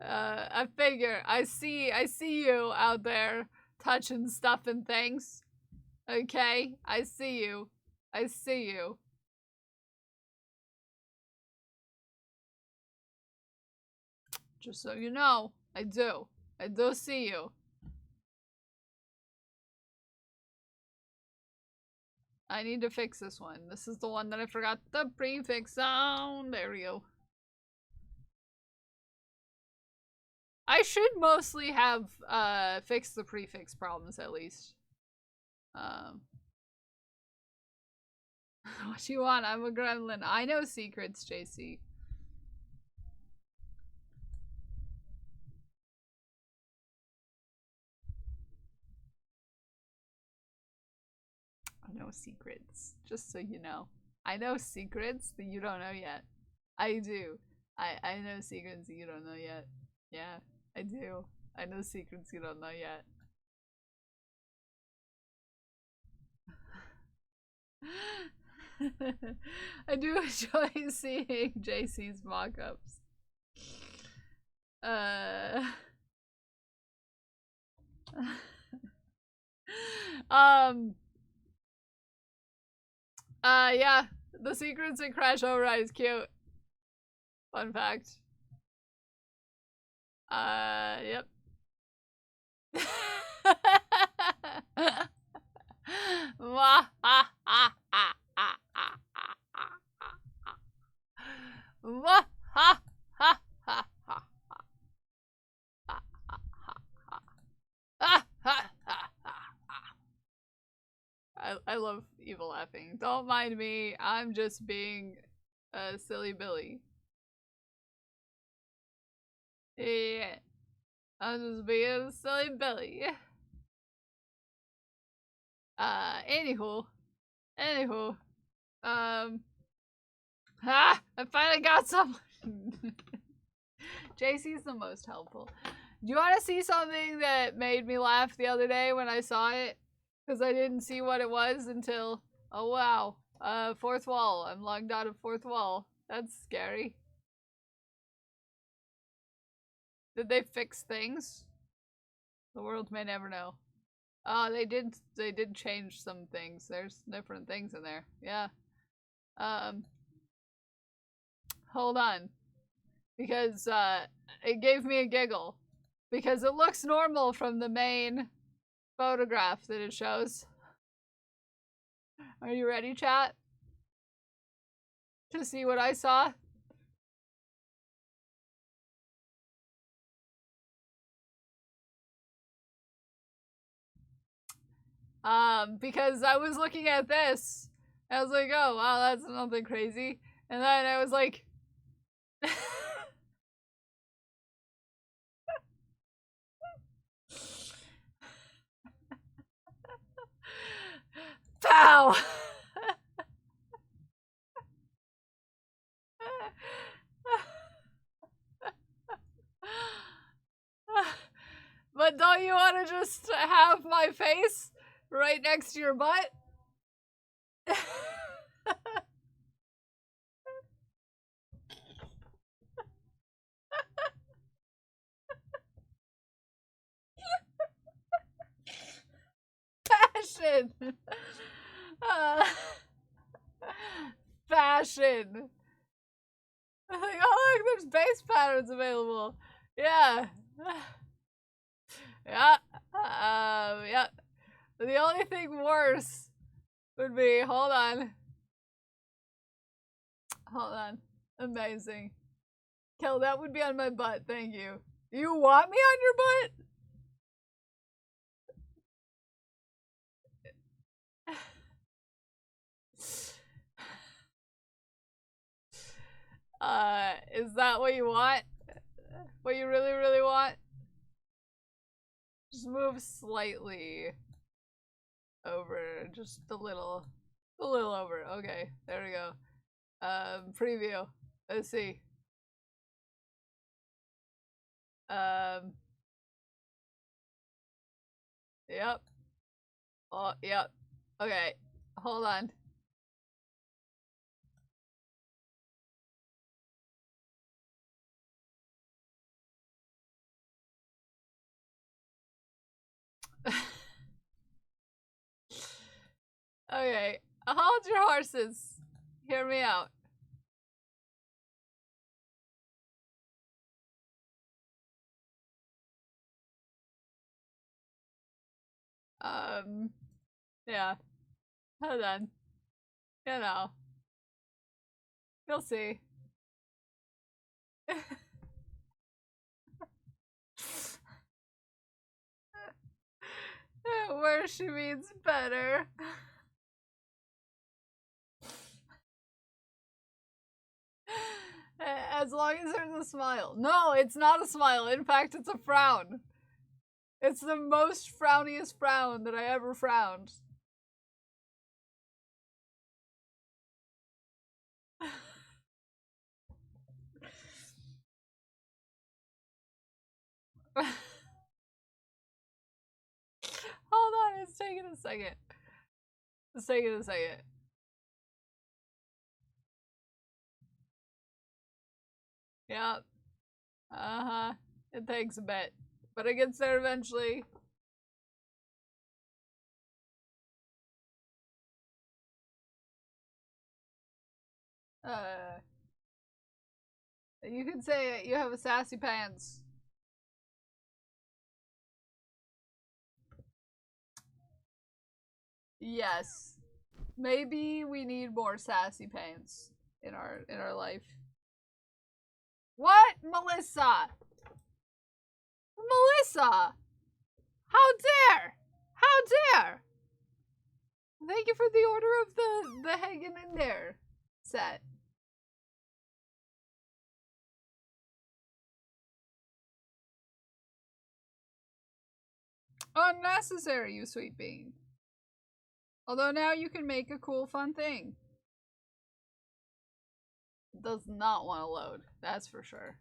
I see you out there touching stuff and things. Okay? I see you. I see you. Just so you know, I do. I do see you. I need to fix this one. This is the one that I forgot the prefix on. There we go. I should mostly have fixed the prefix problems at least. What you want? I'm a gremlin. I know secrets, JC. I know secrets, just so you know. I know secrets that you don't know yet. I do. I know secrets that you don't know yet. Yeah, I do. I know secrets you don't know yet. I do enjoy seeing JC's mock-ups. Yeah, the secrets in Crash Override is cute. Fun fact. Yep. laughing. Don't mind me. I'm just being a silly Billy. Yeah. I'm just being a silly Billy. Anywho. I finally got some. JC's the most helpful. Do you want to see something that made me laugh the other day when I saw it? Because I didn't see what it was until, oh wow, fourth wall. I'm logged out of fourth wall. That's scary. Did they fix things? The world may never know. Oh, they did change some things. There's different things in there. Yeah. Hold on. Because, it gave me a giggle. Because it looks normal from the main photograph that it shows. Are you ready, chat? To see what I saw? Because I was looking at this, I was like, oh, wow, that's nothing crazy. And then I was like, pow! But don't you want to just have my face right next to your butt? Fashion! Fashion! I'm like, oh look, there's base patterns available. Yeah. Yeah. Yeah. The only thing worse would be, hold on. Amazing. Kel, that would be on my butt, thank you. You want me on your butt? Is that what you want? What you really, really want? Just move slightly over, just a little over. Okay, there we go. Preview. Let's see. Yep. Oh, yep. Okay, hold on. Okay, hold your horses. Hear me out. Yeah. Hold on. You know. You'll see. Worse she means better. As long as there's a smile. No, it's not a smile. In fact, it's a frown. It's the most frowniest frown that I ever frowned. Hold on, it's taking a second. It's taking a second. Yep. Uh-huh. It takes a bit. But it gets there eventually. You could say you have a sassy pants. Yes. Maybe we need more sassy pants in our life. What? Melissa! Melissa! How dare! How dare! Thank you for the order of the hanging in there set. Unnecessary, you sweet bean. Although now you can make a cool, fun thing. It does not want to load, that's for sure.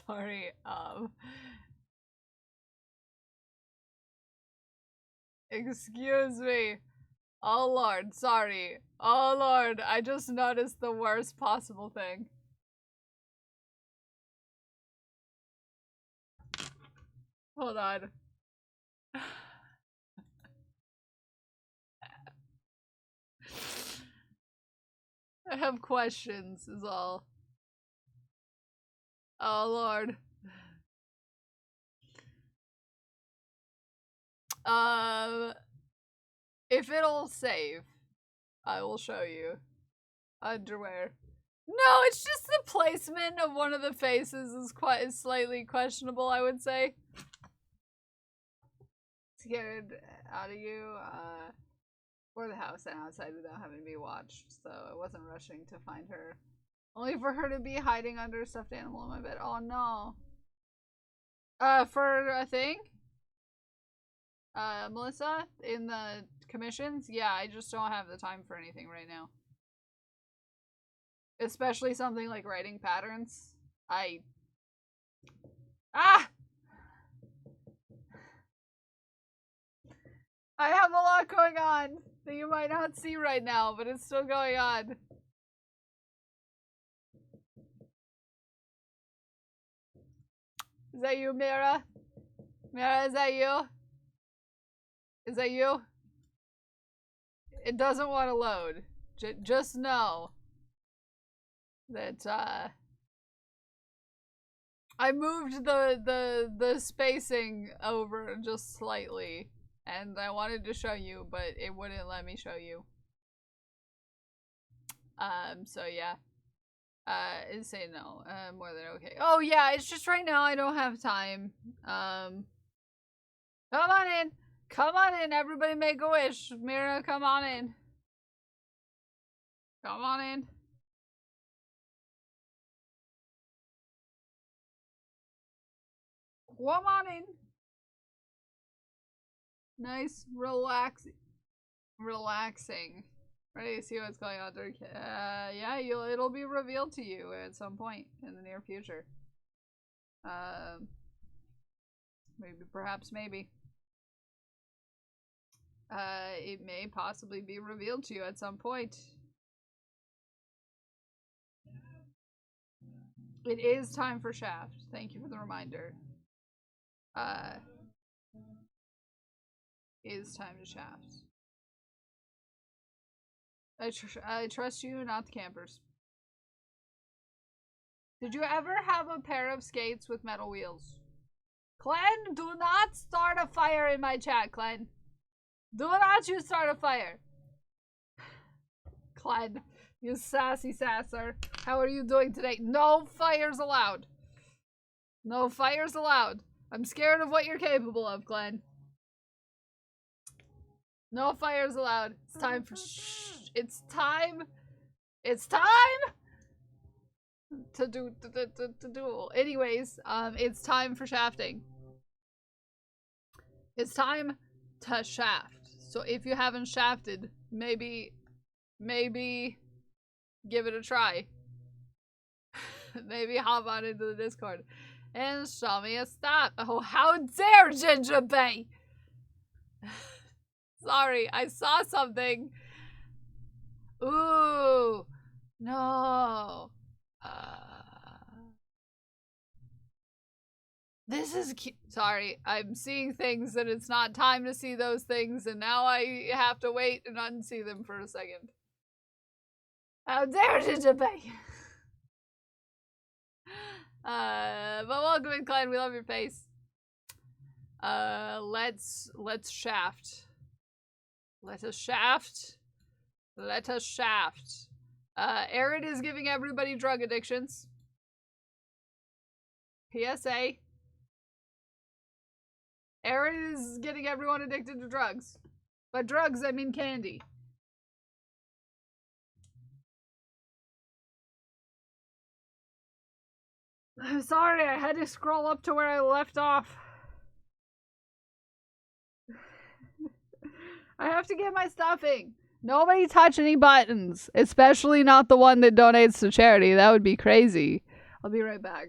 Sorry, excuse me. Oh lord, sorry. Oh lord, I just noticed the worst possible thing. Hold on. I have questions, is all. Oh lord. If it'll save, I will show you. Underwear. No, it's just the placement of one of the faces is slightly questionable, I would say. Scared out of you, for the house and outside without having to be watched, so I wasn't rushing to find her. Only for her to be hiding under a stuffed animal in my bed. Oh no. For a thing? Melissa, in the commissions? Yeah, I just don't have the time for anything right now. Especially something like writing patterns. I have a lot going on that you might not see right now, but it's still going on. Is that you, Mira? Mira, is that you? Is that you? It doesn't want to load. Just know that, I moved the spacing over just slightly, and I wanted to show you, but it wouldn't let me show you. So yeah. Say no. More than okay. Oh yeah, it's just right now I don't have time. Come on in. Come on in, everybody make a wish. Mira, come on in. Come on in. Come on in. Nice, relaxing. Ready to see what's going on during yeah, it'll be revealed to you at some point in the near future. Maybe. It may possibly be revealed to you at some point. It is time for Shaft. Thank you for the reminder. It is time to Shaft. I trust you, not the campers. Did you ever have a pair of skates with metal wheels? Glenn, do not start a fire in my chat, Glenn. Do not you start a fire. Glenn, you sassy sasser. How are you doing today? No fires allowed. No fires allowed. I'm scared of what you're capable of, Glenn. No fires allowed. It's time for It's time to duel. Anyways, it's time for shafting. It's time to shaft. So if you haven't shafted, maybe give it a try. Maybe hop on into the Discord and show me a stop. Oh, how dare Ginger Bay! Sorry, I saw something. Ooh, no. This is cute. Sorry, I'm seeing things and it's not time to see those things, and now I have to wait and unsee them for a second. How dare Ginger Bay! But welcome in, Clyde. We love your face. Let's shaft. Let us shaft. Let us shaft. Aaron is giving everybody drug addictions. PSA. Aaron is getting everyone addicted to drugs. By drugs, I mean candy. I'm sorry, I had to scroll up to where I left off. I have to get my stuffing. Nobody touch any buttons, especially not the one that donates to charity. That would be crazy. I'll be right back.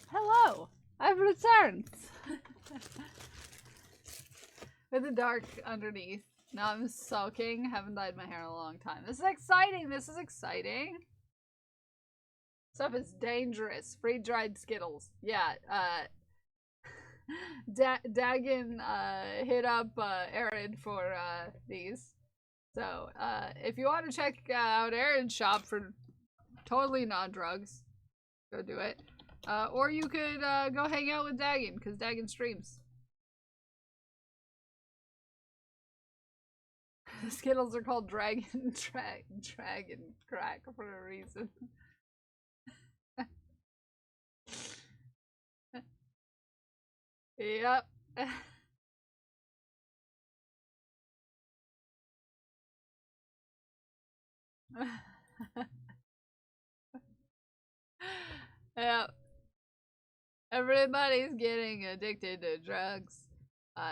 Hello, I've returned. With the dark underneath. Now I'm sulking. Haven't dyed my hair in a long time. This is exciting. This is exciting. Stuff is dangerous. Free dried Skittles. Yeah. Dagon hit up Aaron for these. So if you want to check out Aaron's shop for totally non-drugs, go do it. Or you could go hang out with Dagon, because Dagon streams. The Skittles are called Dragon Crack for a reason. Yep. Yep. Everybody's getting addicted to drugs.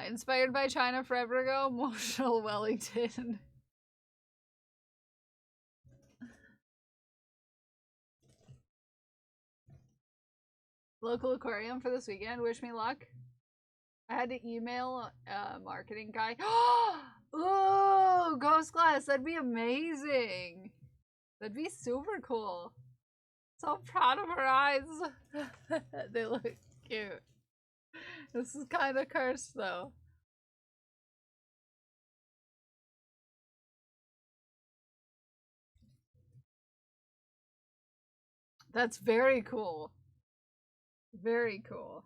Inspired by China forever ago, Marshall Wellington. Local aquarium for this weekend. Wish me luck. I had to email a marketing guy. Ooh, Ghost Glass. That'd be amazing. That'd be super cool. So proud of her eyes. They look cute. This is kind of cursed, though. That's very cool. Very cool.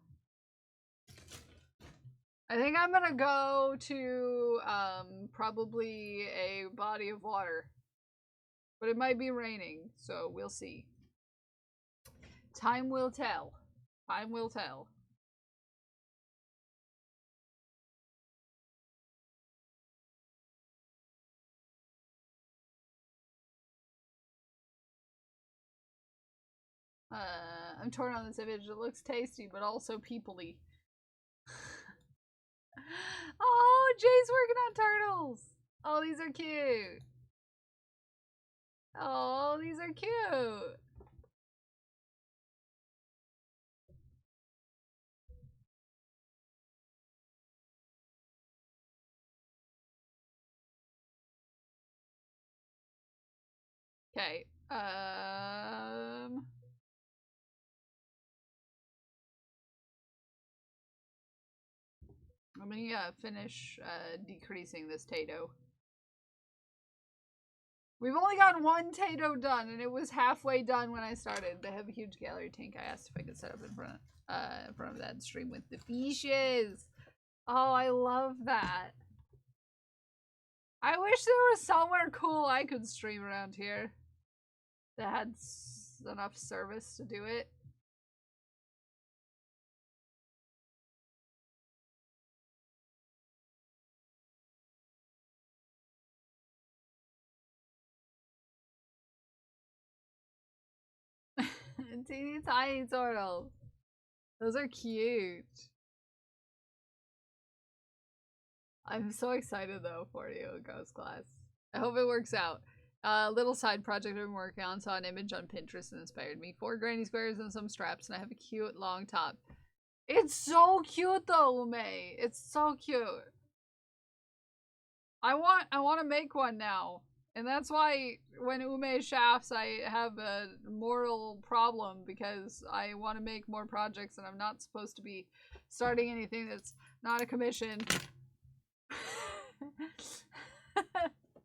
I think I'm gonna go to probably a body of water. But it might be raining, so we'll see. Time will tell. Time will tell. I'm torn on this image. It looks tasty, but also people-y. Oh, Jay's working on turtles. Oh, these are cute. Oh, these are cute. Okay. Let me finish decreasing this Tato. We've only got one Tato done, and it was halfway done when I started. They have a huge gallery tank. I asked if I could set up in front of that and stream with the fishes. Oh, I love that. I wish there was somewhere cool I could stream around here that had enough service to do it. Teeny tiny turtles. Those are cute. I'm so excited though for you, Ghost Class. I hope it works out. Little side project I've been working on. Saw an image on Pinterest and inspired me. 4 granny squares and some straps, and I have a cute long top. It's so cute though, Ume. It's so cute. I want to make one now And that's why when Ume shafts, I have a moral problem because I want to make more projects and I'm not supposed to be starting anything that's not a commission.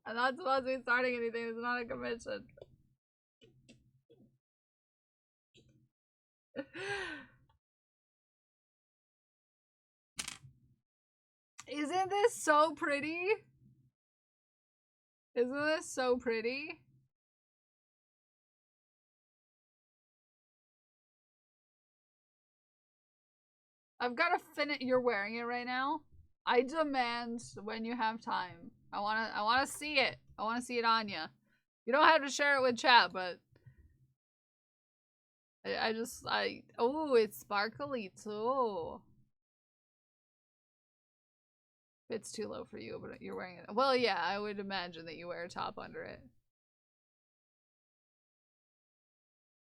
I'm not supposed to be starting anything that's not a commission. Isn't this so pretty? Isn't this so pretty? I've got to finish. You're wearing it right now? I demand when you have time. I wanna see it. I wanna see it on you. You don't have to share it with chat, but oh, it's sparkly too. It's too low for you, but you're wearing it. Well, yeah, I would imagine that you wear a top under it.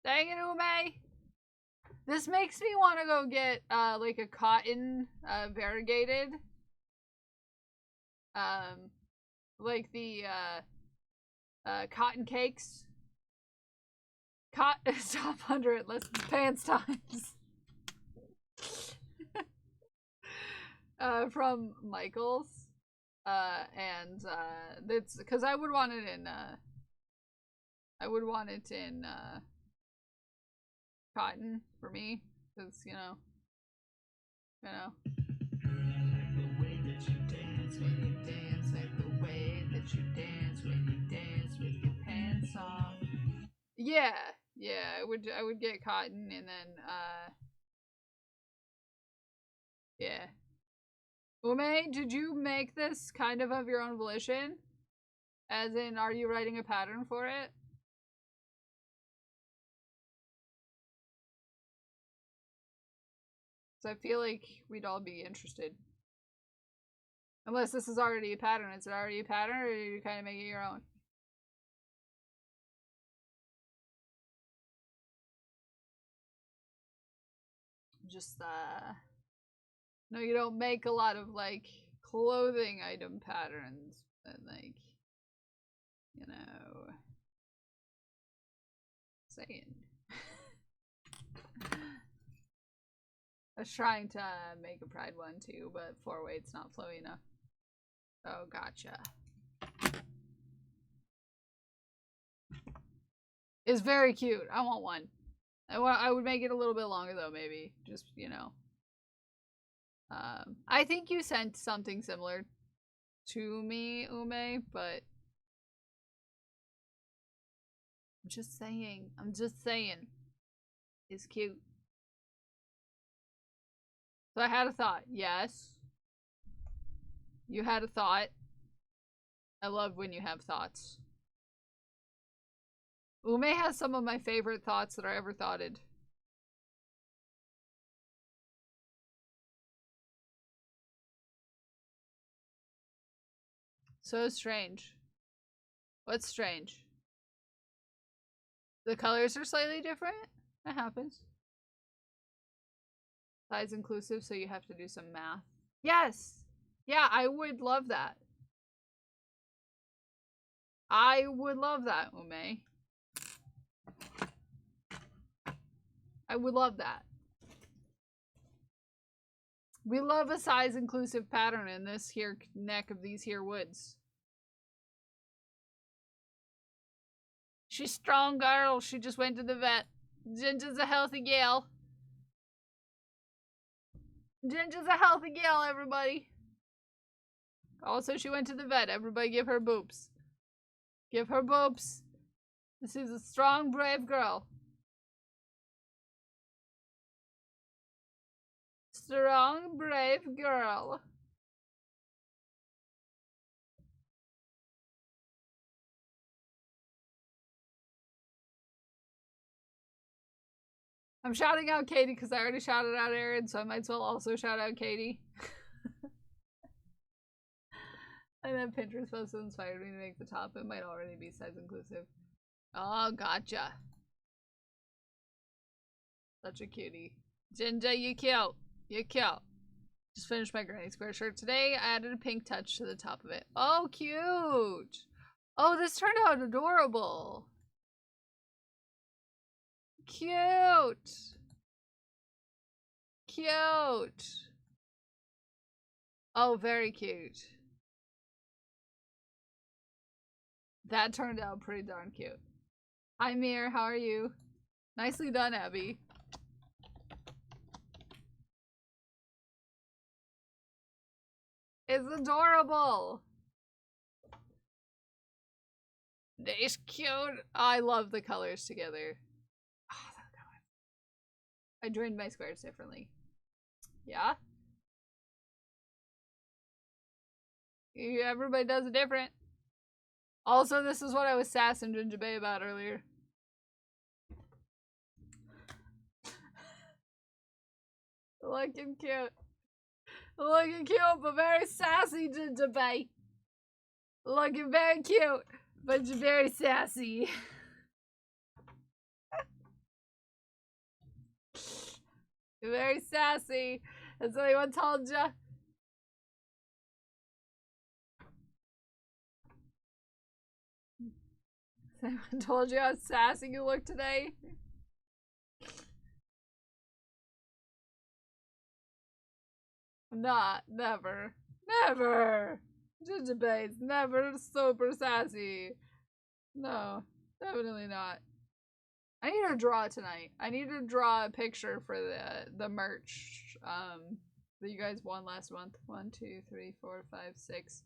Dang it, Ume! This makes me want to go get, like a cotton, variegated. Like the, cotton cakes. Top under it, let's pants times. From Michaels. And, that's, cause I would want it in, cotton for me, cause, you know. Like the way that you dance when you dance, like the way that you dance when you dance with your pants off. Yeah, I would get cotton and then, yeah. Ume, did you make this kind of your own volition? As in, are you writing a pattern for it? So I feel like we'd all be interested. Unless this is already a pattern. Is it already a pattern, or do you kind of make it your own? Just, no, you don't make a lot of, like, clothing item patterns. And, like, you know. Saying. I was trying to make a pride one too, but 4-weight's not flowy enough. Oh, gotcha. It's very cute. I want one. I would make it a little bit longer though, maybe. Just, you know. I think you sent something similar to me, Ume, but I'm just saying. It's cute. So I had a thought. Yes. You had a thought. I love when you have thoughts. Ume has some of my favorite thoughts that I ever thoughted. So strange. What's strange? The colors are slightly different? That happens. Size inclusive, so you have to do some math. Yes! Yeah, I would love that. I would love that, Ume. I would love that. We love a size inclusive pattern in this here neck of these here woods. She's strong girl. She just went to the vet. Ginger's a healthy gal. Ginger's a healthy gal, everybody. Also, she went to the vet. Everybody give her boobs. Give her boobs. This is a strong, brave girl. Strong, brave girl. I'm shouting out Katie because I already shouted out Aaron, so I might as well also shout out Katie. And then Pinterest post inspired me to make the top. It might already be size inclusive. Oh, gotcha. Such a cutie. Ginger, you cute. You cute. Just finished my granny square shirt today. I added a pink touch to the top of it. Oh, cute. Oh, this turned out adorable. Cute. Cute. Oh, very cute. That turned out pretty darn cute. Hi, Mir. How are you? Nicely done, Abby. It's adorable. It's cute. Oh, I love the colors together. Oh, I joined my squares differently. Yeah? Everybody does it different. Also, this is what I was sassing Ginger Bay about earlier. Looking cute. Looking cute, but very sassy, Ginger Bay. Looking very cute, but very sassy. Very sassy. Has anyone told ya? Has anyone told you how sassy you look today? Not, never. Never! Ginger Bay's never super sassy. No, definitely not. I need to draw tonight. I need to draw a picture for the merch that you guys won last month. 1, 2, 3, 4, 5, 6,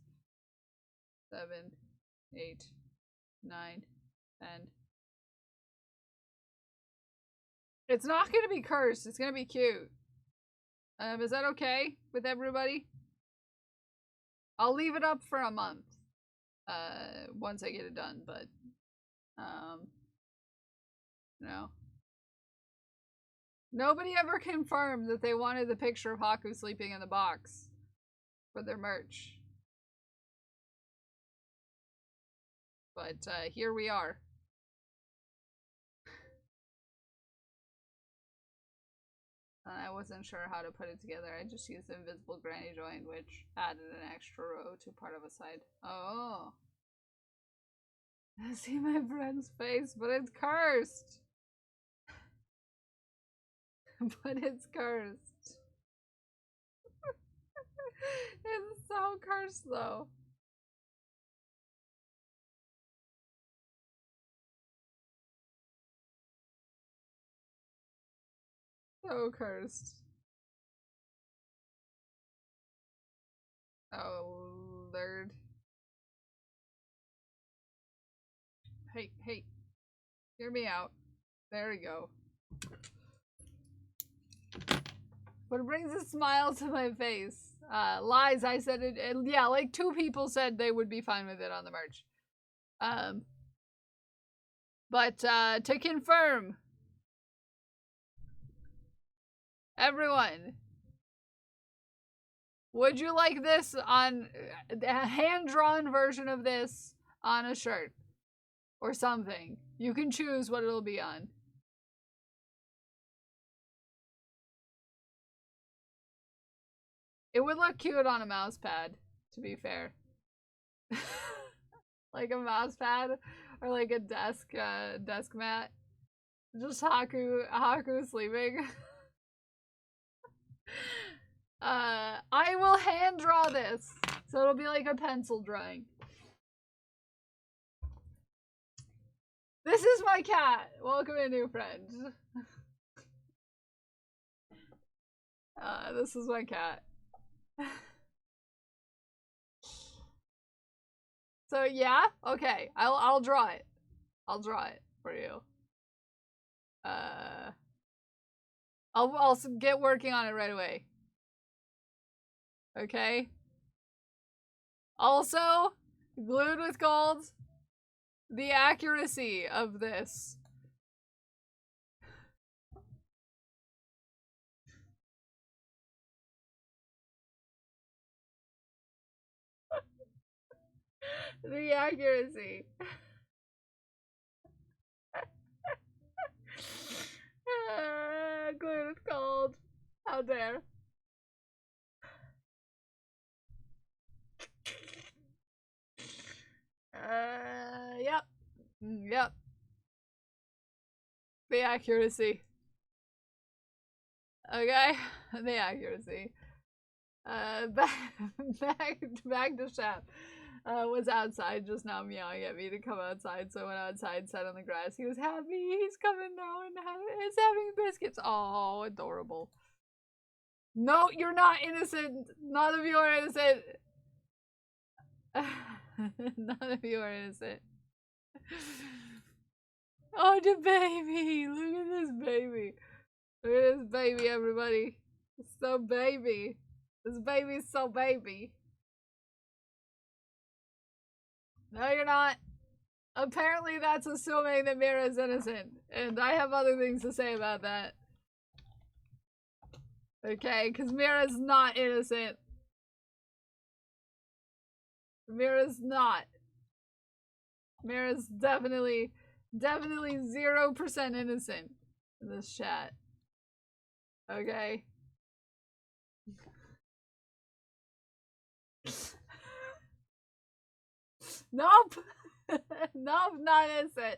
7, 8, 9, 10. It's not gonna be cursed. It's gonna be cute. Is that okay with everybody? I'll leave it up for a month. Once I get it done, but no. Nobody ever confirmed that they wanted the picture of Haku sleeping in the box for their merch. But here we are. I wasn't sure how to put it together. I just used the invisible granny joint, which added an extra row to part of a side. Oh. I see my friend's face, but it's cursed. But it's cursed. It's so cursed, though. So cursed. Oh, Lord. Hey, hey. Hear me out. There we go. But it brings a smile to my face. Lies, I said it, yeah, like 2 people said they would be fine with it on the merch. But to confirm, everyone, would you like this on a hand-drawn version of this on a shirt or something? You can choose what it'll be on. It would look cute on a mouse pad, to be fair. Like a mouse pad or like a desk mat. Just Haku sleeping. I will hand draw this. So it'll be like a pencil drawing. This is my cat. Welcome a new friend. This is my cat. So yeah, okay. I'll draw it. I'll draw it for you. I'll get working on it right away. Okay. Also, glued with gold, the accuracy of this. The accuracy. Glued with gold. How dare. Yep. The accuracy. Okay? The accuracy. Back to Shap. Was outside just now meowing at me to come outside, so I went outside, sat on the grass. He was happy. He's coming now and is having biscuits. Oh, adorable. No, you're not innocent. None of you are innocent. None of you are innocent. Oh, the baby. Look at this baby. Look at this baby, everybody. It's so baby. This baby's so baby. No, you're not. Apparently that's assuming that Mira is innocent. And I have other things to say about that. Okay, because Mira's not innocent. Mira's not. Mira's definitely 0% innocent in this chat. Okay. Nope! Nope, not innocent.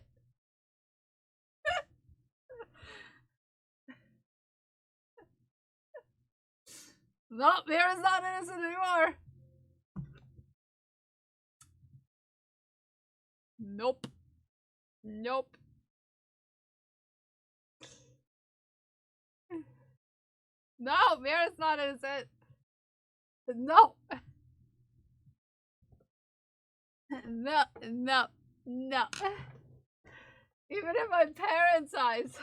Nope, Mira's not innocent anymore. Nope. Nope. No, Mira's not innocent. No. No, no, no. Even in my parents' eyes.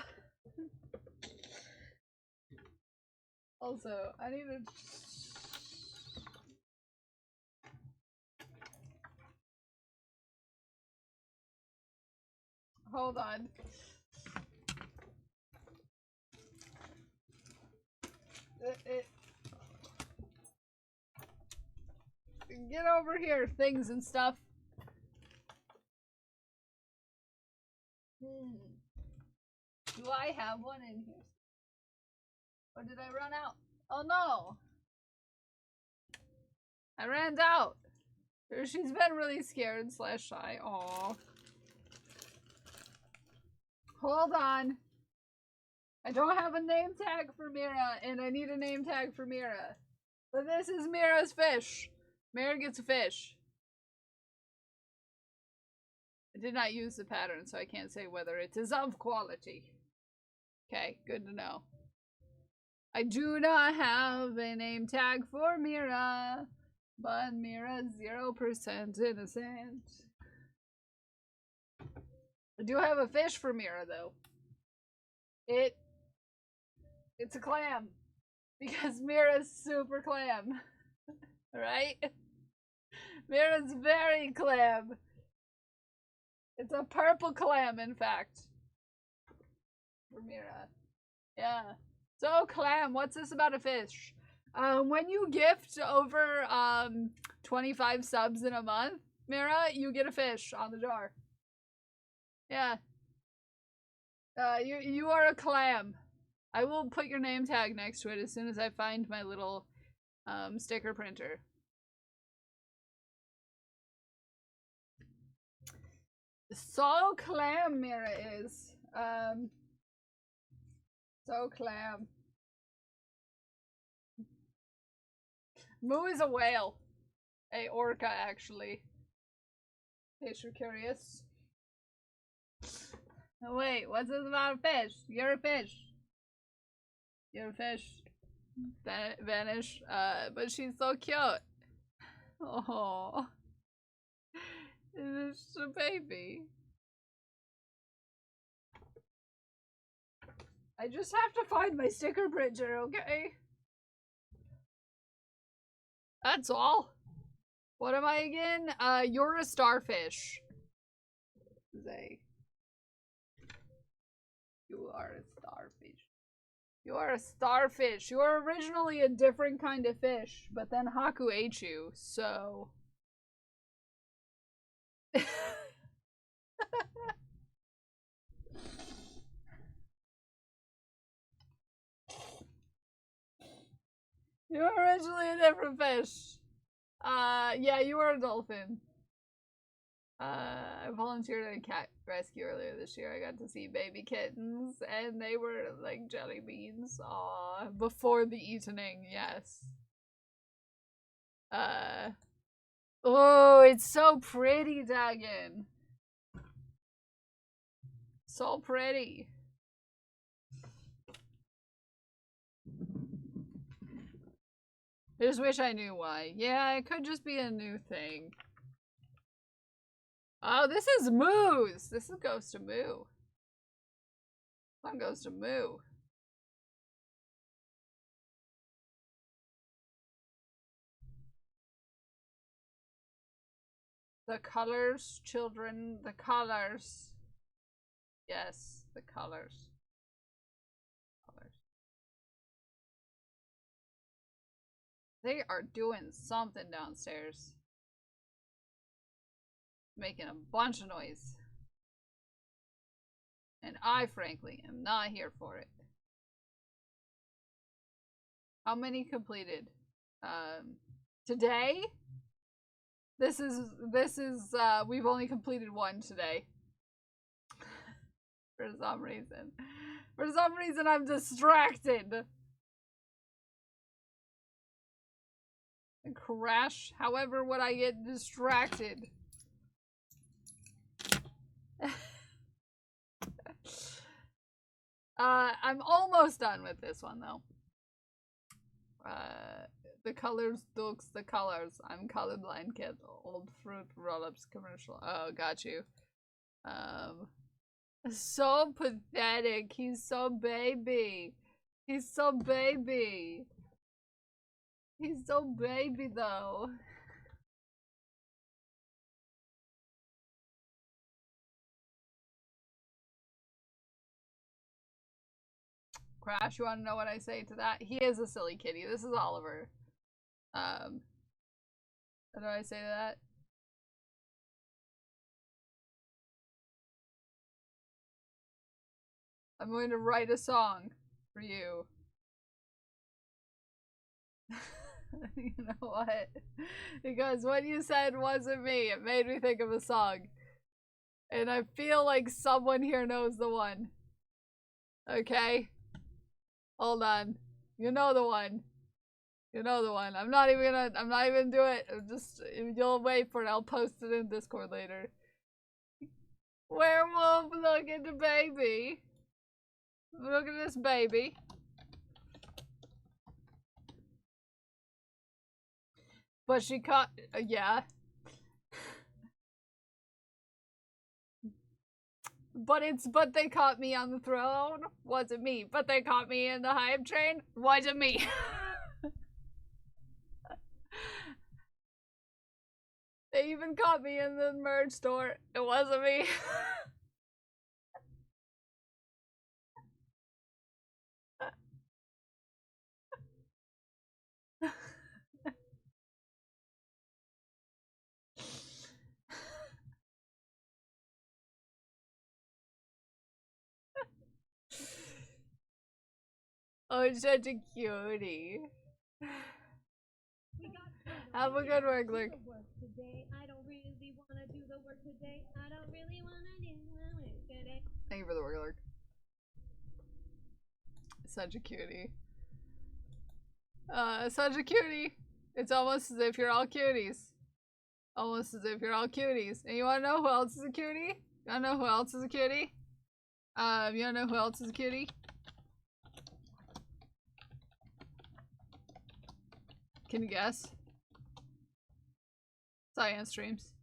Also, I need to... Hold on. Get over here, things and stuff. Do I have one in here? Or did I run out? Oh no! I ran out. She's been really scared / shy. Aww. Hold on. I don't have a name tag for Mira, and I need a name tag for Mira. But this is Mira's fish. Mira gets a fish. I did not use the pattern, so I can't say whether it is of quality. Okay, good to know. I do not have a name tag for Mira, but Mira's 0% innocent. I do have a fish for Mira, though. It's a clam. Because Mira's super clam. Right? Mira's very clam. It's a purple clam, in fact. For Mira. Yeah. So, clam, what's this about a fish? When you gift over 25 subs in a month, Mira, you get a fish on the jar. Yeah. You are a clam. I will put your name tag next to it as soon as I find my little sticker printer. So clam Mira is. So clam. Moo is a whale. A orca, actually. In case you're curious. Oh, wait, what's this about a fish? You're a fish. You're a fish. Vanish. But she's so cute. Oh. It's a baby. I just have to find my sticker printer, okay? That's all. What am I again? You're a starfish. Zay. You are a starfish. You are a starfish. You were originally a different kind of fish, but then Haku ate you, so... You were originally a different fish. Yeah, you were a dolphin. I volunteered at a cat rescue earlier this year. I got to see baby kittens, and they were like jelly beans. Aw, before the eating, yes. Oh, it's so pretty, Dagon. So pretty. I just wish I knew why. Yeah, it could just be a new thing. Oh, this is Moo's. This goes to Moo. One goes to Moo. The colors, children, the colors. Yes, the colors. Colors. They are doing something downstairs. Making a bunch of noise. And I, frankly, am not here for it. How many completed? Today? This is, we've only completed one today. For some reason. For some reason, I'm distracted. And crash. However, would I get distracted? I'm almost done with this one, though. The colors, looks, the colors. I'm colorblind, kid. Old fruit roll-ups commercial. Oh, got you. So pathetic. He's so baby. He's so baby. He's so baby, though. Crash, you want to know what I say to that? He is a silly kitty. This is Oliver. What do I say to that? I'm going to write a song for you. You know what? Because what you said wasn't me. It made me think of a song. And I feel like someone here knows the one. Okay? Hold on. You know the one. You know the one. I'm not even gonna do it. You'll wait for it. I'll post it in Discord later. Werewolf, look at the baby. Look at this baby. But she caught, yeah. But they caught me on the throne. Wasn't me. But they caught me in the hype train. Wasn't me. They even caught me in the merch store. It wasn't me. Oh, such a cutie. Have a good work, Luke. Thank you for the work, Luke. Such a cutie. Such a cutie. It's almost as if you're all cuties. Almost as if you're all cuties. And you wanna know who else is a cutie? You wanna know who else is a cutie? You wanna know who else is a cutie? Can you guess? Science streams.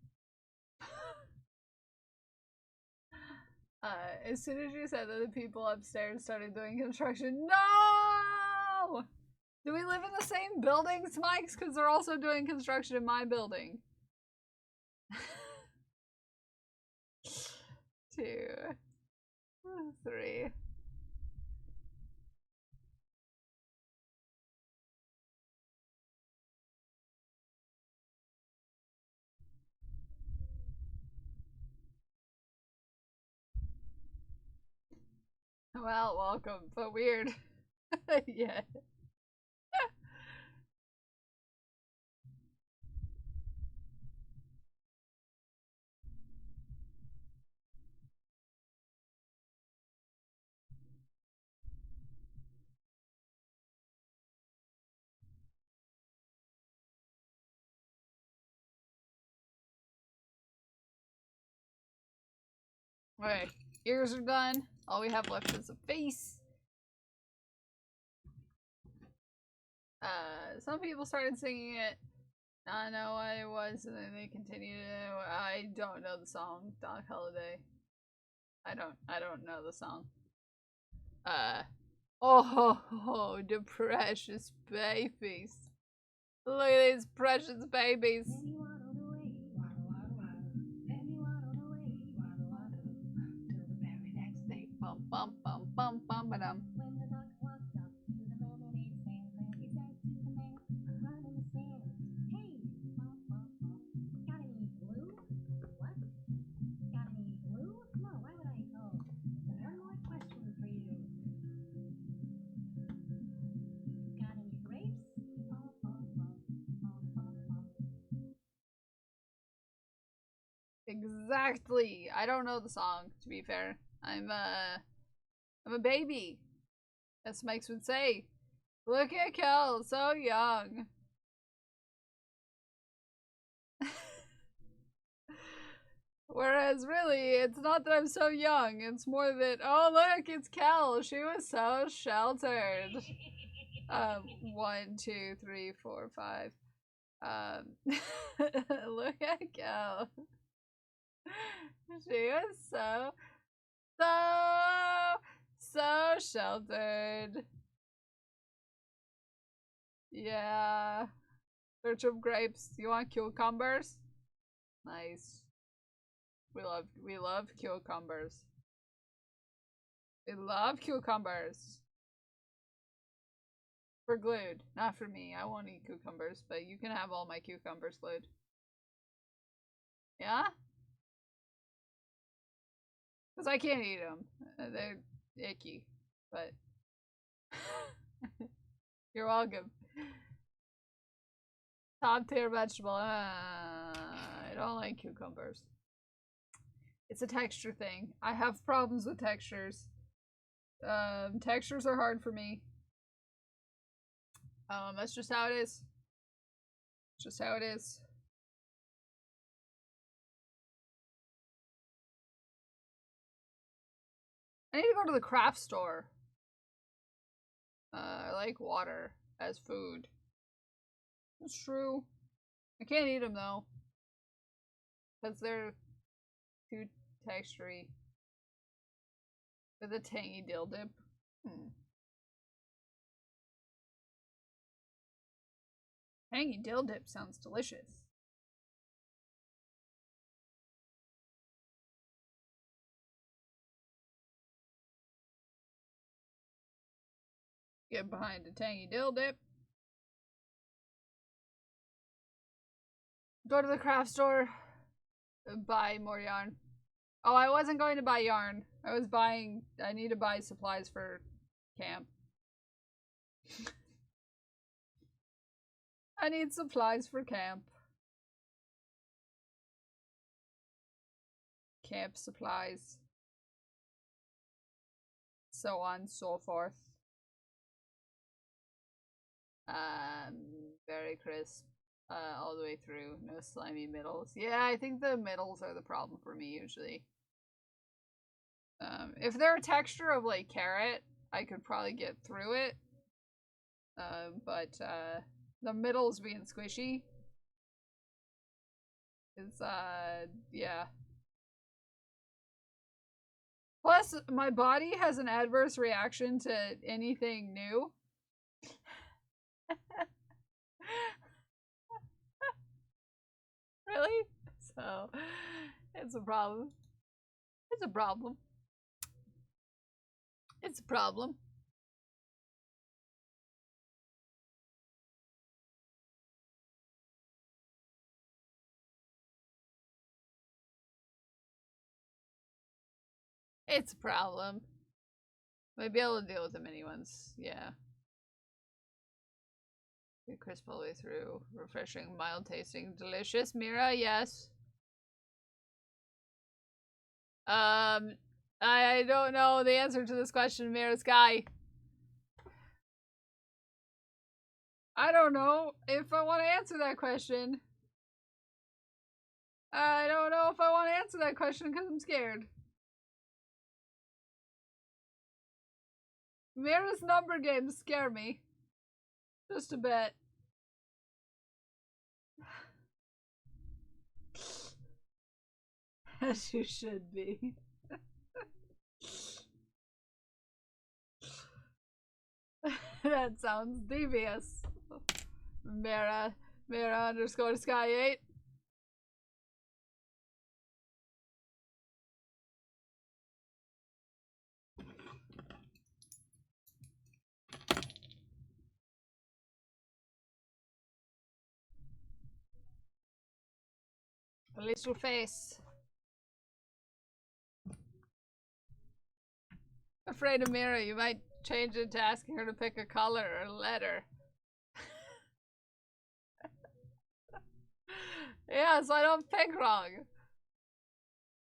As soon as you said that the people upstairs started doing construction, no! Do we live in the same buildings, Mikes? Because they're also doing construction in my building. 2, 3. Well, welcome, but weird. Yeah. Alright, ears are done. All we have left is a face. Some people started singing it. I know what it was, and then they continued. I don't know the song. Doc Holiday. I don't know the song. Oh, the precious babies. Look at these precious babies. Bum bum bum bum bum ba-dum. Exactly. I don't know the song, to be fair. I'm a baby, as Mike's would say. Look at Kel, so young. Whereas really, it's not that I'm so young, it's more that, oh look, it's Kel, she was so sheltered. 1, 2, 3, 4, 5. Look at Kel. She was so sheltered. Yeah. Search of grapes. You want cucumbers? Nice. We love cucumbers. We love cucumbers. For glued, not for me. I won't eat cucumbers, but you can have all my cucumbers glued. Yeah? Because I can't eat them. They're icky. But you're welcome. Top tier vegetable. I don't like cucumbers. It's a texture thing. I have problems with textures. Textures are hard for me. That's just how it is. Just how it is. I need to go to the craft store. I like water as food. That's true. I can't eat them though. Because they're too textury. With a tangy dill dip. Tangy dill dip sounds delicious. Get behind a tangy dill dip. Go to the craft store. Buy more yarn. Oh, I wasn't going to buy yarn. I need to buy supplies for camp. I need supplies for camp. Camp supplies. So on, so forth. Very crisp. All the way through. No slimy middles. Yeah, I think the middles are the problem for me usually. If they're a texture of like carrot, I could probably get through it. But the middles being squishy is yeah. Plus, my body has an adverse reaction to anything new. Really? So, it's a problem. It's a problem. It's a problem. It's a problem. Might be able to deal with the mini ones, yeah. Good crisp all the way through. Refreshing, mild tasting, delicious. Mira, yes. I don't know the answer to this question, Mira Sky. I don't know if I want to answer that question. I don't know if I want to answer that question because I'm scared. Mira's number games scare me. Just a bit. As you should be. That sounds devious. Mira underscore Sky 8. Release your face. Afraid of Mira, you might change it to asking her to pick a color or a letter. Yeah, so I don't pick wrong.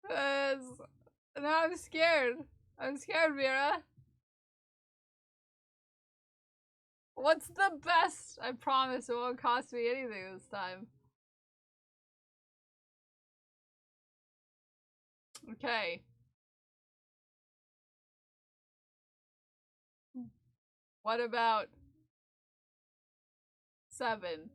Now I'm scared. I'm scared, Mira. What's the best? I promise it won't cost me anything this time. Okay. What about 7?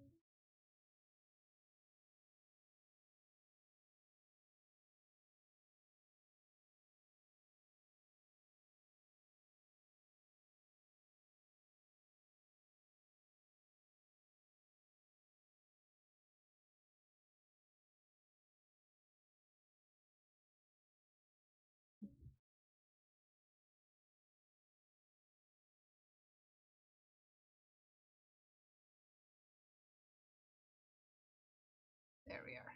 There we are.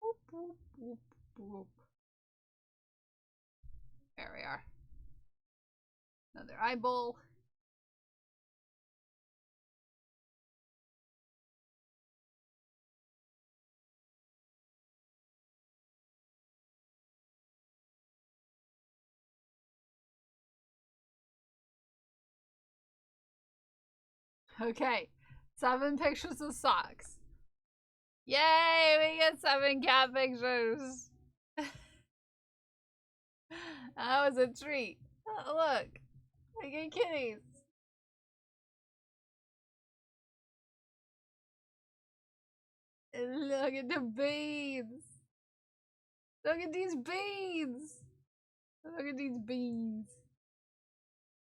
Boop, boop, boop, boop. There we are. Another eyeball. Okay. 7 pictures of socks. Yay! We get 7 cat pictures. That was a treat. Oh, look. We get kitties. Look at the beans. Look at these beans. Look at these beans.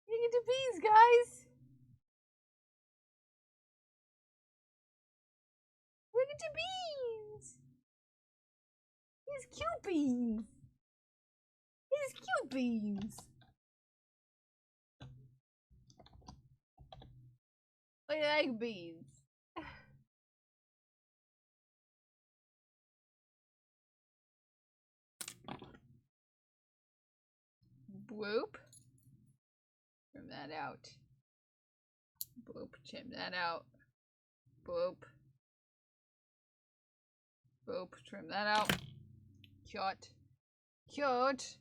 Look at the beans, guys. Look at the beans. These cute beans. These cute beans. I like beans. Bloop. Trim that out. Bloop. Trim that out. Bloop. Boop, trim that out. Cute. Cute.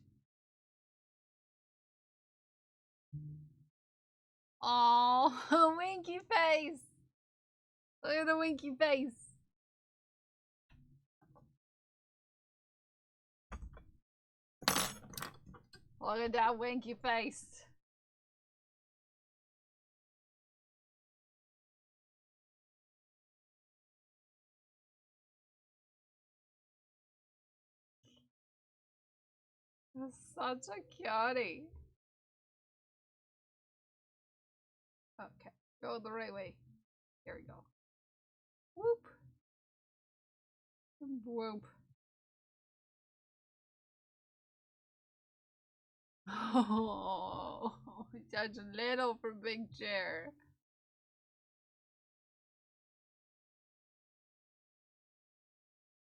Oh, winky face. Look at the winky face. Look at that winky face. That's such a cutie. Okay, go the right way. Here we go. Whoop. Whoop. Oh, such a little for big chair.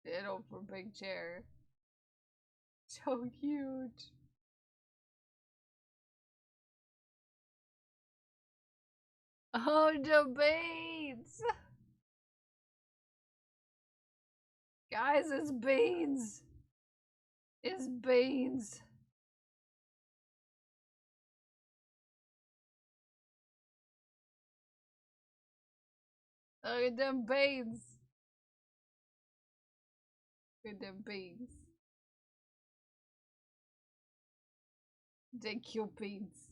Little for big chair. So cute. Oh, the beans! Guys, it's beans! It's beans! Look at them beans! Look at them beans. The cupids.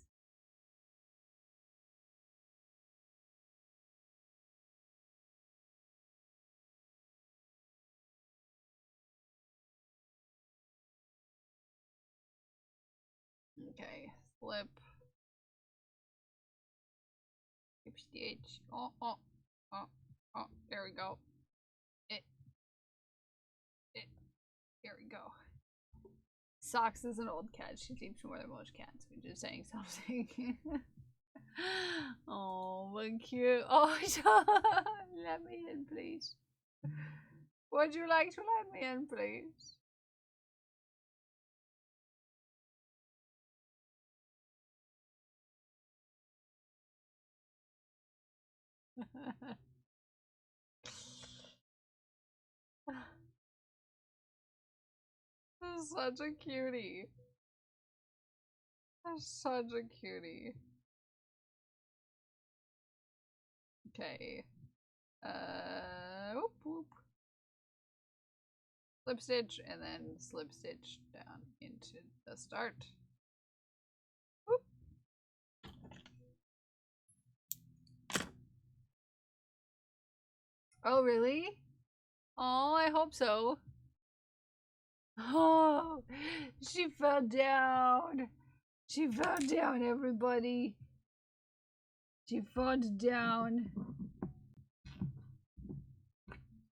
Okay, flip. Skip stitch. Oh, oh, oh, oh, there we go. It. Here we go. Socks is an old cat. She sleeps more than most cats. We're just saying something. Oh, but cute. Oh, let me in, please. Would you like to let me in, please? Such a cutie. Such a cutie. Okay. Whoop, whoop. Slip stitch and then slip stitch down into the start. Whoop. Oh, really? Oh, I hope so. Oh, she fell down. She fell down, everybody. She fell down.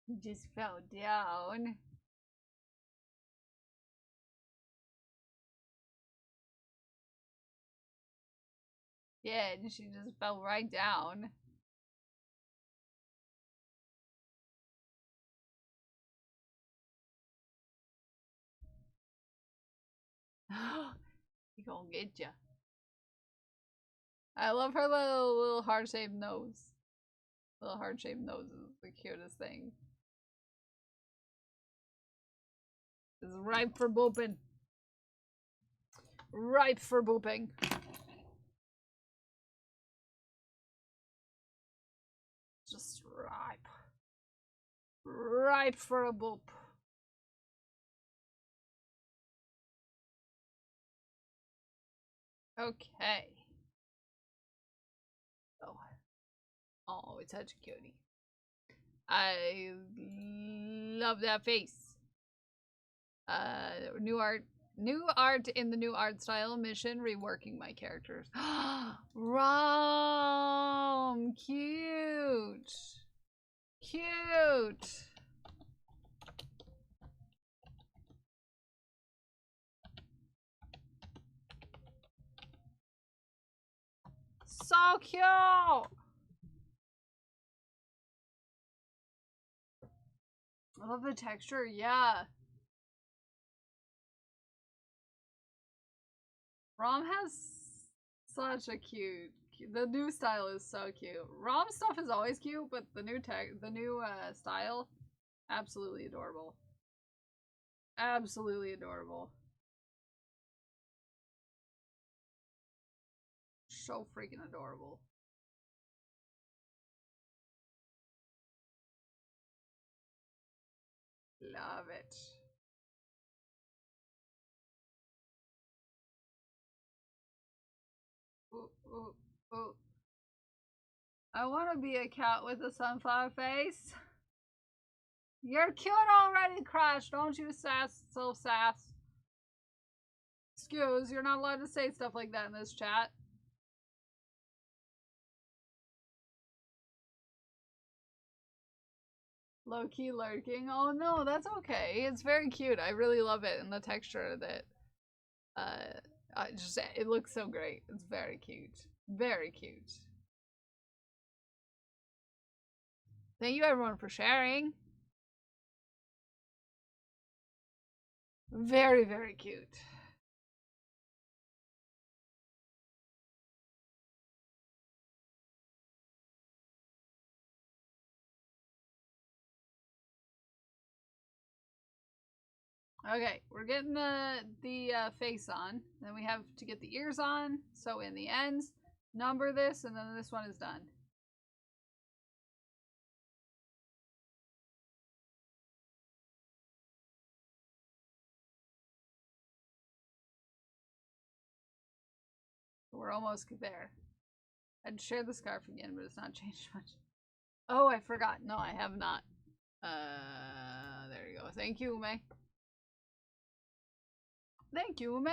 She just fell down. Yeah, and she just fell right down. He gonna get ya. I love her little heart-shaped nose. Little heart-shaped nose is the cutest thing. It's ripe for booping. Ripe for booping. Just ripe. Ripe for a boop. Okay. Oh, it's such a cutie. I love that face. New art in the new art style mission, reworking my characters. Rom, cute. Cute. So cute. I love the texture, yeah. Rom has such a cute. The new style is so cute. Rom stuff is always cute, but the new style, absolutely adorable. Absolutely adorable. So freaking adorable. Love it. Ooh, ooh, ooh. I want to be a cat with a sunflower face. You're cute already, Crash. Don't you sass. Excuse, you're not allowed to say stuff like that in this chat. Low-key lurking. Oh no, that's okay. It's very cute. I really love it, and the texture that it looks so great. It's very cute. Very cute. Thank you everyone for sharing. Very, very cute. Okay, we're getting the face on. Then we have to get the ears on. So in the ends, number this, and then this one is done. we're almost there. I'd share the scarf again, but it's not changed much. Oh, I forgot. No, I have not. There you go. Thank you, Ume. Thank you, Ume.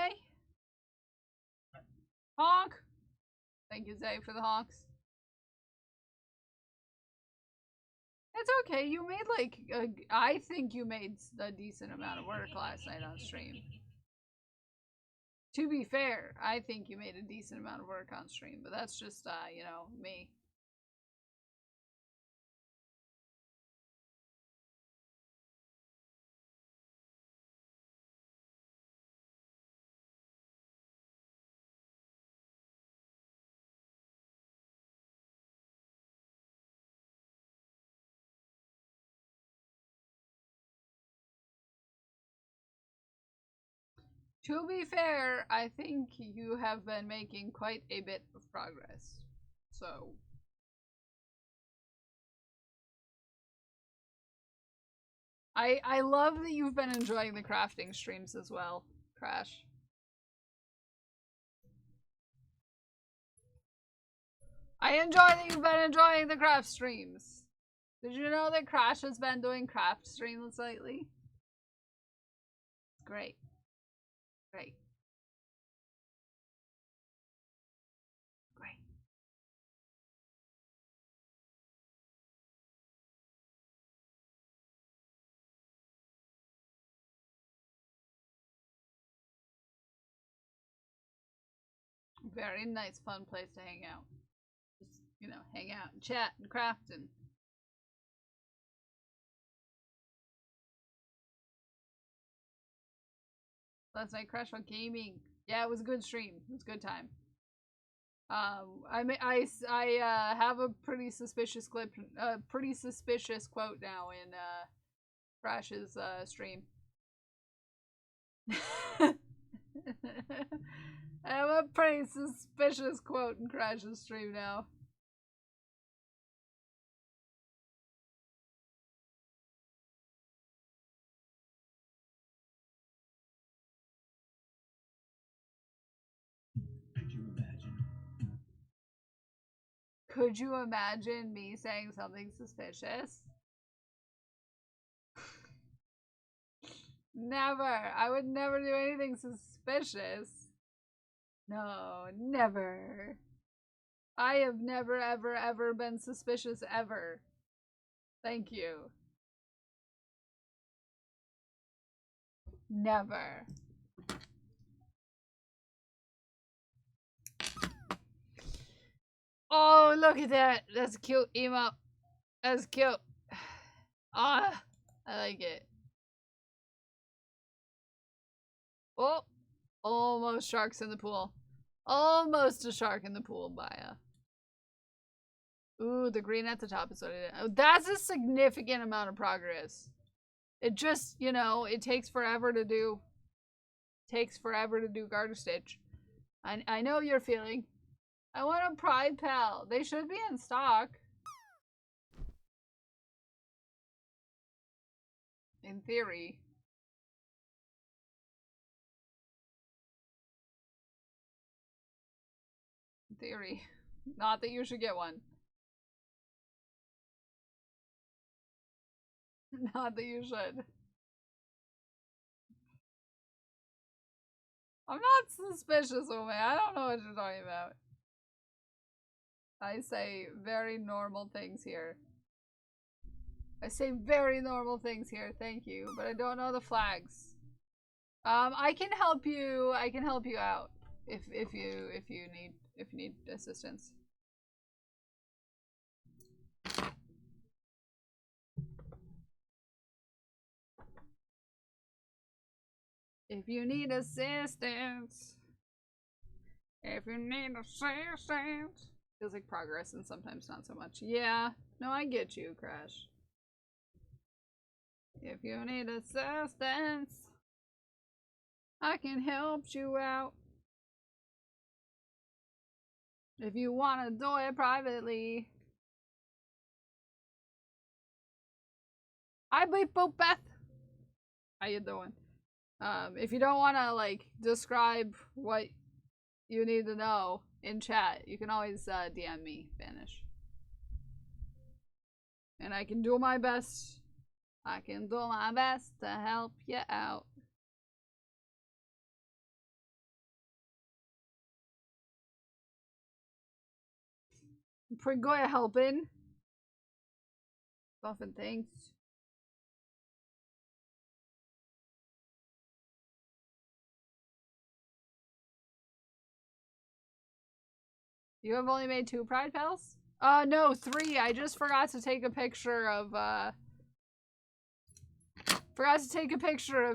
Honk! Thank you, Zay, for the honks. It's okay. You made like I think you made a decent amount of work last night on stream. To be fair, I think you made a decent amount of work on stream, but that's just you know, me. To be fair, I think you have been making quite a bit of progress. So I love that you've been enjoying the crafting streams as well, Crash. I enjoy that you've been enjoying the craft streams. Did you know that Crash has been doing craft streams lately? Great. Great. Great. Very nice, fun place to hang out. Just, you know, hang out and chat and craft and... Last night, Crash on gaming. Yeah, it was a good stream. It was a good time. I have a pretty suspicious clip, pretty suspicious quote now in Crash's stream. I have a pretty suspicious quote in Crash's stream now. Could you imagine me saying something suspicious? Never. I would never do anything suspicious. No, never. I have never, ever, ever been suspicious ever. Thank you. Never. Oh, look at that. That's a cute emote. That's cute. Ah, I like it. Oh, almost sharks in the pool. Almost a shark in the pool, Baya. Ooh, the green at the top is what it is. Oh, that's a significant amount of progress. It just, you know, it takes forever to do. Takes forever to do garter stitch. I know you're feeling. I want a Pride Pal. They should be in stock. In theory. In theory. Not that you should get one. Not that you should. I'm not suspicious, Ume. I don't know what you're talking about. I say very normal things here. I say very normal things here, thank you. But I don't know the flags. I can help you. I can help you out if you need assistance. If you need assistance. If you need assistance. Feels like progress and sometimes not so much. Yeah. No, I get you, Crash. If you need assistance, I can help you out. If you want to do it privately. Hi, Bleep Boop Beth. How you doing? If you don't want to, like, describe what you need to know, in chat. You can always DM me, Vanish. And I can do my best. I can do my best to help you out. Pretty good at helping. Often thanks. You have only made 2 Pride Pals? No, 3. I just forgot to take a picture of,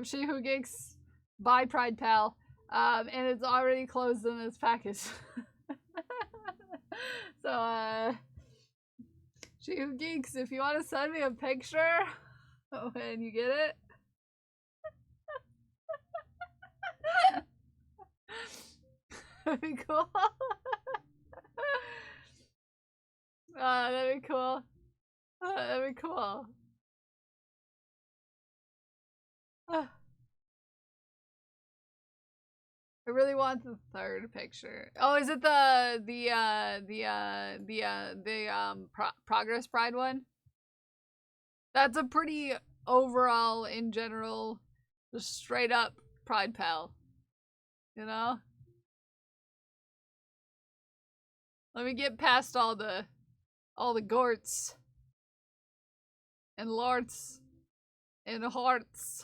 She Who Geeks by Pride Pal. And it's already closed in its package. So, She Who Geeks, if you want to send me a picture when you get it. That'd be cool. That'd be cool. That'd be cool. I really want the 3rd picture. Oh, is it the Progress Pride one? That's a pretty overall, in general, just straight up Pride Pal. You know? Let me get past all the gorts and lords and hearts.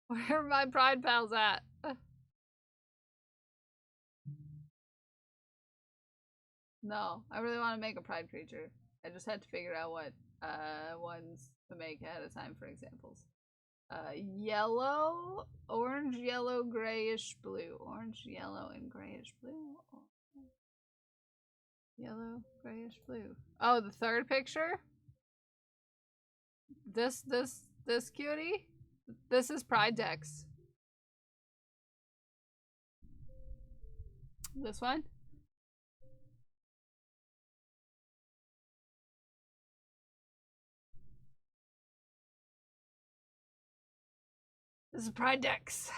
Where are my Pride Pals at? No, I really want to make a Pride creature. I just had to figure out what ones to make ahead of time for examples. Yellow, orange, yellow, grayish, blue. Orange, yellow, and grayish blue. Yellow, grayish, blue. Oh, the 3rd picture? This cutie? This is Pride Dex. This one? This is Pride Dex.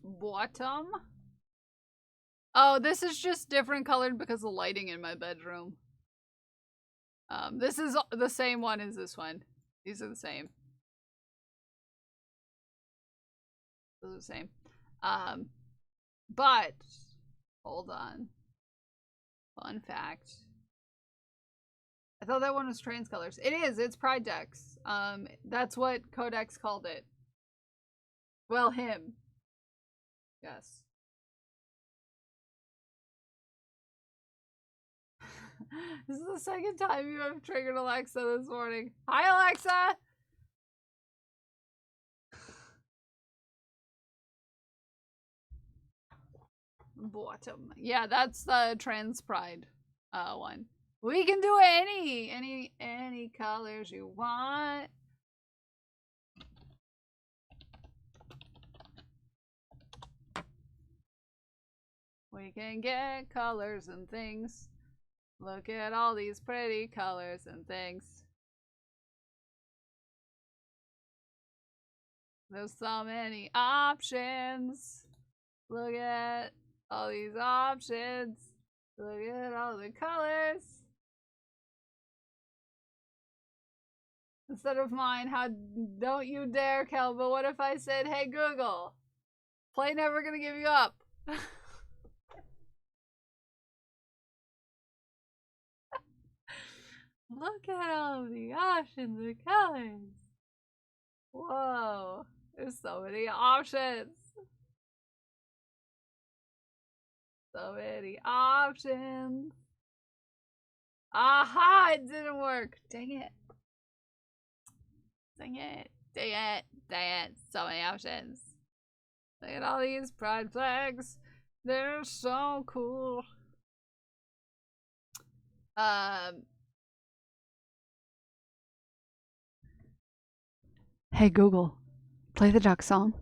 Bottom? Oh, this is just different colored because of lighting in my bedroom. This is the same one as this one. These are the same. Those are the same. But, hold on. Fun fact. I thought that one was trans colors. It is, it's Pride Dex. That's what Codex called it. Well, him. Yes. This is the 2nd time you have triggered Alexa this morning. Hi, Alexa! Bottom. Yeah, that's the trans pride one. We can do any colors you want. We can get colors and things. Look at all these pretty colors and things. There's so many options. Look at all these options. Look at all the colors. Instead of mine, how don't you dare, Kelba. What if I said, hey Google, play Never Gonna Give You Up? Look at all of the options and colors. Whoa, there's so many options. So many options. Aha, it didn't work. Dang it. Dang it. Dang it. Dang it. So many options. Look at all these pride flags. They're so cool. Hey Google, play the duck song.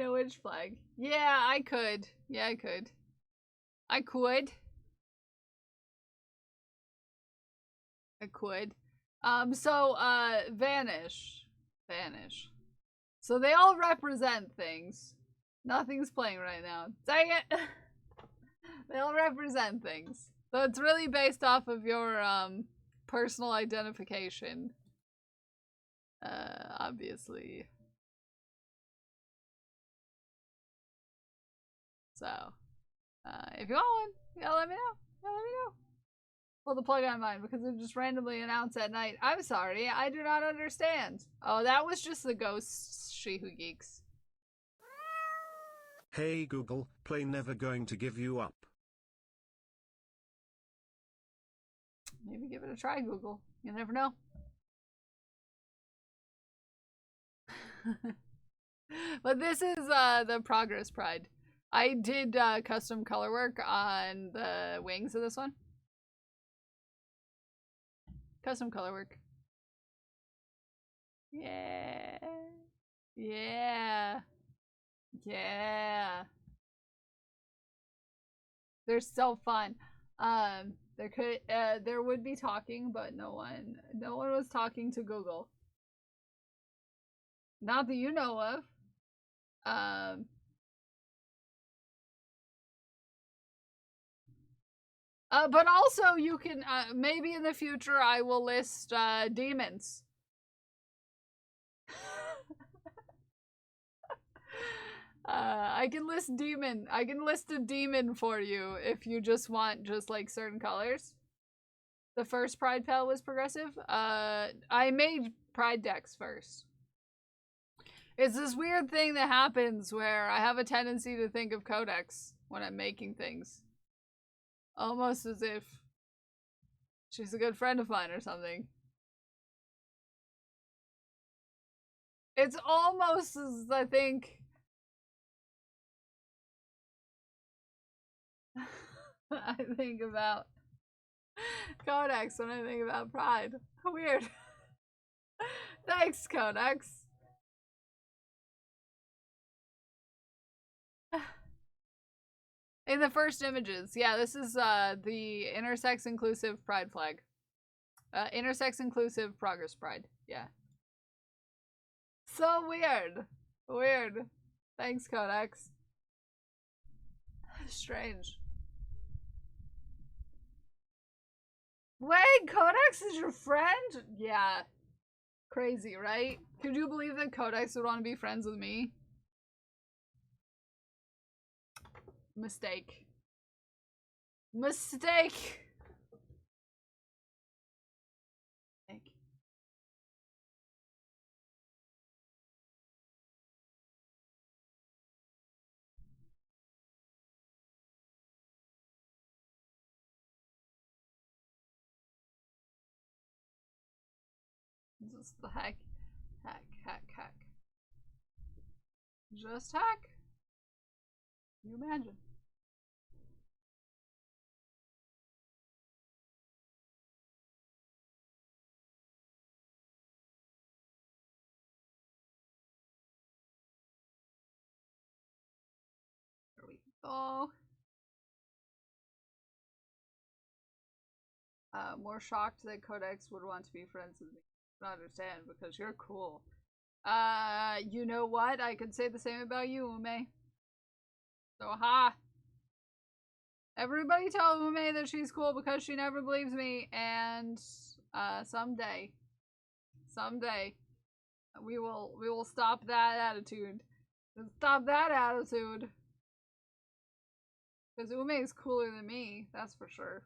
No witch flag. Yeah, I could. Yeah, I could. I could. I could. Vanish. Vanish. So they all represent things. Nothing's playing right now. Dang it! They all represent things. So it's really based off of your, personal identification. Obviously. So, if you want one, you gotta let me know. You gotta let me know. Pull the plug on mine because it just randomly announced at night. I'm sorry, I do not understand. Oh, that was just the ghost She Who Geeks. Hey Google, play Never Going to Give You Up. Maybe give it a try, Google. You never know. But this is the Progress Pride. I did custom color work on the wings of this one. Custom color work. Yeah. Yeah. Yeah. They're so fun. There would be talking, but no one was talking to Google. Not that you know of. But also you can, maybe in the future I will list, demons. I can list a demon for you if you just want just like certain colors. The first Pride Pal was progressive. I made Pride decks first. It's this weird thing that happens where I have a tendency to think of Codex when I'm making things. Almost as if she's a good friend of mine or something. It's almost as I think I think about Codex when I think about Pride. Weird. Thanks, Codex. In the first images, yeah, this is the intersex inclusive Pride flag. Intersex inclusive Progress Pride, yeah. So weird. Weird. Thanks, Codex. Strange. Wait, Codex is your friend? Yeah. Crazy, right? Could you believe that Codex would want to be friends with me? Mistake. Mistake! Mistake. Just the hack. Hack, hack, hack. Just hack. Can you imagine? There we go. More shocked that Codex would want to be friends with me. I don't understand because you're cool. You know what? I could say the same about you, Ume. So, ha! Everybody tell Ume that she's cool because she never believes me, and, someday, we will stop that attitude. Stop that attitude! Because Ume is cooler than me, that's for sure.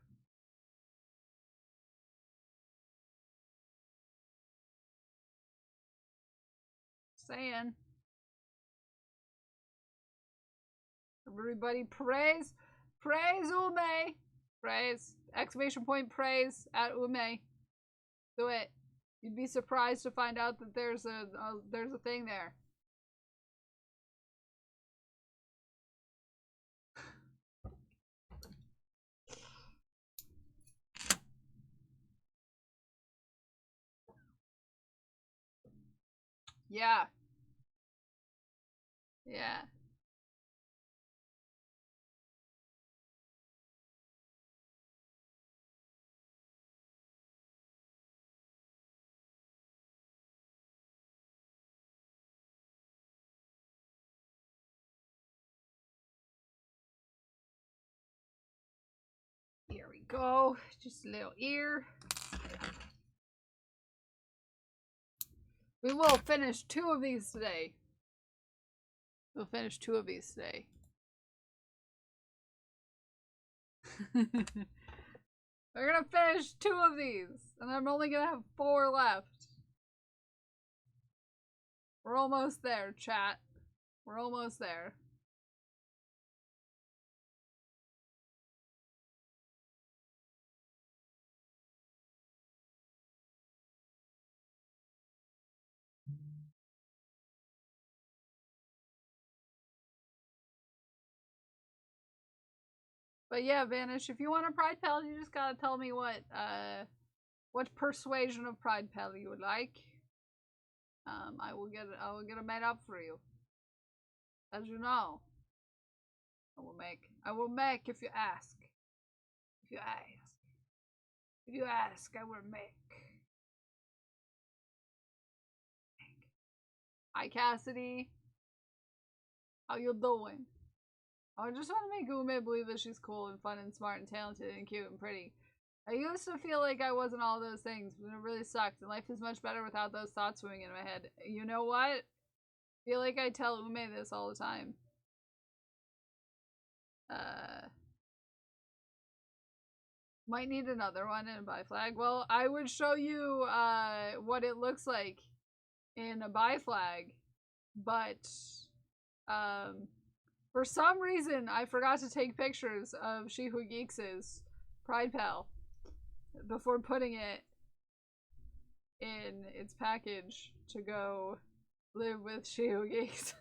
Saying. Everybody praise Ume! Praise, exclamation point praise at Ume. Do it. You'd be surprised to find out that there's a thing there. Yeah. Yeah. Here we go. Just a little ear. We will finish 2 of these today. We'll finish 2 of these today. We're gonna finish 2 of these, and I'm only gonna have 4 left. We're almost there, chat. We're almost there. But yeah, Vanish, if you want a Pride Pal, you just gotta tell me what persuasion of Pride Pal you would like. I will get it made up for you. As you know. I will make if you ask. If you ask. If you ask, I will make. Hi Cassidy. How you doing? I just want to make Ume believe that she's cool and fun and smart and talented and cute and pretty. I used to feel like I wasn't all those things, but it really sucked, and life is much better without those thoughts swimming in my head. You know what? I feel like I tell Ume this all the time. Might need another one in a bi flag. Well, I would show you what it looks like in a bi flag, but for some reason I forgot to take pictures of She Who Geeks' Pride Pal before putting it in its package to go live with She Who Geeks.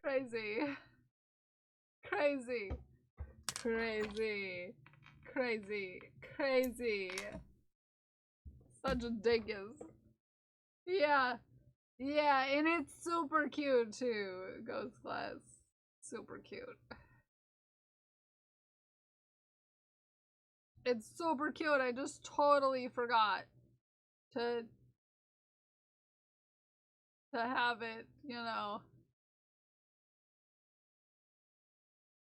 Crazy. Crazy. Crazy. Crazy. Crazy. Such a dingus. Yeah. Yeah, and it's super cute too, Ghost Class. Super cute. It's super cute. I just totally forgot to have it, you know.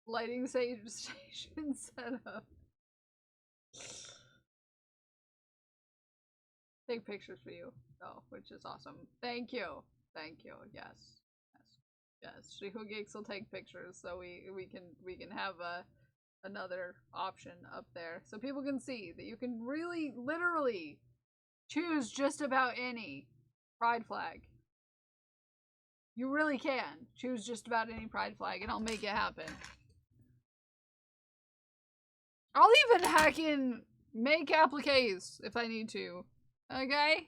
Lighting station set up. Take pictures for you, though, which is awesome. Thank you. Thank you. Yes. Yes. She Who Geeks will take pictures, so we can have another option up there, so people can see that you can really, literally choose just about any pride flag. You really can choose just about any pride flag, and I'll make it happen. I'll even hack in make appliques if I need to. Okay?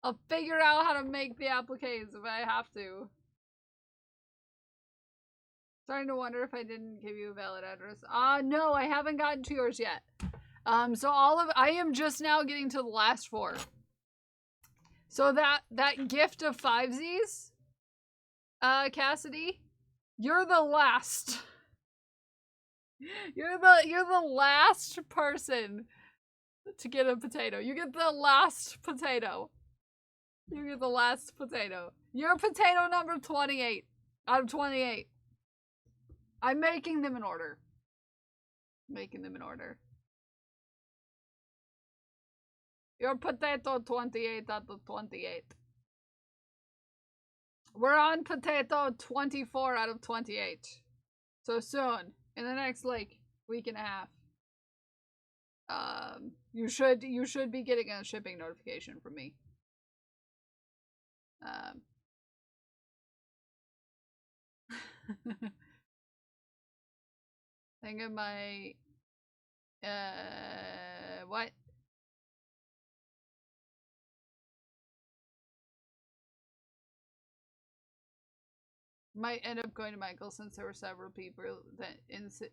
I'll figure out how to make the appliques if I have to. Starting to wonder if I didn't give you a valid address. No, I haven't gotten to yours yet. So I am just now getting to the last 4. So that gift of 5Zs, Cassidy, you're the last. You're the last person to get a potato. You get the last potato. You get the last potato. You're potato number 28 out of 28. I'm making them in order. Making them in order. You're potato 28 out of 28. We're on potato 24 out of 28. So soon, in the next like week and a half, you should be getting a shipping notification from me. Think of my what? Might end up going to Michael since there were several people that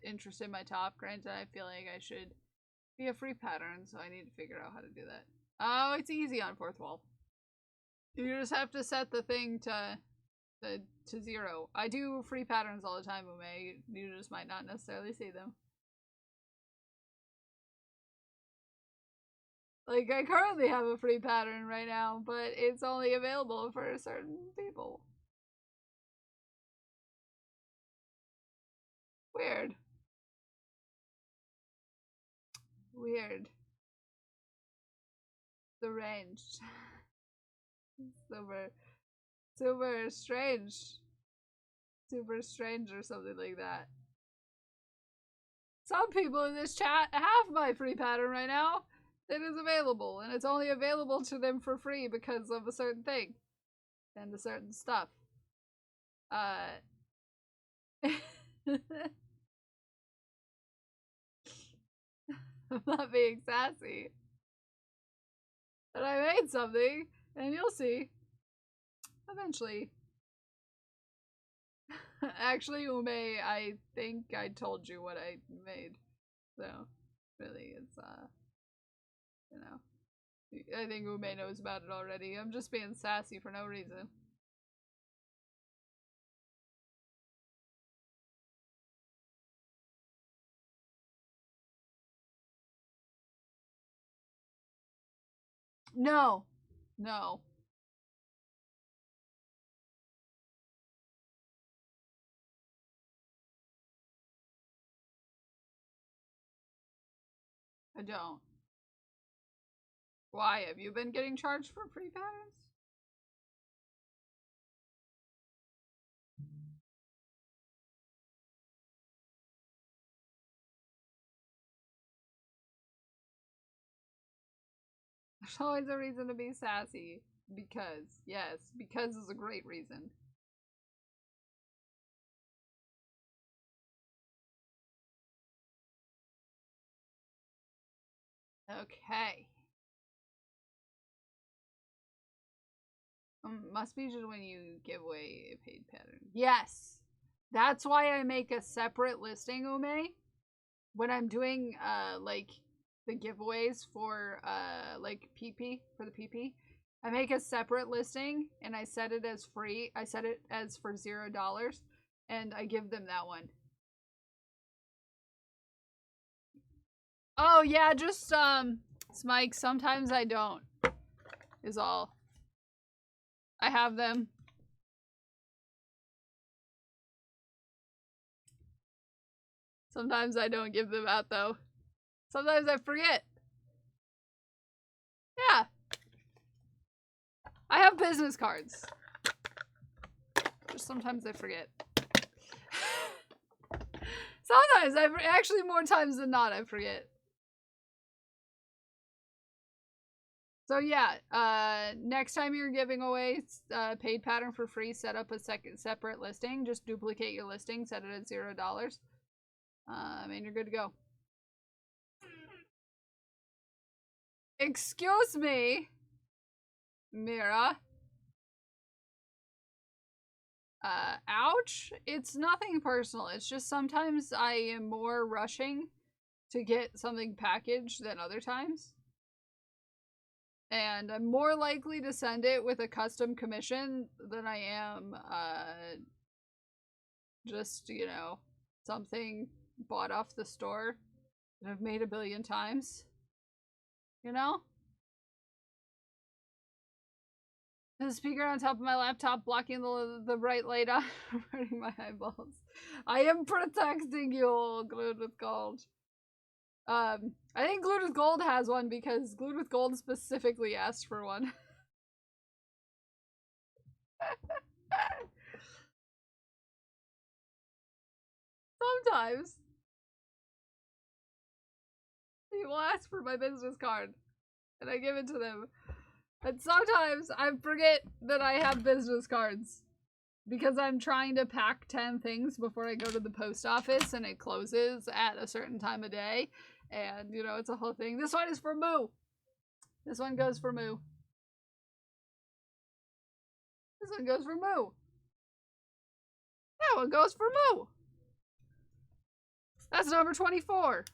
interested in my top. Granted, I feel like I should We have free patterns, so I need to figure out how to do that. Oh, it's easy on fourth wall. You just have to set the thing to 0. I do free patterns all the time, Ume. You just might not necessarily see them. Like, I currently have a free pattern right now, but it's only available for certain people. Weird. Weird. Deranged. Super strange. Super strange or something like that. Some people in this chat have my free pattern right now. It is available, and it's only available to them for free because of a certain thing. And a certain stuff. I'm not being sassy. But I made something, and you'll see. Eventually. Actually, Ume, I think I told you what I made. So, really, it's, you know. I think Ume knows about it already. I'm just being sassy for no reason. No. No. I don't. Why? Have you been getting charged for free patterns? There's always a reason to be sassy. Because. Yes, because is a great reason. Okay. Must be just when you give away a paid pattern. Yes! That's why I make a separate listing, Ume. When I'm doing, like, the giveaways for, like, PP, for the PP. I make a separate listing, and I set it as free. I set it as for $0, and I give them that one. Oh, yeah, just, Smike, sometimes I don't. Is all. I have them. Sometimes I don't give them out, though. Sometimes I forget. Yeah. I have business cards. Just sometimes I forget. Sometimes actually more times than not I forget. So yeah, next time you're giving away paid pattern for free, set up a separate listing. Just duplicate your listing, set it at $0. And you're good to go. Excuse me, Mira. Ouch. It's nothing personal. It's just sometimes I am more rushing to get something packaged than other times. And I'm more likely to send it with a custom commission than I am, just, you know, something bought off the store that I've made a billion times. You know? The speaker on top of my laptop blocking the bright light on, hurting my eyeballs. I am protecting you, Glued with Gold. I think Glued with Gold has one because Glued with Gold specifically asked for one. Sometimes people ask for my business card and I give it to them. And sometimes I forget that I have business cards because I'm trying to pack 10 things before I go to the post office and it closes at a certain time of day. And, you know, it's a whole thing. This one is for Moo. This one goes for Moo. This one goes for Moo. That one goes for Moo. That's number 24.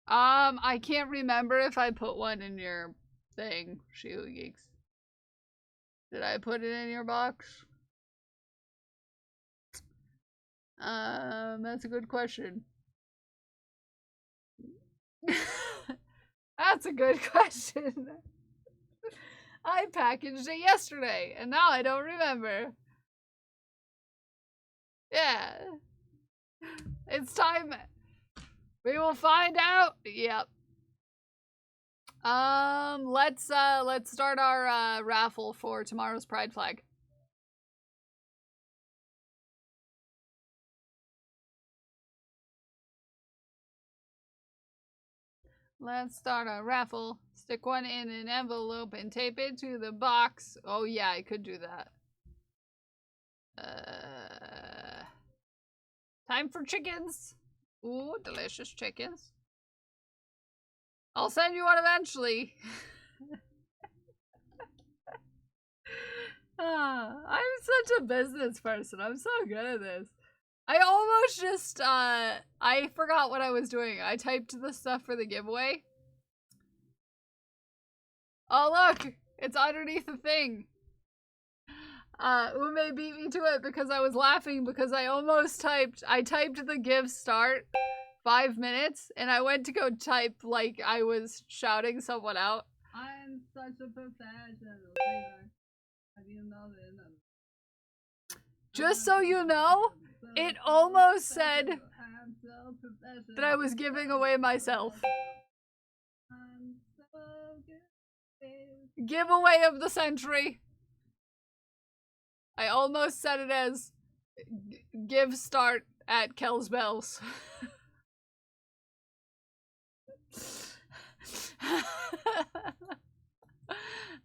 I can't remember if I put one in your thing, Shihu Geeks. Did I put it in your box? That's a good question. That's a good question. I packaged it yesterday, and now I don't remember. Yeah. It's time. We will find out. Yep. Let's start our raffle for tomorrow's Pride flag. Let's start a raffle. Stick one in an envelope and tape it to the box. Oh yeah, I could do that. Time for chickens. Ooh, delicious chickens. I'll send you one eventually. I'm such a business person. I'm so good at this. I almost just, I forgot what I was doing. I typed the stuff for the giveaway. Oh, look! It's underneath the thing. Ume beat me to it because I was laughing because I typed the give start 5 minutes and I went to go type like I was shouting someone out. I'm such a professional singer. Have you know that? Just so you know, it almost said that I was giving away myself. Giveaway of the century. I almost said it as give start at Kel's Bells.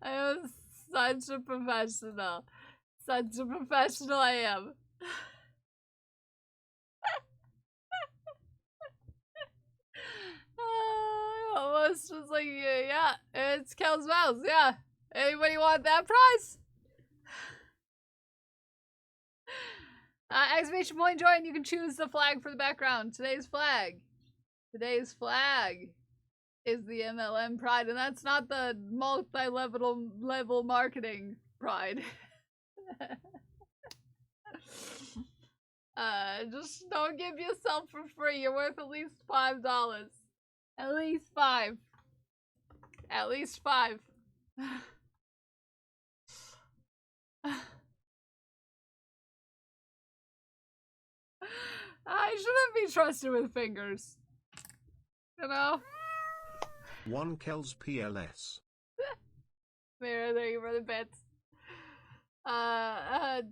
I was such a professional. Such a professional I am. I almost was like, yeah, it's Kel's Bells, yeah. Anybody want that prize? Exclamation point join, you can choose the flag for the background. Today's flag is the MLM Pride, and that's not the multi-level marketing Pride. Just don't give yourself for free. You're worth at least $5. At least 5. At least 5. I shouldn't be trusted with fingers. You know? 1 Kel's PLS. Mira, thank you for the bits. I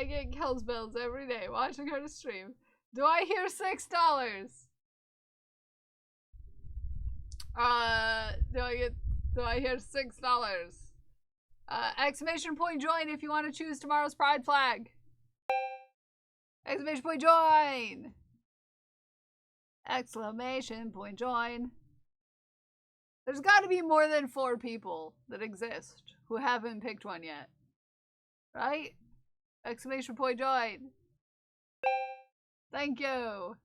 get Kel's Bells every day watching her stream. Do I hear $6? Do I hear $6? Exclamation point join if you want to choose tomorrow's Pride flag. Exclamation point join! Exclamation point join. There's got to be more than 4 people that exist who haven't picked one yet. Right? Exclamation point join. Thank you.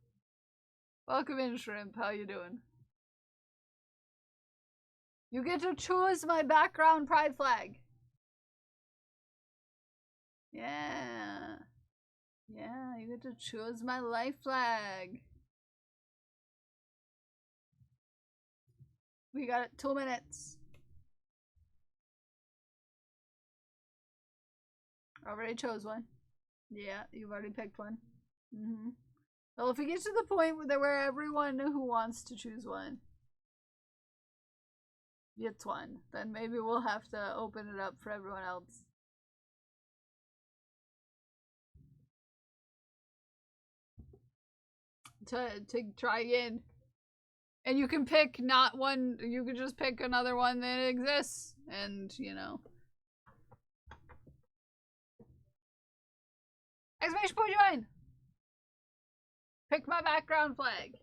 Welcome in, Shrimp. How you doing? You get to choose my background Pride flag. Yeah. Yeah, you get to choose my life flag. We got 2 minutes. Already chose one. Yeah, you've already picked one. Well, if we get to the point where everyone who wants to choose one gets one, then maybe we'll have to open it up for everyone else. To try again. And you can pick not one, you can just pick another one that exists, and, you know. Exclamation point join! Pick my background flag.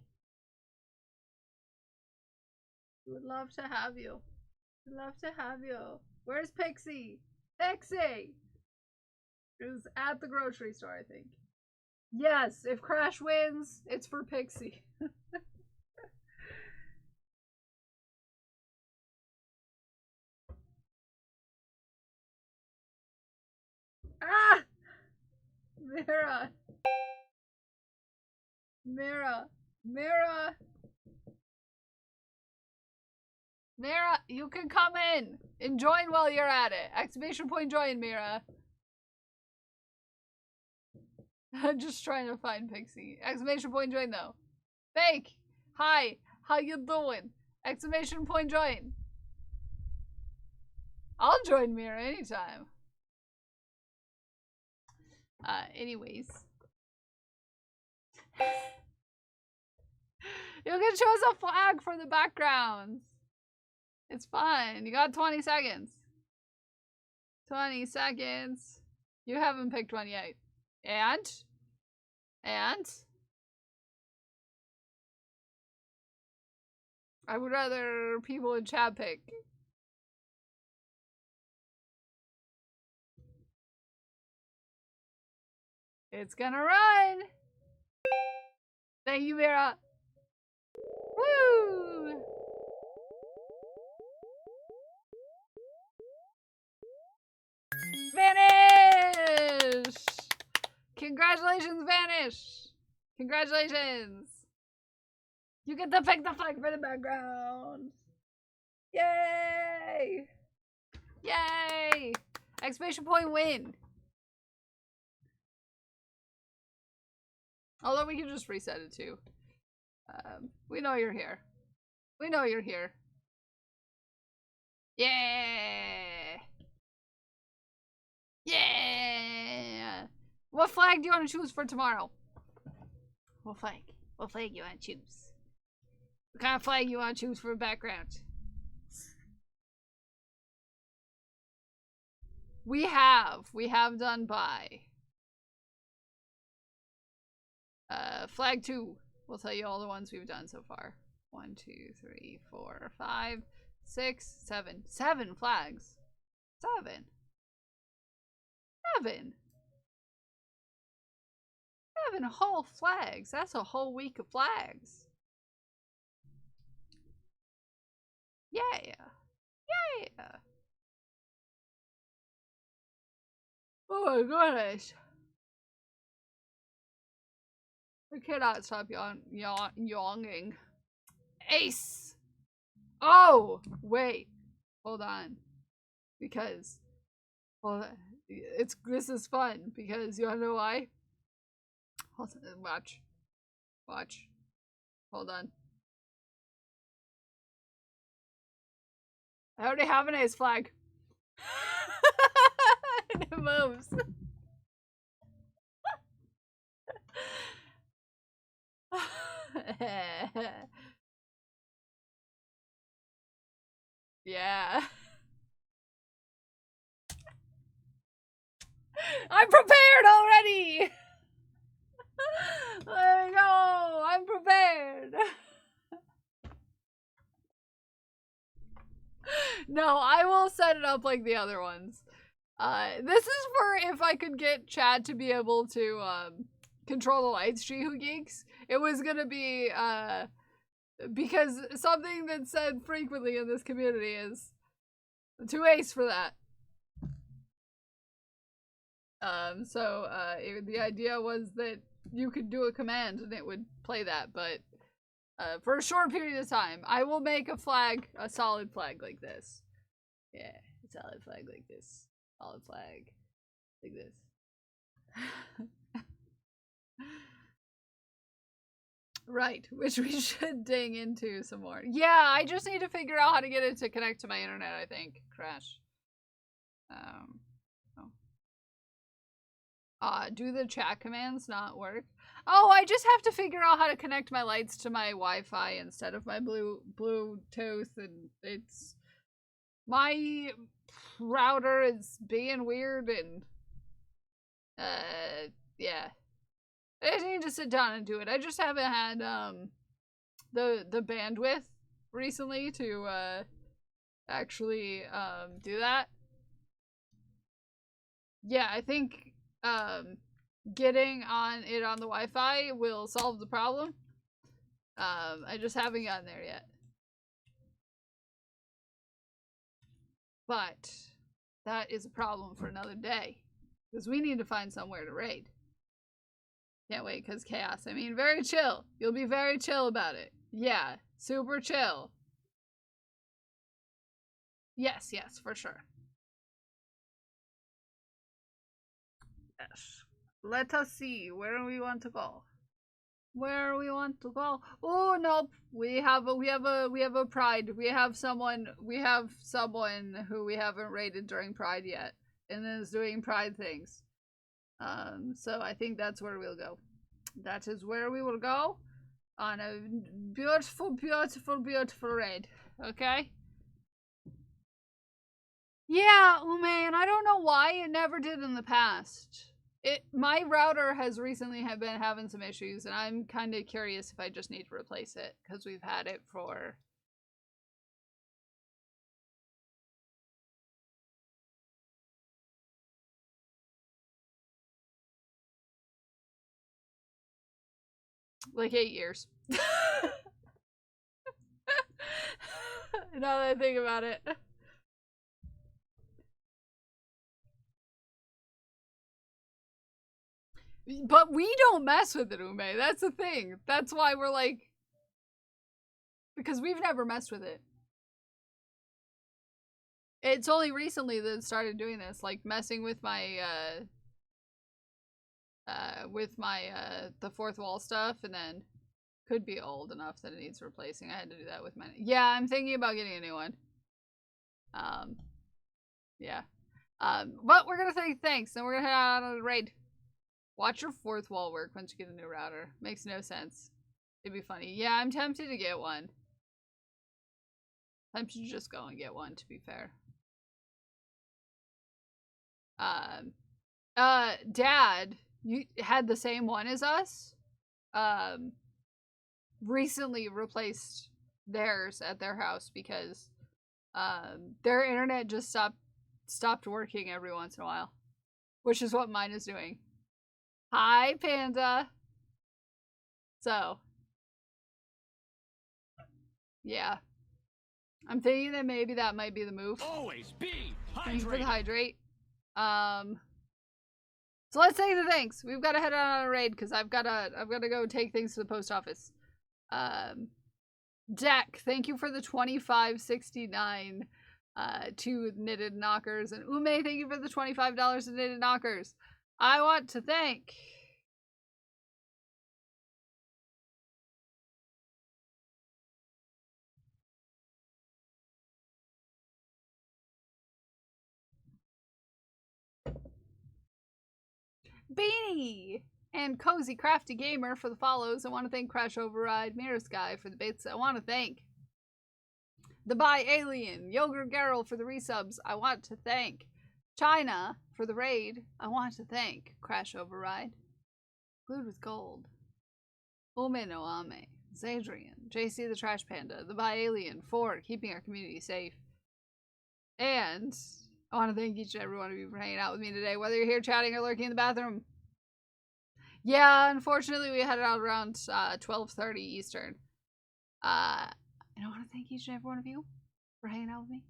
We would love to have you. We'd love to have you. Where's Pixie? Pixie! It was at the grocery store, I think. Yes, if Crash wins, it's for Pixie. Mira. Mira. Mira. Mira, you can come in and join while you're at it. Exclamation point join, Mira. I'm just trying to find Pixie. Exclamation point join though. Fake. Hi. How you doing? Exclamation point join. I'll join Mira anytime. Anyways. You can choose a flag for the backgrounds. It's fun. You got 20 seconds. 20 seconds. You haven't picked one yet. And? I would rather people in chat pick. It's gonna run! Thank you, Mira. Woo! Vanish! Congratulations, Vanish! Congratulations! You get to pick the flag for the background! Yay! Yay! Exclamation point win! Although we can just reset it too. We know you're here. We know you're here. Yeah! Yeah! What flag do you want to choose for tomorrow? What flag? What flag you want to choose? What kind of flag you want to choose for a background? We have done by flag 2. We'll tell you all the ones we've done so far. 1, 2, 3, 4, 5, 6, 7. 7 flags. 7. 7 whole flags. That's a whole week of flags. Yeah. Yeah. Oh my goodness. I cannot stop yawning. Ace! Oh! Wait. Hold on. Because... Well, this is fun. Because you wanna know why? Hold on. Watch. Watch. Hold on. I already have an ace flag. And it moves. Yeah. I'm prepared already! There we go! I'm prepared! No, I will set it up like the other ones. This is for if I could get Chad to be able to control the lights, Who Geeks. It was gonna be because something that's said frequently in this community is 2 ace for that. The idea was that you could do a command and it would play that, but for a short period of time, I will make a flag, a solid flag like this. Yeah, a solid flag like this. Solid flag like this. Right, which we should ding into some more. Yeah, I just need to figure out how to get it to connect to my internet, I think. Crash. Do the chat commands not work? Oh, I just have to figure out how to connect my lights to my Wi-Fi instead of my Bluetooth, and it's... My router is being weird, and... yeah. I just need to sit down and do it. I just haven't had, the bandwidth recently to, actually, do that. Yeah, I think, getting on it on the Wi-Fi will solve the problem. I just haven't gotten there yet. But that is a problem for another day. Because we need to find somewhere to raid. Can't wait, because chaos. I mean, very chill. You'll be very chill about it. Yeah, super chill. Yes, yes, for sure. Yes. Let us see where we want to go. Where we want to go? Oh nope. We have a pride. We have someone who we haven't raided during Pride yet, and is doing Pride things. So I think that's where we'll go. That is where we will go on a beautiful, beautiful, beautiful raid. Okay? Yeah, Ume, and I don't know why it never did in the past. My router has recently been having some issues, and I'm kind of curious if I just need to replace it, because we've had it for... like 8 years. Now that I think about it. But we don't mess with it, Ume. That's the thing. That's why we're like... because we've never messed with it. It's only recently that it started doing this, like messing with my, the fourth wall stuff, and then could be old enough that it needs replacing. I had to do that with my... yeah, I'm thinking about getting a new one. Yeah. But we're gonna say thanks, and we're gonna head out on a raid. Watch your fourth wall work once you get a new router. Makes no sense. It'd be funny. Yeah, I'm tempted to get one. I'm tempted to just go and get one, to be fair. Dad, you had the same one as us. Recently replaced theirs at their house because their internet just stopped working every once in a while, which is what mine is doing. Hi, Panda. So, yeah. I'm thinking that maybe that might be the move. Always be Thank you for the hydrate. So let's say the thanks. We've got to head on a raid because I've got to go take things to the post office. Jack, thank you for the 25.69 to knitted knockers, and Ume, thank you for the $25 to knitted knockers. I want to thank Beanie and Cozy Crafty Gamer for the follows. I want to thank Crash Override, Mirror Sky for the bits. I want to thank the By Alien, Yogurt Garrel for the resubs. I want to thank China for the raid. I want to thank Crash Override, Glued with Gold, Ume no Ame, Zadrian, JC the Trash Panda, the By Alien for keeping our community safe. And I want to thank each and every one of you for hanging out with me today, whether you're here chatting or lurking in the bathroom. Yeah, unfortunately, we headed out around 12:30 Eastern. And I want to thank each and every one of you for hanging out with me.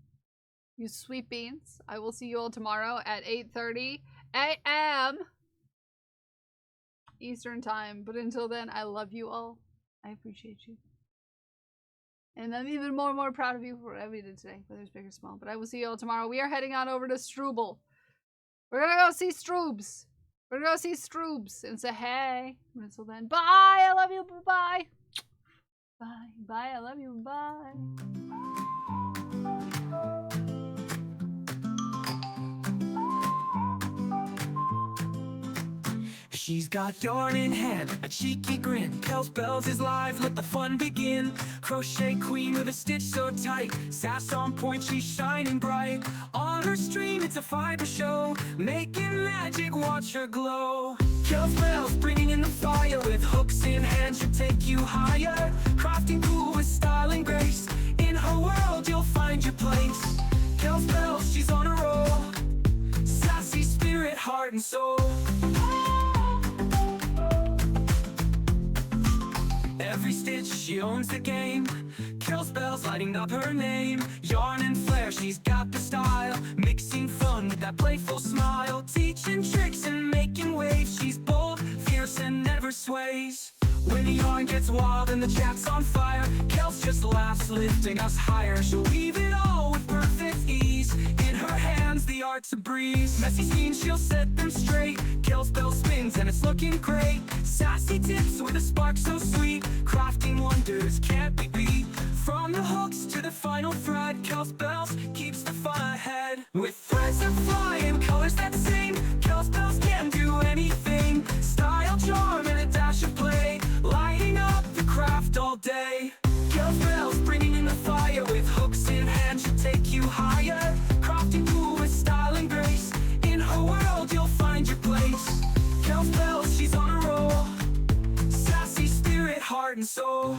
You sweet beans. I will see you all tomorrow at 8:30 a.m. Eastern time. But until then, I love you all. I appreciate you. And I'm even more proud of you for whatever you did today, whether it's big or small. But I will see you all tomorrow. We are heading on over to Struble. We're gonna go see Stroobs. We're gonna go see Stroobs and say hey. And until then, bye. I love you. Bye. Bye. Bye. I love you. Bye. She's got yarn in hand, a cheeky grin. Kells Bells is live, let the fun begin. Crochet queen with a stitch so tight. Sass on point, she's shining bright. On her stream, it's a fiber show. Making magic, watch her glow. Kells Bells bringing in the fire. With hooks in hand, she'll take you higher. Crafting cool with style and grace. In her world, you'll find your place. Kells Bells, she's on a roll. Sassy spirit, heart and soul. Every stitch, she owns the game. Kells Bells lighting up her name. Yarn and flair, she's got the style. Mixing fun with that playful smile. Teaching tricks and making waves. She's bold, fierce, and never sways. When the yarn gets wild and the chat's on fire, Kels just laughs, lifting us higher. She'll weave it all with perfect ease. In her hands, the art's a breeze. Messy scenes, she'll set them straight. Kels bell spins and it's looking great. Sassy tips with a spark so sweet. Crafting wonders can't be beat. From the hooks to the final thread, Kels bells keeps the fun ahead. With threads that fly and colors that sing, Kels bells can do anything. Style, charm, and a dash of play, lighting up the craft all day. Kels bells bringing in the fire, with hooks in hand she'll take you higher. Crafting cool with style and grace, in her world you'll find your place. Kels bells, she's on a roll, sassy spirit, heart and soul.